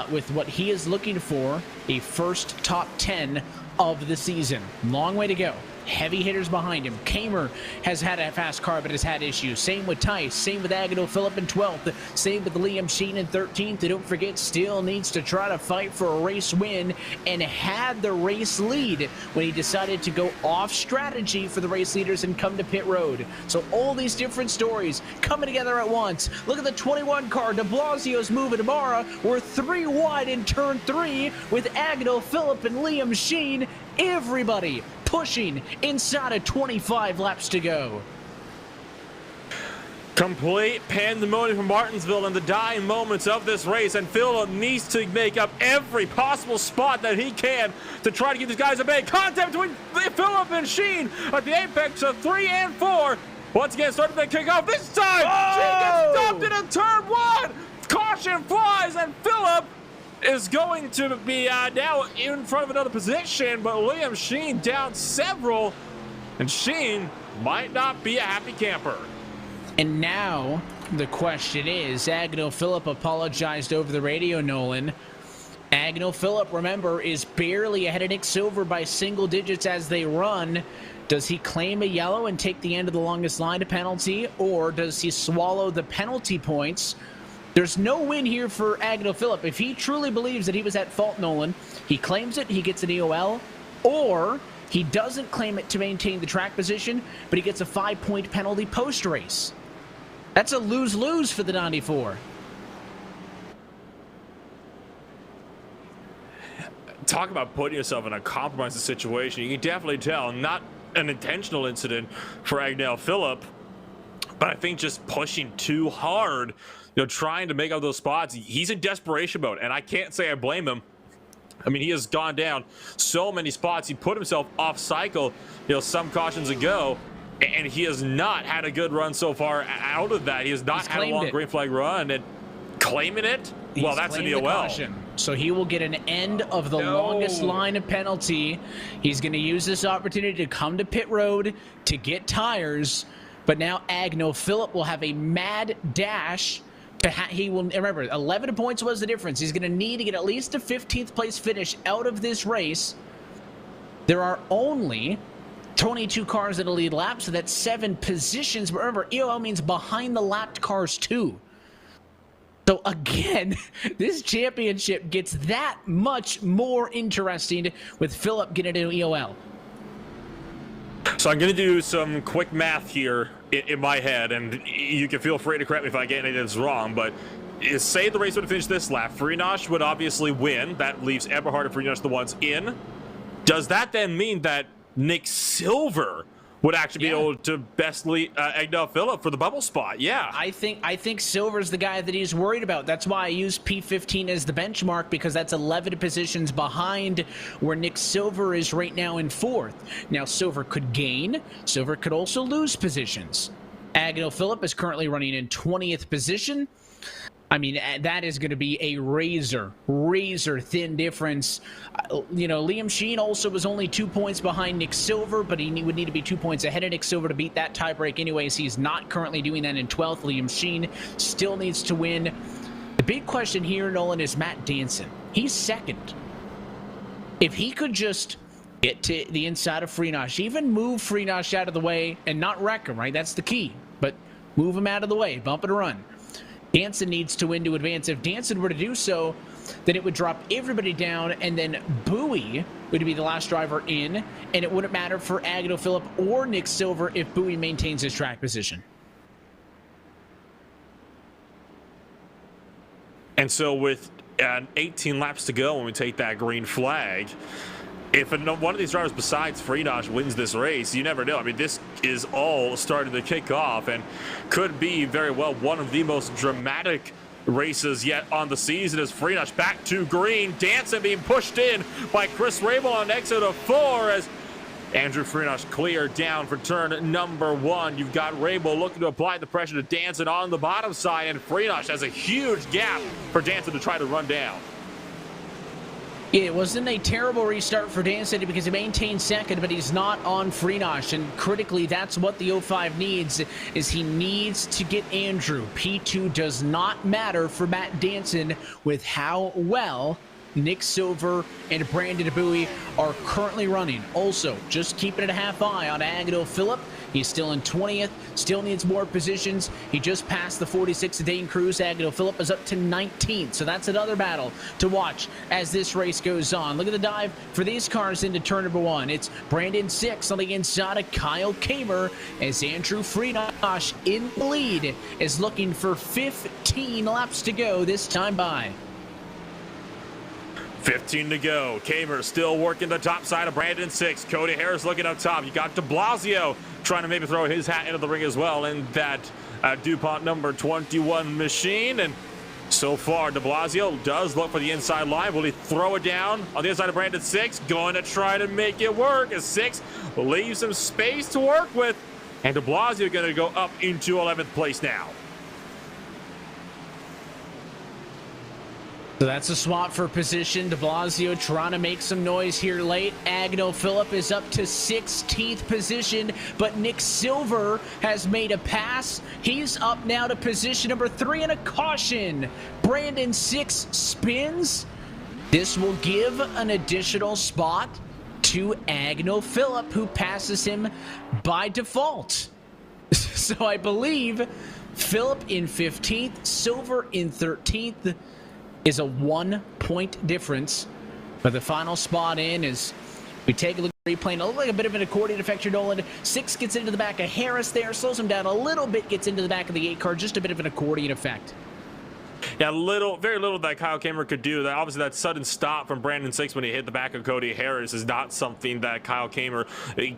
with what he is looking for, a first top 10 of the season. Long way to go. Heavy hitters behind him. Kamer has had a fast car, but has had issues. Same with Tice. Same with Agnell Phillip in 12th. Same with Liam Sheen in 13th. And don't forget, still needs to try to fight for a race win and had the race lead when he decided to go off strategy for the race leaders and come to pit road. So all these different stories coming together at once. Look at the 21 car. De Blasio's moving tomorrow. We're 3 wide in turn 3 with Agnell Phillip and Liam Sheen. Everybody pushing inside of 25 laps to go. Complete pandemonium from Martinsville in the dying moments of this race, and Phil needs to make up every possible spot that he can to try to keep these guys at bay. Contact between Phillip and Sheen at the apex of 3 and 4. Once again, starting to kick off. This time, Sheen gets stopped in a turn 1. Caution flies, and Phillip is going to be now in front of another position, but Liam Sheen down several, and Sheen might not be a happy camper. And now the question is, Agnell Phillip apologized over the radio, Nolan, Agnew Phillip, remember, is barely ahead of Nick Silver by single digits as they run. Does he claim a yellow and take the end of the longest line to penalty, or does he swallow the penalty points? There's no win here for Agnew Phillip. If he truly believes that he was at fault, Nolan, he claims it, he gets an EOL, or he doesn't claim it to maintain the track position, but he gets a 5-point penalty post-race. That's a lose-lose for the 94. Talk about putting yourself in a compromising situation. You can definitely tell, not an intentional incident for Agnew Phillip, but I think just pushing too hard, trying to make up those spots. He's in desperation mode, and I can't say I blame him. I mean, he has gone down so many spots. He put himself off cycle, some cautions ago, and he has not had a good run so far out of that. He has not had a long green flag run, and claiming it, well, that's an EOL. So he will get an end of the longest line of penalty. He's going to use this opportunity to come to pit road to get tires. But now Agnew Phillip will have a mad dash. He will, remember, 11 points was the difference. He's going to need to get at least a 15th place finish out of this race. There are only 22 cars in the lead lap, so that's 7 positions. But remember, EOL means behind the lapped cars too. So again, this championship gets that much more interesting with Phillip getting an EOL. So I'm going to do some quick math here in my head, and you can feel free to correct me if I get anything that's wrong, but say the race would have finished this lap. Freenash would obviously win. That leaves Eberhard and Freenash the ones in. Does that then mean that Nick Silver would actually be able to best lead Agnew Phillip for the bubble spot? Yeah. I think Silver's the guy that he's worried about. That's why I use P15 as the benchmark, because that's 11 positions behind where Nick Silver is right now in 4th. Now, Silver could gain. Silver could also lose positions. Agnew Phillip is currently running in 20th position. I mean, that is going to be a razor thin difference. Liam Sheen also was only 2 points behind Nick Silver, but he would need to be 2 points ahead of Nick Silver to beat that tiebreak anyways. He's not currently doing that in 12th. Liam Sheen still needs to win. The big question here, Nolan, is Matt Danson. He's 2nd. If he could just get to the inside of Freenash, even move Freenash out of the way and not wreck him, right? That's the key. But move him out of the way, bump and run. Danson needs to win to advance. If Danson were to do so, then it would drop everybody down, and then Bowie would be the last driver in, and it wouldn't matter for Agnew Phillip or Nick Silver if Bowie maintains his track position. And so with 18 laps to go when we take that green flag, if one of these drivers besides Freenash wins this race, you never know. I mean, this is all starting to kick off and could be very well one of the most dramatic races yet on the season as Freenash back to green. Danson being pushed in by Chris Rabel on exit of 4 as Andrew Freenash clear down for turn number 1. You've got Rabel looking to apply the pressure to Danson on the bottom side, and Freenash has a huge gap for Danson to try to run down. It wasn't a terrible restart for Danson because he maintained 2nd, but he's not on Freenash. And critically, that's what the 05 needs, is he needs to get Andrew. P2 does not matter for Matt Danson with how well Nick Silver and Brandon Bowie are currently running. Also, just keeping it a half eye on Agnew Phillip. He's still in 20th, still needs more positions. He just passed the 46 a Dane Cruz. Agnew Phillip is up to 19th, so that's another battle to watch as this race goes on. Look at the dive for these cars into turn number 1. It's Brandon 6 on the inside of Kyle Kamer as Andrew Freenash in the lead is looking for 15 laps to go this time by. 15 to go. Kamer still working the top side of Brandon 6. Cody Harris looking up top. You got de Blasio trying to maybe throw his hat into the ring as well in that DuPont number 21 machine. And so far, de Blasio does look for the inside line. Will he throw it down on the inside of Brandon 6? Going to try to make it work as 6 leaves some space to work with. And de Blasio going to go up into 11th place now. So that's a swap for position. De Blasio trying to make some noise here late. Agnew Phillip is up to 16th position, but Nick Silver has made a pass. He's up now to position number 3 and a caution. Brandon 6 spins. This will give an additional spot to Agnell Phillip, who passes him by default. So I believe Phillip in 15th, Silver in 13th is a 1-point difference. But the final spot in is, we take a look at the replay, and it looks like a bit of an accordion effect here, Nolan. 6 gets into the back of Harris there, slows him down a little bit, gets into the back of the 8 car, just a bit of an accordion effect. Yeah, very little that Kyle Kamer could do. That obviously that sudden stop from Brandon Six when he hit the back of Cody Harris is not something that Kyle Kamer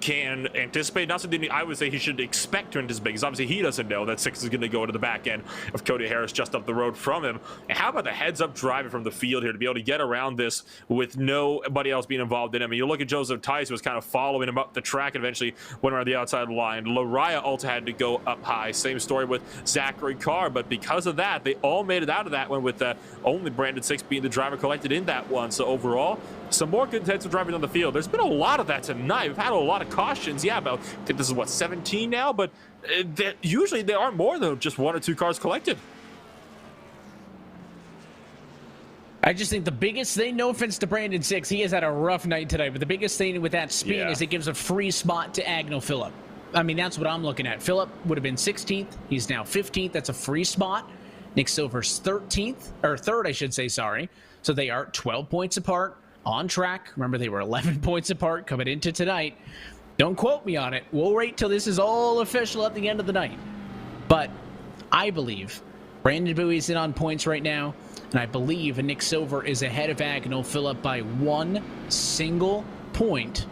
can anticipate. Not something I would say he should expect to anticipate, because obviously he doesn't know that Six is going to go into the back end of Cody Harris just up the road from him. And how about the heads-up driving from the field here to be able to get around this with nobody else being involved in him? And you look at Joseph Tice, who was kind of following him up the track and eventually went around the outside line. Lariah also had to go up high. Same story with Zachary Carr, but because of that, they all made it out of that one with only Brandon Six being the driver collected in that one. So overall, some more good intensive driving on the field. There's been a lot of that tonight. We've had a lot of cautions. Yeah, about, I think this is what, 17 now, but usually there are more than just 1 or 2 cars collected. I just think the biggest thing, no offense to Brandon Six, he has had a rough night tonight, but the biggest thing with that spin is it gives a free spot to Agnell Phillip. I mean, that's what I'm looking at. Phillip would have been 16th. He's now 15th. That's a free spot. Nick Silver's 13th, or 3rd, I should say, sorry. So they are 12 points apart on track. Remember, they were 11 points apart coming into tonight. Don't quote me on it. We'll wait till this is all official at the end of the night. But I believe Brandon Bowie's in on points right now, and I believe Nick Silver is ahead of Agnell Phillip by 1 single point.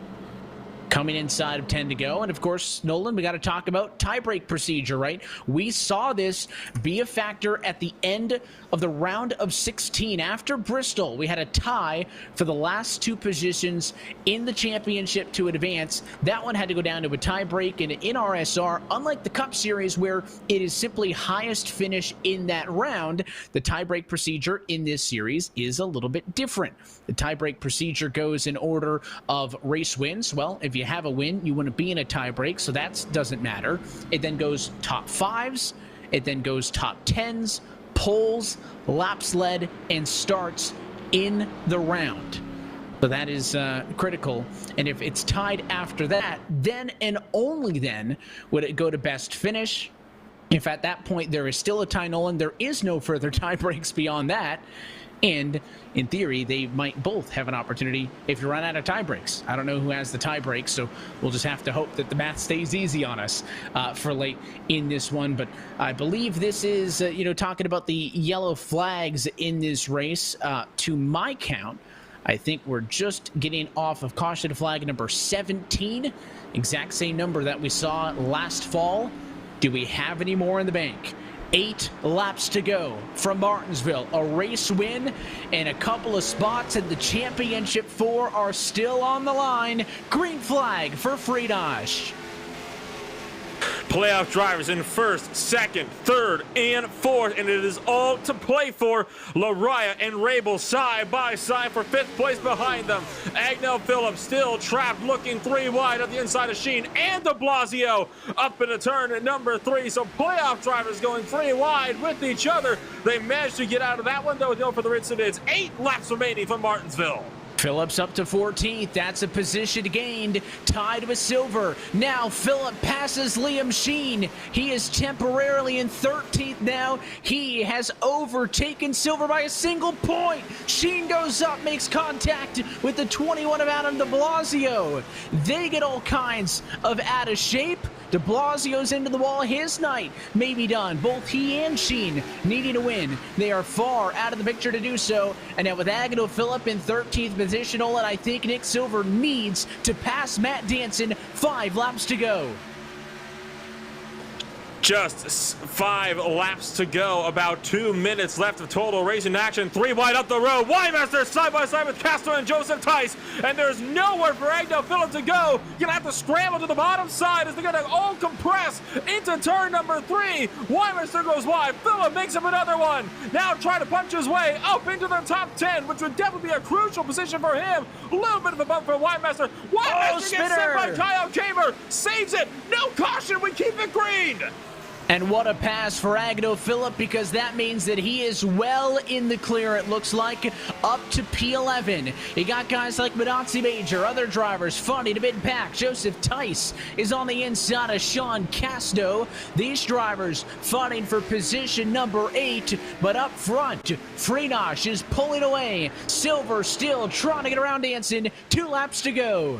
Coming inside of 10 to go. And of course, Nolan, we got to talk about tiebreak procedure, right? We saw this be a factor at the end of the round of 16. After Bristol, we had a tie for the last 2 positions in the championship to advance. That one had to go down to a tiebreak. And in RSR, unlike the Cup Series where it is simply highest finish in that round, the tiebreak procedure in this series is a little bit different. The tiebreak procedure goes in order of race wins. Well, if you have a win, you wouldn't be in a tiebreak, so that doesn't matter. It then goes top 5s, it then goes top 10s, poles, laps led, and starts in the round. So that is critical. And if it's tied after that, then and only then would it go to best finish. If at that point there is still a tie, Nolan, there is no further tie breaks beyond that. And in theory, they might both have an opportunity if you run out of tie breaks. I don't know who has the tie breaks, so we'll just have to hope that the math stays easy on us for late in this one. But I believe this is, talking about the yellow flags in this race. To my count, I think we're just getting off of caution flag number 17. Exact same number that we saw last fall. Do we have any more in the bank? 8 laps to go from Martinsville. A race win and a couple of spots in the championship 4 are still on the line. Green flag for Friedrich. Playoff drivers in 1st, 2nd, 3rd, and 4th, and it is all to play for. Lariah and Rabel side by side for 5th place behind them. Agnell Phillip still trapped, looking 3 wide at the inside of Sheen and de Blasio up in a turn at number 3. So playoff drivers going 3 wide with each other. They managed to get out of that one, though. For the incidents, 8 laps remaining from Martinsville. Phillips up to 14th. That's a position gained. Tied with Silver. Now Phillip passes Liam Sheen. He is temporarily in 13th now. He has overtaken Silver by a single point. Sheen goes up, makes contact with the 21 of Adam de Blasio. They get all kinds of out of shape. De Blasio's into the wall. His night may be done. Both he and Sheen needing a win. They are far out of the picture to do so. And now with Agnell Phillip in 13th position, Olin, I think Nick Silver needs to pass Matt Danson. 5 laps to go. Just 5 laps to go. About 2 minutes left of total racing action. 3 wide up the road. Weimaster side by side with Castro and Joseph Tice. And there's nowhere for Agnell Phillip to go. You're going to have to scramble to the bottom side as they're going to all compress into turn number 3. Weimaster goes wide. Phillip makes him another one. Now trying to punch his way up into the top 10, which would definitely be a crucial position for him. A little bit of a bump for Weimaster. Weimaster gets hit by Kyle Kamer. Saves it. No caution. We keep it green. And what a pass for Agno Phillip, because that means that he is well in the clear, it looks like, up to P11. You got guys like Martinsville Major, other drivers fighting to mid-pack. Joseph Tice is on the inside of Sean Casto. These drivers fighting for position number 8, but up front, Freenosh is pulling away. Silver still trying to get around Danson. 2 laps to go.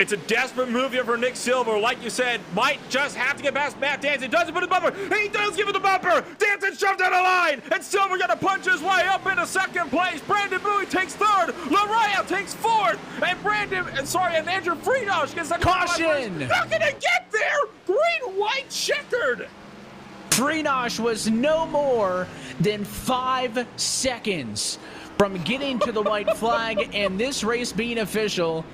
It's a desperate move here for Nick Silver. Like you said, might just have to get past Matt Danson. Doesn't put the bumper. He does give it the bumper. Danson shoved out a line. And Silver got to punch his way up into second place. Brandon Bowie takes third. Lariah takes fourth. And Andrew Freenosh gets that caution. How can it get there? Green, white, checkered. Freenosh was no more than 5 seconds from getting to the white flag and this race being official.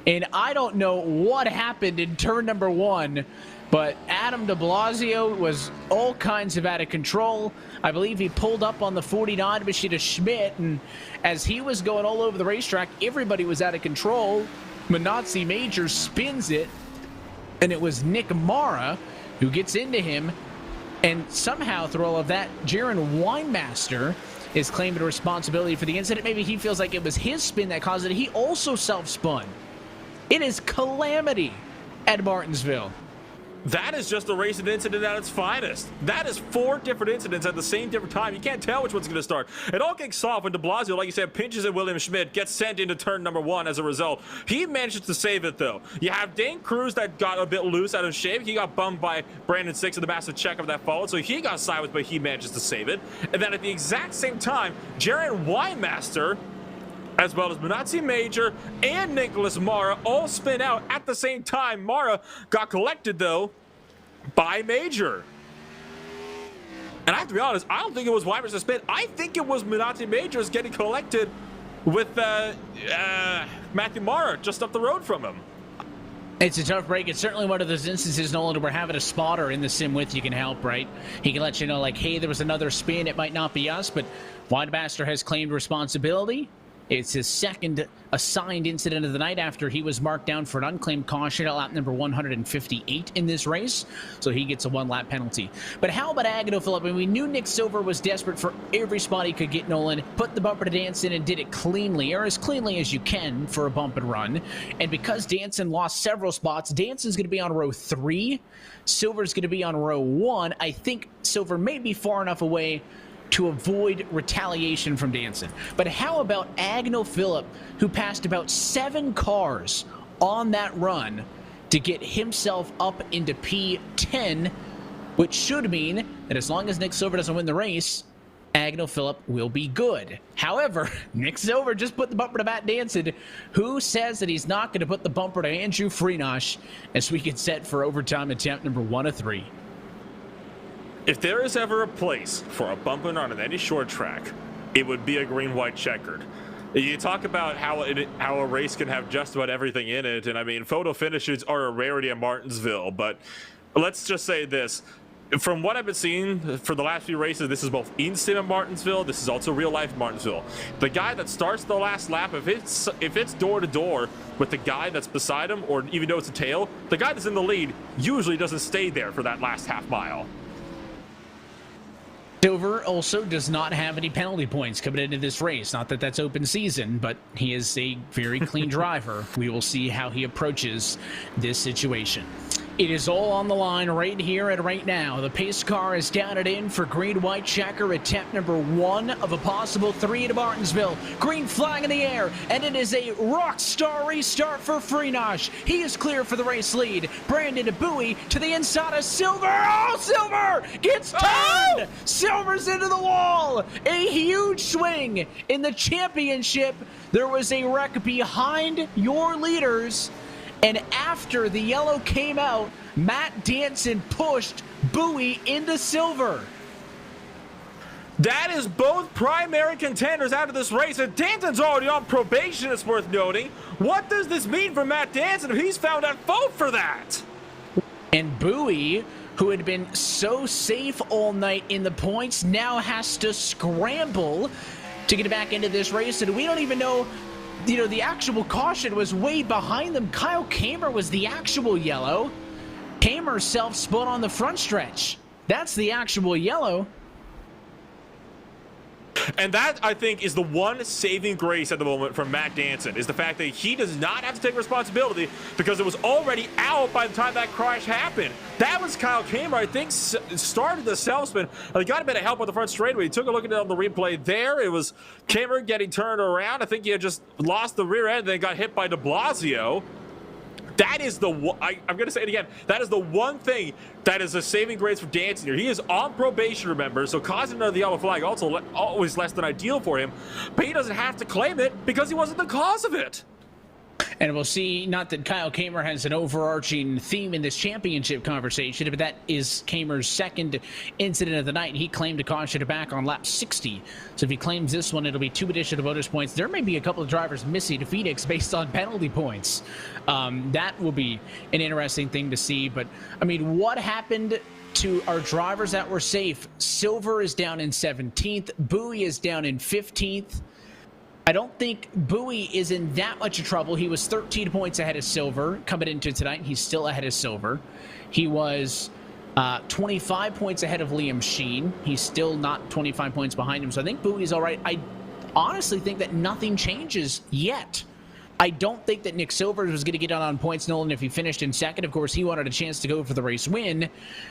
And I don't know what happened in turn number 1, but Adam de Blasio was all kinds of out of control. I believe he pulled up on the 49 Machida Schmidt, and as he was going all over the racetrack, everybody was out of control. Manazzi Major spins it, and it was Nick Mara who gets into him. And somehow, through all of that, Jaron Winemaster is claiming responsibility for the incident. Maybe he feels like it was his spin that caused it. He also self-spun. It is calamity at Martinsville. That is just a racing incident at its finest. That is 4 different incidents at the same different time. You can't tell which one's going to start. It all kicks off when de Blasio, like you said, pinches at William Schmidt, gets sent into turn number 1 as a result. He manages to save it, though. You have Dane Cruz that got a bit loose out of shape. He got bummed by Brandon Six in the massive checkup that followed, so he got sideways, but he manages to save it. And then at the exact same time, Jaron Winemaster, as well as Manazzi Major and Nicholas Mara, all spin out at the same time. Mara got collected, though, by Major. And I have to be honest, I don't think it was Weimer's spin. I think it was Manazzi Major's getting collected with Matthew Mara just up the road from him. It's a tough break. It's certainly one of those instances, Nolan, where having a spotter in the sim with you can help, right? He can let you know, like, hey, there was another spin. It might not be us, but Winemaster has claimed responsibility. It's his second assigned incident of the night after he was marked down for an unclaimed caution at lap number 158 in this race. So he gets a 1-lap penalty. But how about Agno Phillip? I mean, we knew Nick Silver was desperate for every spot he could get, Nolan. Put the bumper to Danson and did it cleanly, or as cleanly as you can for a bump and run. And because Danson lost several spots, Danson's going to be on row 3. Silver's going to be on row 1. I think Silver may be far enough away to avoid retaliation from Danson. But how about Agno Phillip, who passed about 7 cars on that run to get himself up into P10, which should mean that as long as Nick Silver doesn't win the race, Agno Phillip will be good. However, Nick Silver just put the bumper to Matt Danson, who says that he's not going to put the bumper to Andrew Freenosh, as we get set for overtime attempt number 1 of 3. If there is ever a place for a bump and run on any short track, it would be a green-white checkered. You talk about how a race can have just about everything in it, and I mean, photo finishes are a rarity at Martinsville, but let's just say this. From what I've been seeing for the last few races, this is both in-sim at Martinsville, this is also real-life Martinsville. The guy that starts the last lap, if it's door-to-door with the guy that's beside him, or even though it's a tail, the guy that's in the lead usually doesn't stay there for that last half mile. Silver also does not have any penalty points coming into this race. Not that that's open season, but he is a very clean driver. We will see how he approaches this situation. It is all on the line right here and right now. The pace car is down and in for green-white checker, attempt number 1 of a possible 3 to Martinsville. Green flag in the air, and it is a rock star restart for Freenosh. He is clear for the race lead. Brandon Bowie to the inside of Silver. Oh, Silver gets turned! Oh! Silver's into the wall. A huge swing in the championship. There was a wreck behind your leaders. And after the yellow came out, Matt Danson pushed Bowie into Silver. That is both primary contenders out of this race, and Danson's already on probation, it's worth noting. What does this mean for Matt Danson if he's found at fault for that? And Bowie, who had been so safe all night in the points, now has to scramble to get back into this race, and we don't even know. You know, the actual caution was way behind them. Kyle Kamer was the actual yellow. Kamer self-spun on the front stretch. That's the actual yellow. And that, I think, is the one saving grace at the moment from Matt Danson, is the fact that he does not have to take responsibility because it was already out by the time that crash happened. That was Kyle Kamer, I think, started the self-spin. He got a bit of help on the front straightaway. He took a look at it on the replay there. It was Kamer getting turned around. I think he had just lost the rear end and then got hit by de Blasio. That is the one, I'm going to say it again, that is the one thing that is a saving grace for Danson here. He is on probation, remember, so causing another yellow flag also always less than ideal for him, but he doesn't have to claim it because he wasn't the cause of it. And we'll see, not that Kyle Kamer has an overarching theme in this championship conversation, but that is Kamer's second incident of the night. He claimed a caution back on lap 60. So if he claims this one, it'll be 2 additional bonus points. There may be a couple of drivers missing to Phoenix based on penalty points. That will be an interesting thing to see. But, I mean, what happened to our drivers that were safe? Silver is down in 17th. Bowie is down in 15th. I don't think Bowie is in that much of trouble. He was 13 points ahead of Silver coming into tonight. He's still ahead of Silver. He was 25 points ahead of Liam Sheen. He's still not 25 points behind him. So I think Bowie's all right. I honestly think that nothing changes yet. I don't think that Nick Silver was going to get on points, Nolan, if he finished in second. Of course, he wanted a chance to go for the race win.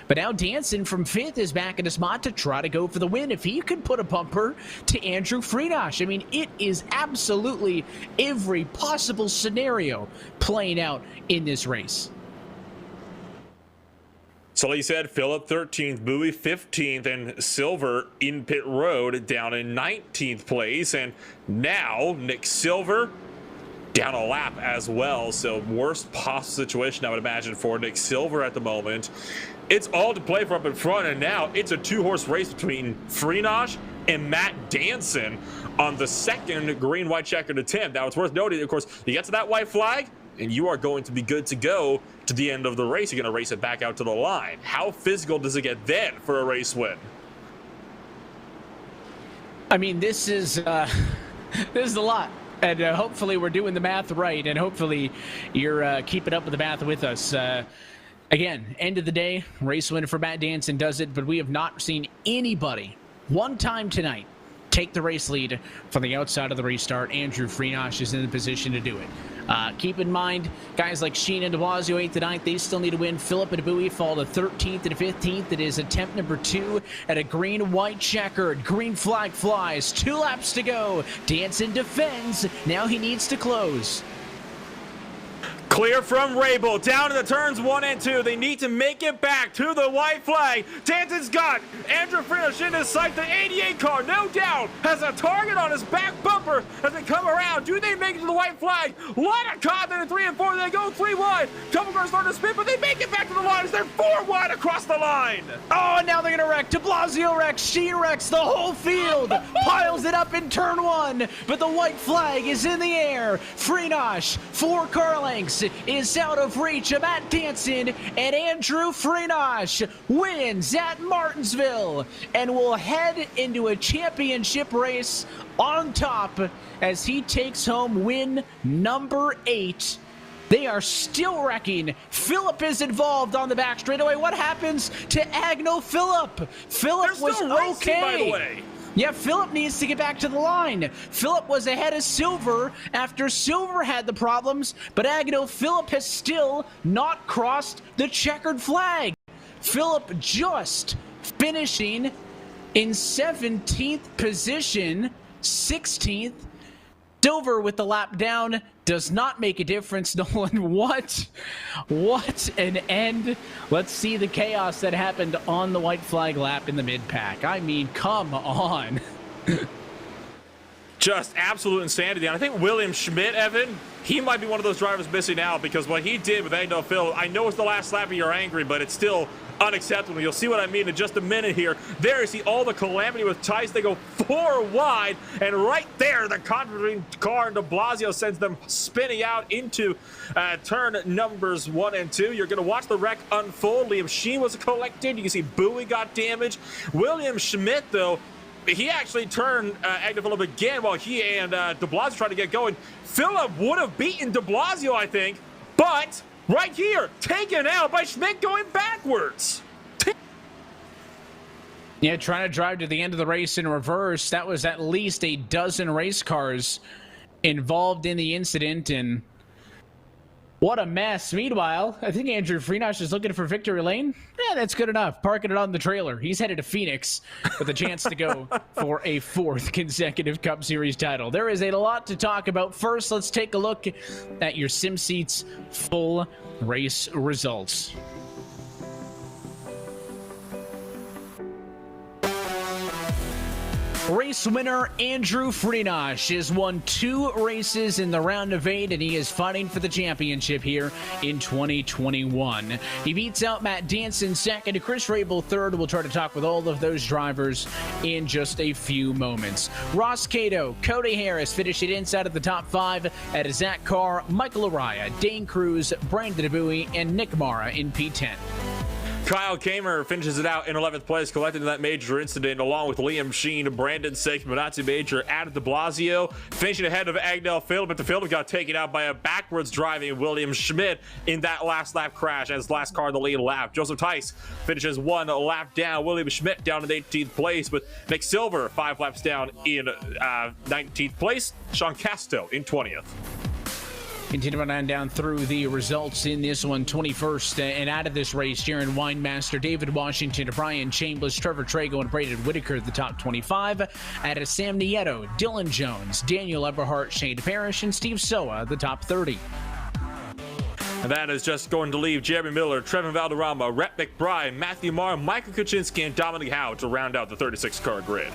But now Danson from 5th is back in his spot to try to go for the win. If he could put a bumper to Andrew Freenosh, I mean, it is absolutely every possible scenario playing out in this race. So like you said, Phillip 13th, Bowie 15th, and Silver in pit road down in 19th place. And now Nick Silver down a lap as well, so worst possible situation I would imagine for Nick Silver at the moment. It's all to play for up in front, and now it's a 2-horse race between Freenosh and Matt Danson on the second green-white checkered attempt. Now it's worth noting, of course, you get to that white flag and you are going to be good to go to the end of the race. You're going to race it back out to the line. How physical does it get then for a race win? I mean, this is a lot. And hopefully we're doing the math right, and hopefully you're keeping up with the math with us. Again, end of the day, race win for Matt Danson does it, but we have not seen anybody one time tonight take the race lead from the outside of the restart. Andrew Freenosh is in the position to do it. Keep in mind, guys like Sheen and de Blasio, 8th to 9th, they still need to win. Phillip and Bowie fall to 13th and 15th. It is attempt number 2 at a green-white checkered. Green flag flies. 2 laps to go. Danson defends. Now he needs to close. Clear from Rabel, down to the turns 1 and 2. They need to make it back to the white flag. Danson's got Andrew Freenosh in his sight. The 88 car, no doubt, has a target on his back bumper as they come around. Do they make it to the white flag? Lot of confidence in 3 and 4. They go 3 wide. Couple cars start to spin, but they make it back to the line as they're 4 wide across the line. Oh, and now they're going to wreck. De Blasio wrecks. Sheen wrecks. The whole field piles it up in turn 1, but the white flag is in the air. Freenosh, 4 car lengths, is out of reach of Matt Danson, and Andrew Freenosh wins at Martinsville and will head into a championship race on top as he takes home win number 8. They are still wrecking. Phillip is involved on the back straightaway. What happens to Agno Phillip? Phillip was okay. By the way. Yeah, Phillip needs to get back to the line. Phillip was ahead of Silver after Silver had the problems, but Agno Phillip has still not crossed the checkered flag. Phillip just finishing in 17th position, 16th. Silver with the lap down does not make a difference. Nolan, what an end. Let's see the chaos that happened on the white flag lap in the mid-pack. I mean, come on. Just absolute insanity. And I think William Schmidt, Evan, he might be one of those drivers missing out because what he did with Agno Phil, I know it's the last lap and you're angry, but it's still unacceptable. You'll see what I mean in just a minute here. There you see all the calamity with Tice. They go 4 wide, and right there, the contrary car and de Blasio sends them spinning out into turn numbers 1 and 2. You're going to watch the wreck unfold. Liam Sheen was collected. You can see Bowie got damaged. William Schmidt, though, he actually turned Agno Phillip again while he and de Blasio tried to get going. Phillip would have beaten de Blasio, I think, but right here, taken out by Schmidt going backwards. Yeah, trying to drive to the end of the race in reverse. That was at least a dozen race cars involved in the incident, and what a mess. Meanwhile, I think Andrew Freenosh is looking for victory lane. Yeah, that's good enough. Parking it on the trailer. He's headed to Phoenix with a chance to go for a 4th consecutive Cup Series title. There is a lot to talk about. First, let's take a look at your SimSeats full race results. Race winner Andrew Freenosh has won 2 races in the round of 8, and he is fighting for the championship here in 2021. He beats out Matt Danson second, Chris Rabel third. We'll try to talk with all of those drivers in just a few moments. Ross Cato, Cody Harris finished it inside of the top 5 at Zach Carr, Michael Araya, Dane Cruz, Brandon Abui, and Nick Mara in P10. Kyle Kamer finishes it out in 11th place, collecting that major incident along with Liam Sheen, Brandon Sake, Manatsu Major, Adam de Blasio, finishing ahead of Agnell Phillip, but the Phillip got taken out by a backwards driving William Schmidt in that last lap crash as last car in the lead lap. Joseph Tice finishes 1 lap down, William Schmidt down in 18th place, with Nick Silver 5 laps down in 19th place, Sean Casto in 20th. Continuing on down through the results in this one, 21st and out of this race, Jaron Winemaster, David Washington, Brian Chambliss, Trevor Trago, and Braden Whitaker, the top 25. Out of Sam Nieto, Dylan Jones, Daniel Everhart, Shane Parrish, and Steve Soa, the top 30. And that is just going to leave Jeremy Miller, Trevin Valderrama, Rhett McBride, Matthew Marr, Michael Kuczynski, and Dominic Howe to round out the 36-car grid.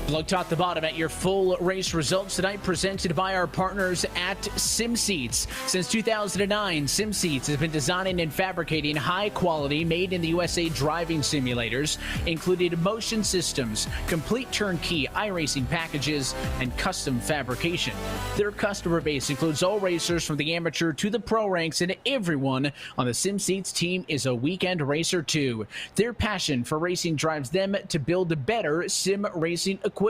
Look top to bottom at your full race results tonight, presented by our partners at SimSeats. Since 2009, SimSeats has been designing and fabricating high-quality, made-in-the-USA driving simulators, including motion systems, complete turnkey iRacing packages, and custom fabrication. Their customer base includes all racers from the amateur to the pro ranks, and everyone on the SimSeats team is a weekend racer too. Their passion for racing drives them to build better sim racing equipment.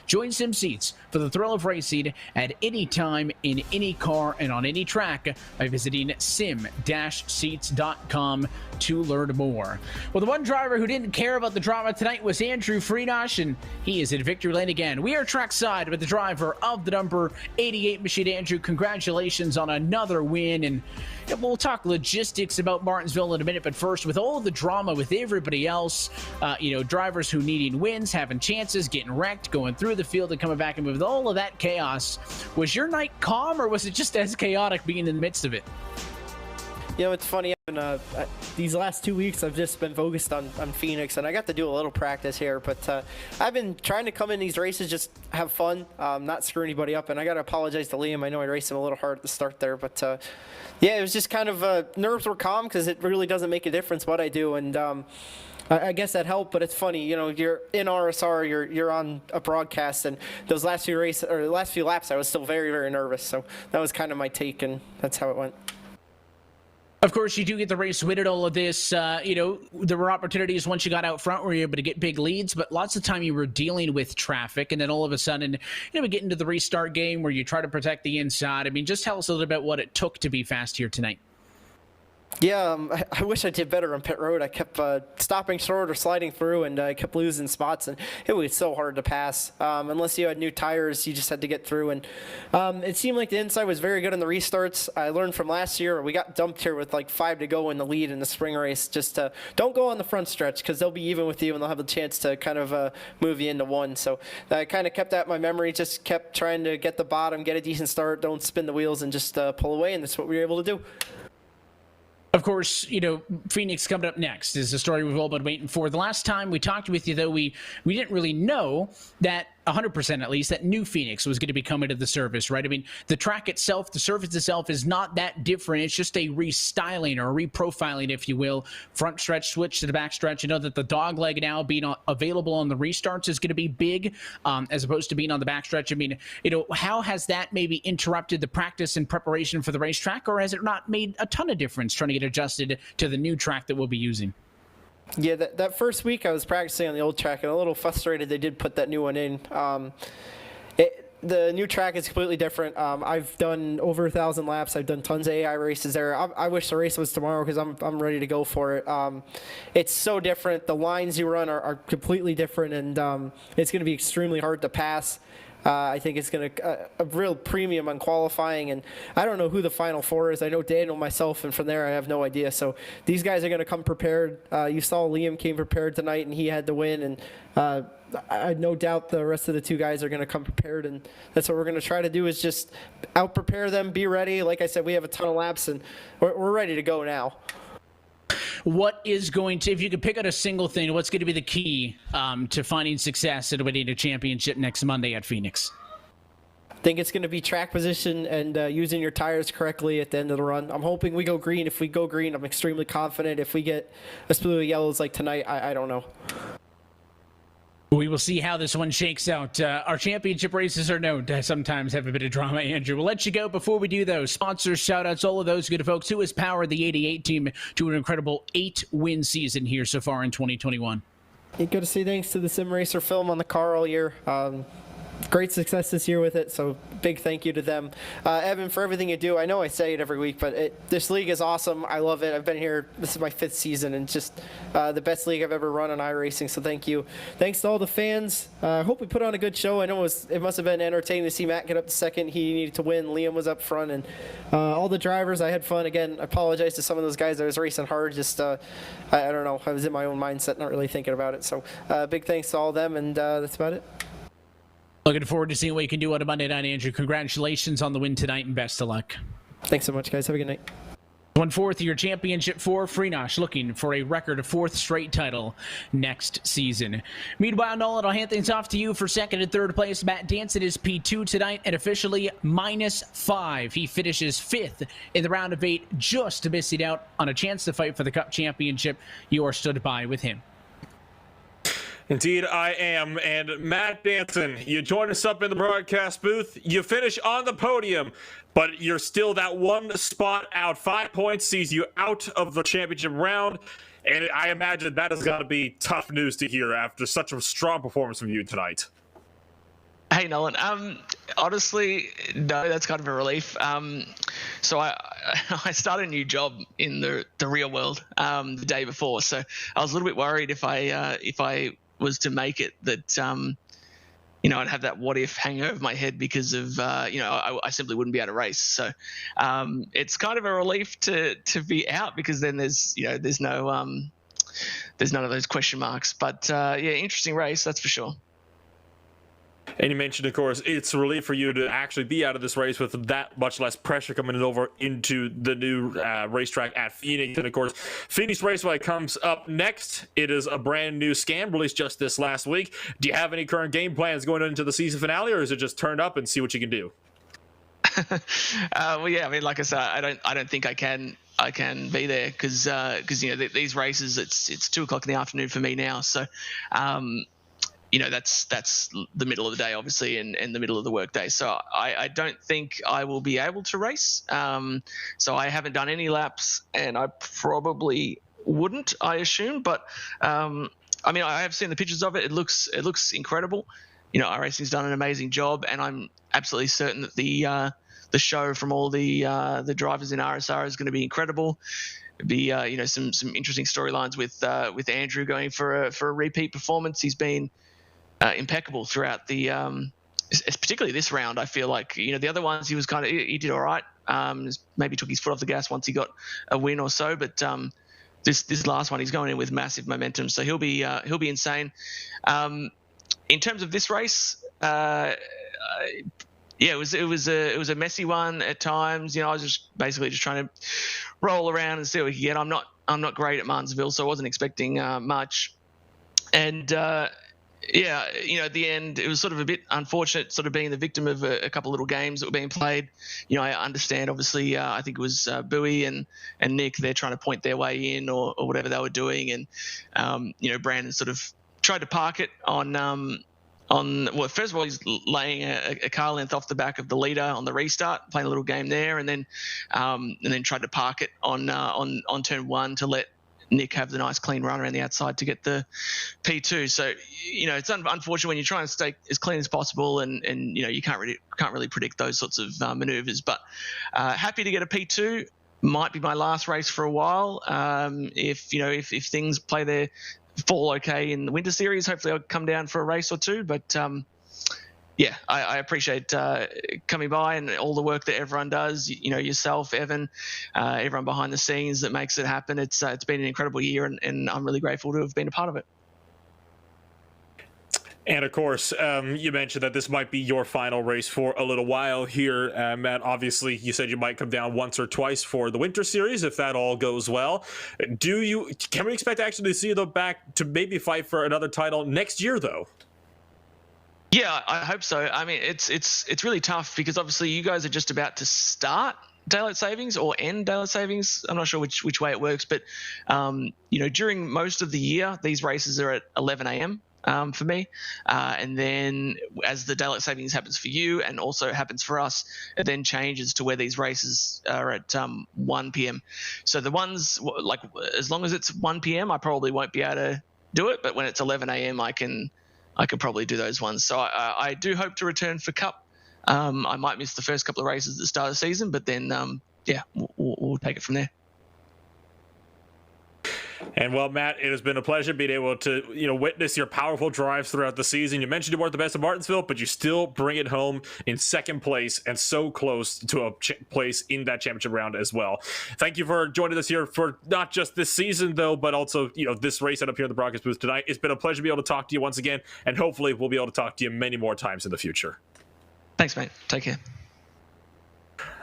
Join SimSeats for the thrill of racing at any time, in any car, and on any track by visiting sim-seats.com to learn more. Well, the one driver who didn't care about the drama tonight was Andrew Freenosh, and he is in victory lane again. We are trackside with the driver of the number 88 machine. Andrew, congratulations on another win, and we'll talk logistics about Martinsville in a minute, but first, with all the drama with everybody else, drivers who needing wins, having chances, getting wrecked, going through the field and coming back, and with all of that chaos, was your night calm, or was it just as chaotic being in the midst of it? You know, it's funny, these last 2 weeks I've just been focused on Phoenix, and I got to do a little practice here, but I've been trying to come in these races, just have fun, not screw anybody up, and I got to apologize to Liam. I know I raced him a little hard at the start there, but yeah, it was just kind of, nerves were calm because it really doesn't make a difference what I do, and I guess that helped, but it's funny, you know, you're in RSR, you're on a broadcast, and those last few races, or the last few laps, I was still very, very nervous, so that was kind of my take, and that's how it went. Of course, you do get the race win at all of this. There were opportunities once you got out front where you were able to get big leads, but lots of time you were dealing with traffic, and then all of a sudden, we get into the restart game where you try to protect the inside. I mean, just tell us a little bit what it took to be fast here tonight. Yeah, I wish I did better on pit road. I kept stopping short or sliding through, and I kept losing spots, and it was so hard to pass. Unless you had new tires, you just had to get through, and it seemed like the inside was very good in the restarts. I learned from last year, we got dumped here with like 5 to go in the lead in the spring race. Just don't go on the front stretch, because they'll be even with you, and they'll have a chance to kind of move you into one. So I kind of kept that in my memory, just kept trying to get the bottom, get a decent start, don't spin the wheels, and just pull away, and that's what we were able to do. Of course, Phoenix coming up next is the story we've all been waiting for. The last time we talked with you, though, we didn't really know that 100% at least, that new Phoenix was going to be coming to the surface, right? I mean, the track itself, the surface itself is not that different. It's just a restyling or reprofiling, if you will. Front stretch switch to the back stretch. You know that the dog leg now being available on the restarts is going to be big as opposed to being on the back stretch. I mean, how has that maybe interrupted the practice and preparation for the racetrack, or has it not made a ton of difference trying to get adjusted to the new track that we'll be using? Yeah, that first week I was practicing on the old track and a little frustrated they did put that new one in. the new track is completely different. I've done over 1,000 laps. I've done tons of AI races there. I wish the race was tomorrow because I'm ready to go for it. It's so different. The lines you run are completely different, and it's going to be extremely hard to pass. I think it's going to a real premium on qualifying, and I don't know who the Final Four is. I know Daniel, myself, and from there I have no idea. So these guys are going to come prepared. You saw Liam came prepared tonight, and he had to win, and I had no doubt the rest of the two guys are going to come prepared, and that's what we're going to try to do is just out-prepare them, be ready. Like I said, we have a ton of laps, and we're ready to go now. What is going to, if you could pick out a single thing, what's going to be the key to finding success at winning a championship next Monday at Phoenix? I think it's going to be track position and using your tires correctly at the end of the run. I'm hoping we go green. If we go green, I'm extremely confident. If we get a slew of yellows like tonight, I don't know. We will see how this one shakes out. Our championship races are known to sometimes have a bit of drama, Andrew. We'll let you go. Before we do those, sponsors, shout-outs, all of those good folks who has powered the 88 team to an incredible 8-win season here so far in 2021. You got to say thanks to the Sim Racer film on the car all year. Great success this year with it, so big thank you to them. Evan, for everything you do. I know I say it every week, but this league is awesome. I love it. I've been here. This is my 5th season, and just the best league I've ever run on iRacing, so thank you. Thanks to all the fans. I hope we put on a good show. I know it must have been entertaining to see Matt get up to second. He needed to win. Liam was up front, and all the drivers, I had fun. Again, I apologize to some of those guys. I was racing hard. Just, I don't know. I was in my own mindset, not really thinking about it. So big thanks to all of them, and that's about it. Looking forward to seeing what you can do on a Monday night, Andrew. Congratulations on the win tonight, and best of luck. Thanks so much, guys. Have a good night. 1/4 your championship for Freenosh, looking for a record of 4th straight title next season. Meanwhile, Nolan, I'll hand things off to you for 2nd and 3rd place. Matt Danson is P2 tonight and officially -5. He finishes 5th in the round of 8, just missing out on a chance to fight for the Cup championship. You are stood by with him. Indeed, I am. And Matt Danson, you join us up in the broadcast booth. You finish on the podium, but you're still that one spot out. 5 points sees you out of the championship round. And I imagine that has got to be tough news to hear after such a strong performance from you tonight. Hey, Nolan. Honestly, no, that's kind of a relief. So I started a new job in the real world the day before. So I was a little bit worried if I was to make it that I'd have that what if hanging over my head because of I simply wouldn't be able to race. So it's kind of a relief to be out because then there's none of those question marks. But interesting race, that's for sure. And you mentioned, of course, it's a relief for you to actually be out of this race with that much less pressure coming over into the new racetrack at Phoenix. And, of course, Phoenix Raceway comes up next. It is a brand new scan released just this last week. Do you have any current game plans going into the season finale, or is it just turn up and see what you can do? Well, yeah, I mean, like I said, I don't think I can be there because these races, it's 2 o'clock in the afternoon for me now. So, that's the middle of the day, obviously, and the middle of the workday. So I don't think I will be able to race. So I haven't done any laps, and I probably wouldn't, I assume. But I have seen the pictures of it. It looks incredible. iRacing's done an amazing job, and I'm absolutely certain that the show from all the drivers in RSR is going to be incredible. It'd be some interesting storylines with Andrew going for a repeat performance. He's been impeccable throughout the particularly this round. I feel like the other ones he did all right. Maybe took his foot off the gas once he got a win or so, but this last one he's going in with massive momentum, so he'll be insane. In terms of this race, it was a messy one at times. I was just basically trying to roll around and see what we could get. I'm not great at Martinsville, so I wasn't expecting much. And at the end, it was sort of a bit unfortunate, sort of being the victim of a couple little games that were being played. I understand, obviously, I think it was Bowie and Nick, they're trying to point their way in or whatever they were doing. And, Brandon sort of tried to park it on well, first of all, he's laying a car length off the back of the leader on the restart, playing a little game there, and then tried to park it on turn 1 to let Nick have the nice clean run around the outside to get the P2. So, it's unfortunate when you try and stay as clean as possible, and you can't really predict those sorts of maneuvers. But happy to get a P2. Might be my last race for a while. If things fall okay in the winter series, hopefully I'll come down for a race or two. But I appreciate coming by and all the work that everyone does. Yourself, Evan, everyone behind the scenes that makes it happen. It's been an incredible year, and I'm really grateful to have been a part of it. And of course, you mentioned that this might be your final race for a little while here, Matt. Obviously, you said you might come down once or twice for the Winter Series if that all goes well. Can we expect actually to see you back to maybe fight for another title next year, though? Yeah, I hope so. I mean, it's really tough because obviously you guys are just about to start daylight savings or end daylight savings. I'm not sure which way it works, but during most of the year, these races are at 11 a.m. For me, and then as the daylight savings happens for you and also happens for us, it then changes to where these races are at 1 p.m. So the ones as long as it's 1 p.m. I probably won't be able to do it, but when it's 11 a.m. I could probably do those ones. So I do hope to return for Cup. I might miss the first couple of races at the start of the season, but then we'll take it from there. And well, Matt, it has been a pleasure being able to, witness your powerful drives throughout the season. You mentioned you weren't the best at Martinsville, but you still bring it home in second place and so close to a place in that championship round as well. Thank you for joining us here for not just this season, though, but also, this race up here in the broadcast booth tonight. It's been a pleasure to be able to talk to you once again, and hopefully we'll be able to talk to you many more times in the future. Thanks, mate. Take care.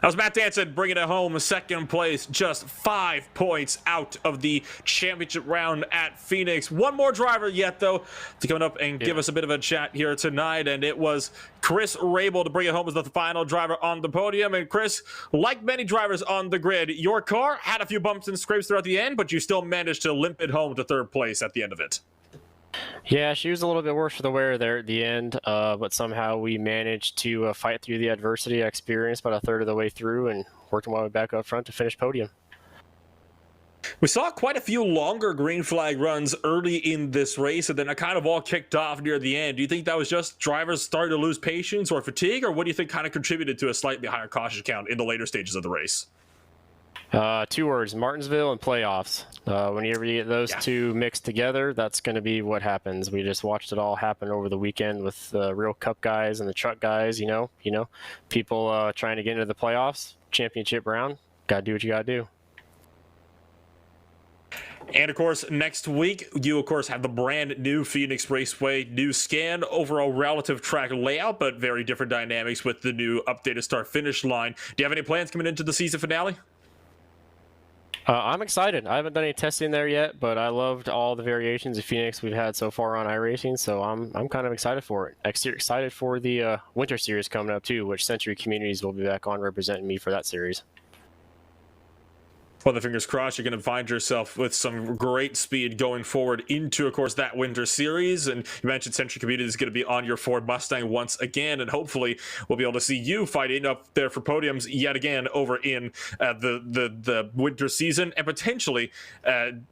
That was Matt Danson bringing it home, second place, just 5 points out of the championship round at Phoenix. One more driver yet, though, to come up and give us a bit of a chat here tonight, and it was Chris Rabel to bring it home as the final driver on the podium. And Chris, like many drivers on the grid, your car had a few bumps and scrapes throughout the end, but you still managed to limp it home to third place at the end of it. Yeah, she was a little bit worse for the wear there at the end, but somehow we managed to fight through the adversity I experienced about a third of the way through and worked my way back up front to finish podium. We saw quite a few longer green flag runs early in this race, and then it kind of all kicked off near the end. Do you think that was just drivers starting to lose patience or fatigue, or what do you think kind of contributed to a slightly higher caution count in the later stages of the race? 2 words, Martinsville and playoffs. Whenever you get those two mixed together, that's going to be what happens. We just watched it all happen over the weekend with the real Cup guys and the truck guys, people trying to get into the playoffs, championship round. Got to do what you got to do. And of course, next week, you of course have the brand new Phoenix Raceway, new scan, overall relative track layout, but very different dynamics with the new updated start-finish line. Do you have any plans coming into the season finale? I'm excited. I haven't done any testing there yet, but I loved all the variations of Phoenix we've had so far on iRacing, so I'm kind of excited for it. Excited for the Winter Series coming up too, which Century Communities will be back on representing me for that series. Well, the fingers crossed, you're going to find yourself with some great speed going forward into, of course, that Winter Series. And you mentioned Century Community is going to be on your Ford Mustang once again, and hopefully we'll be able to see you fighting up there for podiums yet again over in the winter season, and potentially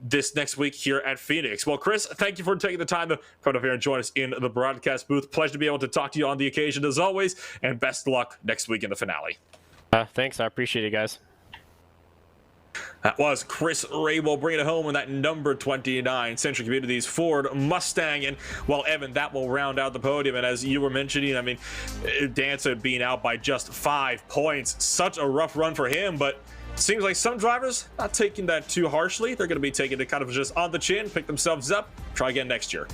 this next week here at Phoenix. Well, Chris, thank you for taking the time to come up here and join us in the broadcast booth. Pleasure to be able to talk to you on the occasion as always, and best luck next week in the finale. Thanks. I appreciate it, guys. That was Chris Rabel bringing it home in that number 29 Century Communities Ford Mustang. And well, Evan, that will round out the podium. And as you were mentioning, I mean, Danson being out by just 5 points, such a rough run for him. But it seems like some drivers not taking that too harshly. They're going to be taking it kind of just on the chin, pick themselves up, try again next year.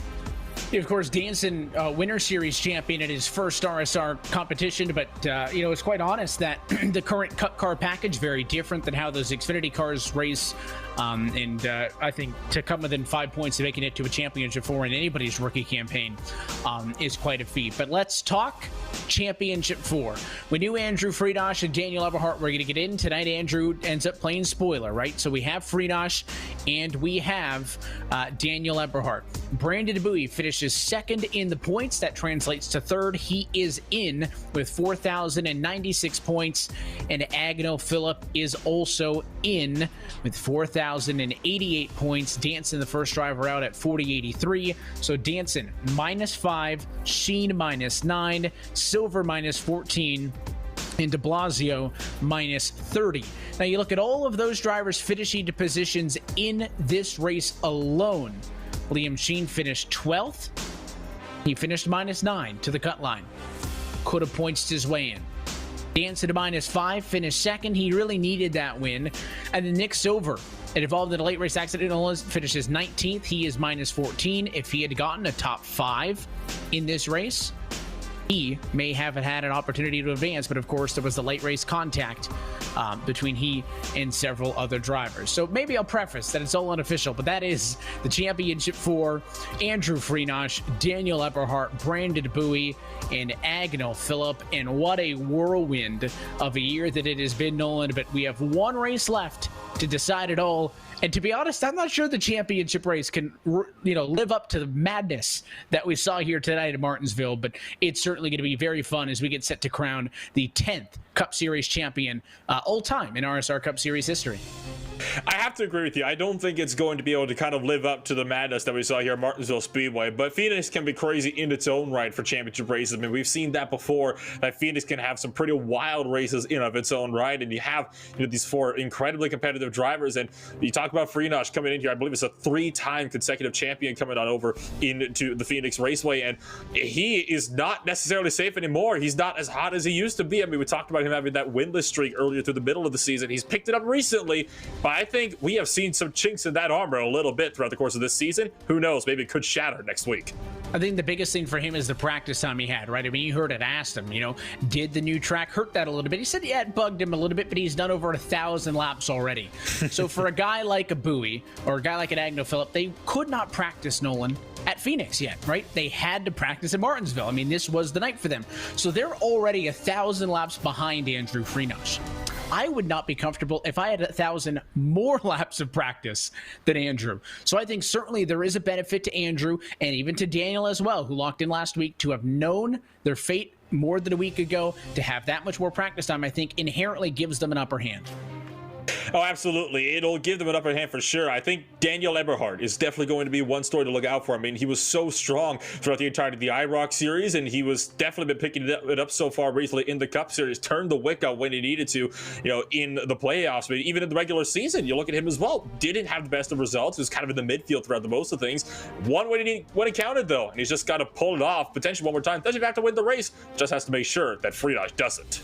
Of course, Danson, Winter Series champion at his first RSR competition, but, it's quite honest that the current Cup car package very different than how those Xfinity cars race. I think to come within 5 points of making it to a championship 4 in anybody's rookie campaign is quite a feat. But let's talk championship 4. We knew Andrew Friedosh and Daniel Eberhardt were going to get in. Tonight, Andrew ends up playing spoiler, right? So we have Friedosh and we have Daniel Eberhardt. Brandon Bowie finishes second in the points. That translates to third. He is in with 4,096 points. And Agno Phillip is also in with 4,000. 4,088 points. Danson, the first driver out, at 4083. So Danson -5, Sheen -9, Silver -14, and de Blasio -30. Now you look at all of those drivers finishing to positions in this race alone. Liam Sheen finished 12th. He finished -9 to the cut line. Could have pointed his way in. Danson to -5, finished second. He really needed that win. And then Nick Silver, it involved in a late race accident, finishes 19th. He is -14. If he had gotten a top 5 in this race, he may have had an opportunity to advance, but of course there was the late race contact between he and several other drivers. So maybe I'll preface that it's all unofficial, but that is the championship for Andrew Freenosh, Daniel Eberhardt, Brandon Bowie, and Agnell Phillip. And what a whirlwind of a year that it has been, Nolan. But we have one race left to decide it all. And to be honest, I'm not sure the championship race can, live up to the madness that we saw here tonight at Martinsville. But it's certainly going to be very fun as we get set to crown the 10th Cup Series champion all time in RSR Cup Series history. I have to agree with you. I don't think it's going to be able to kind of live up to the madness that we saw here at Martinsville Speedway, but Phoenix can be crazy in its own right for championship races. I mean, we've seen that before, that Phoenix can have some pretty wild races in of its own right, and you have these 4 incredibly competitive drivers. And you talk about Freenosh coming in here, I believe it's a 3-time consecutive champion coming on over into the Phoenix Raceway, and he is not necessarily safe anymore. He's not as hot as he used to be. I mean, we talked about him having that winless streak earlier through the middle of the season. He's picked it up recently, but I think we have seen some chinks in that armor a little bit throughout the course of this season. Who knows? Maybe it could shatter next week. I think the biggest thing for him is the practice time he had, right? I mean, you heard it, asked him, did the new track hurt that a little bit? He said, yeah, it bugged him a little bit, but he's done over 1,000 laps already. So for a guy like a Bowie or a guy like an Agnell Phillip, they could not practice, Nolan, at Phoenix yet, right? They had to practice at Martinsville. I mean, this was the night for them. So they're already 1,000 laps behind Andrew Freenosh. I would not be comfortable if I had 1,000 more laps of practice than Andrew. So I think certainly there is a benefit to Andrew and even to Daniel as well, who locked in last week, to have known their fate more than a week ago. To have that much more practice time, I think inherently gives them an upper hand. Oh, absolutely. It'll give them an upper hand for sure. I think Daniel Eberhardt is definitely going to be one story to look out for. I mean, he was so strong throughout the entirety of the IROC series, and he was definitely been picking it up so far recently in the Cup Series. Turned the wick out when he needed to, in the playoffs. But even in the regular season, you look at him as well. Didn't have the best of results. He was kind of in the midfield throughout the most of things. Won when it counted, though, and he's just got to pull it off potentially one more time. Doesn't have to win the race. Just has to make sure that Freenosh doesn't.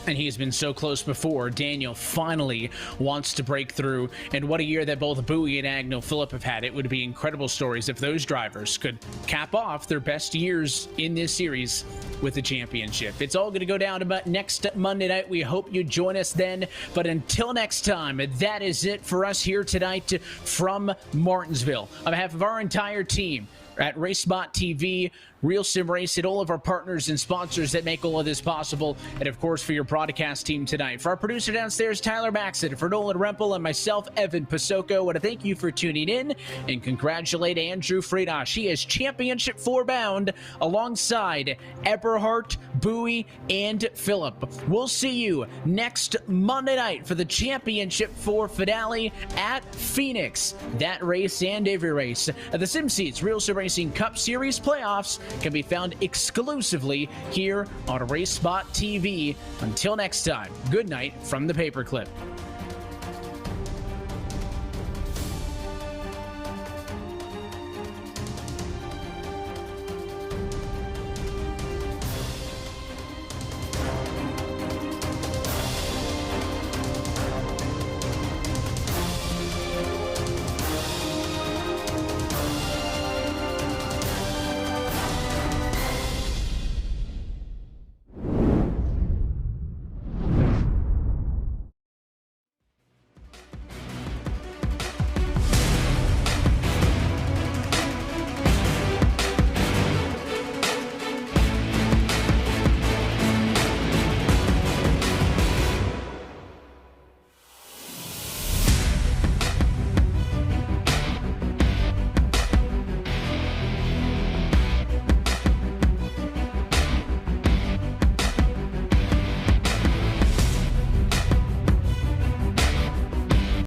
And he's been so close before. Daniel finally wants to break through. And what a year that both Bowie and Agnell Phillip have had. It would be incredible stories if those drivers could cap off their best years in this series with the championship. It's all going to go down about next Monday night. We hope you join us then. But until next time, that is it for us here tonight from Martinsville. On behalf of our entire team at RaceSpot TV, RealSimRacing, all of our partners and sponsors that make all of this possible, and of course for your broadcast team tonight. For our producer downstairs, Tyler Maxson, for Nolan Rempel and myself, Evan Pasoko, I want to thank you for tuning in and congratulate Andrew Freenosh. He is championship 4 bound alongside Eberhardt, Bowie, and Phillip. We'll see you next Monday night for the championship 4 finale at Phoenix. That race and every race at the SimSeats RealSimRacing Cup Series playoffs can be found exclusively here on RaceSpot TV. Until next time, good night from the Paperclip.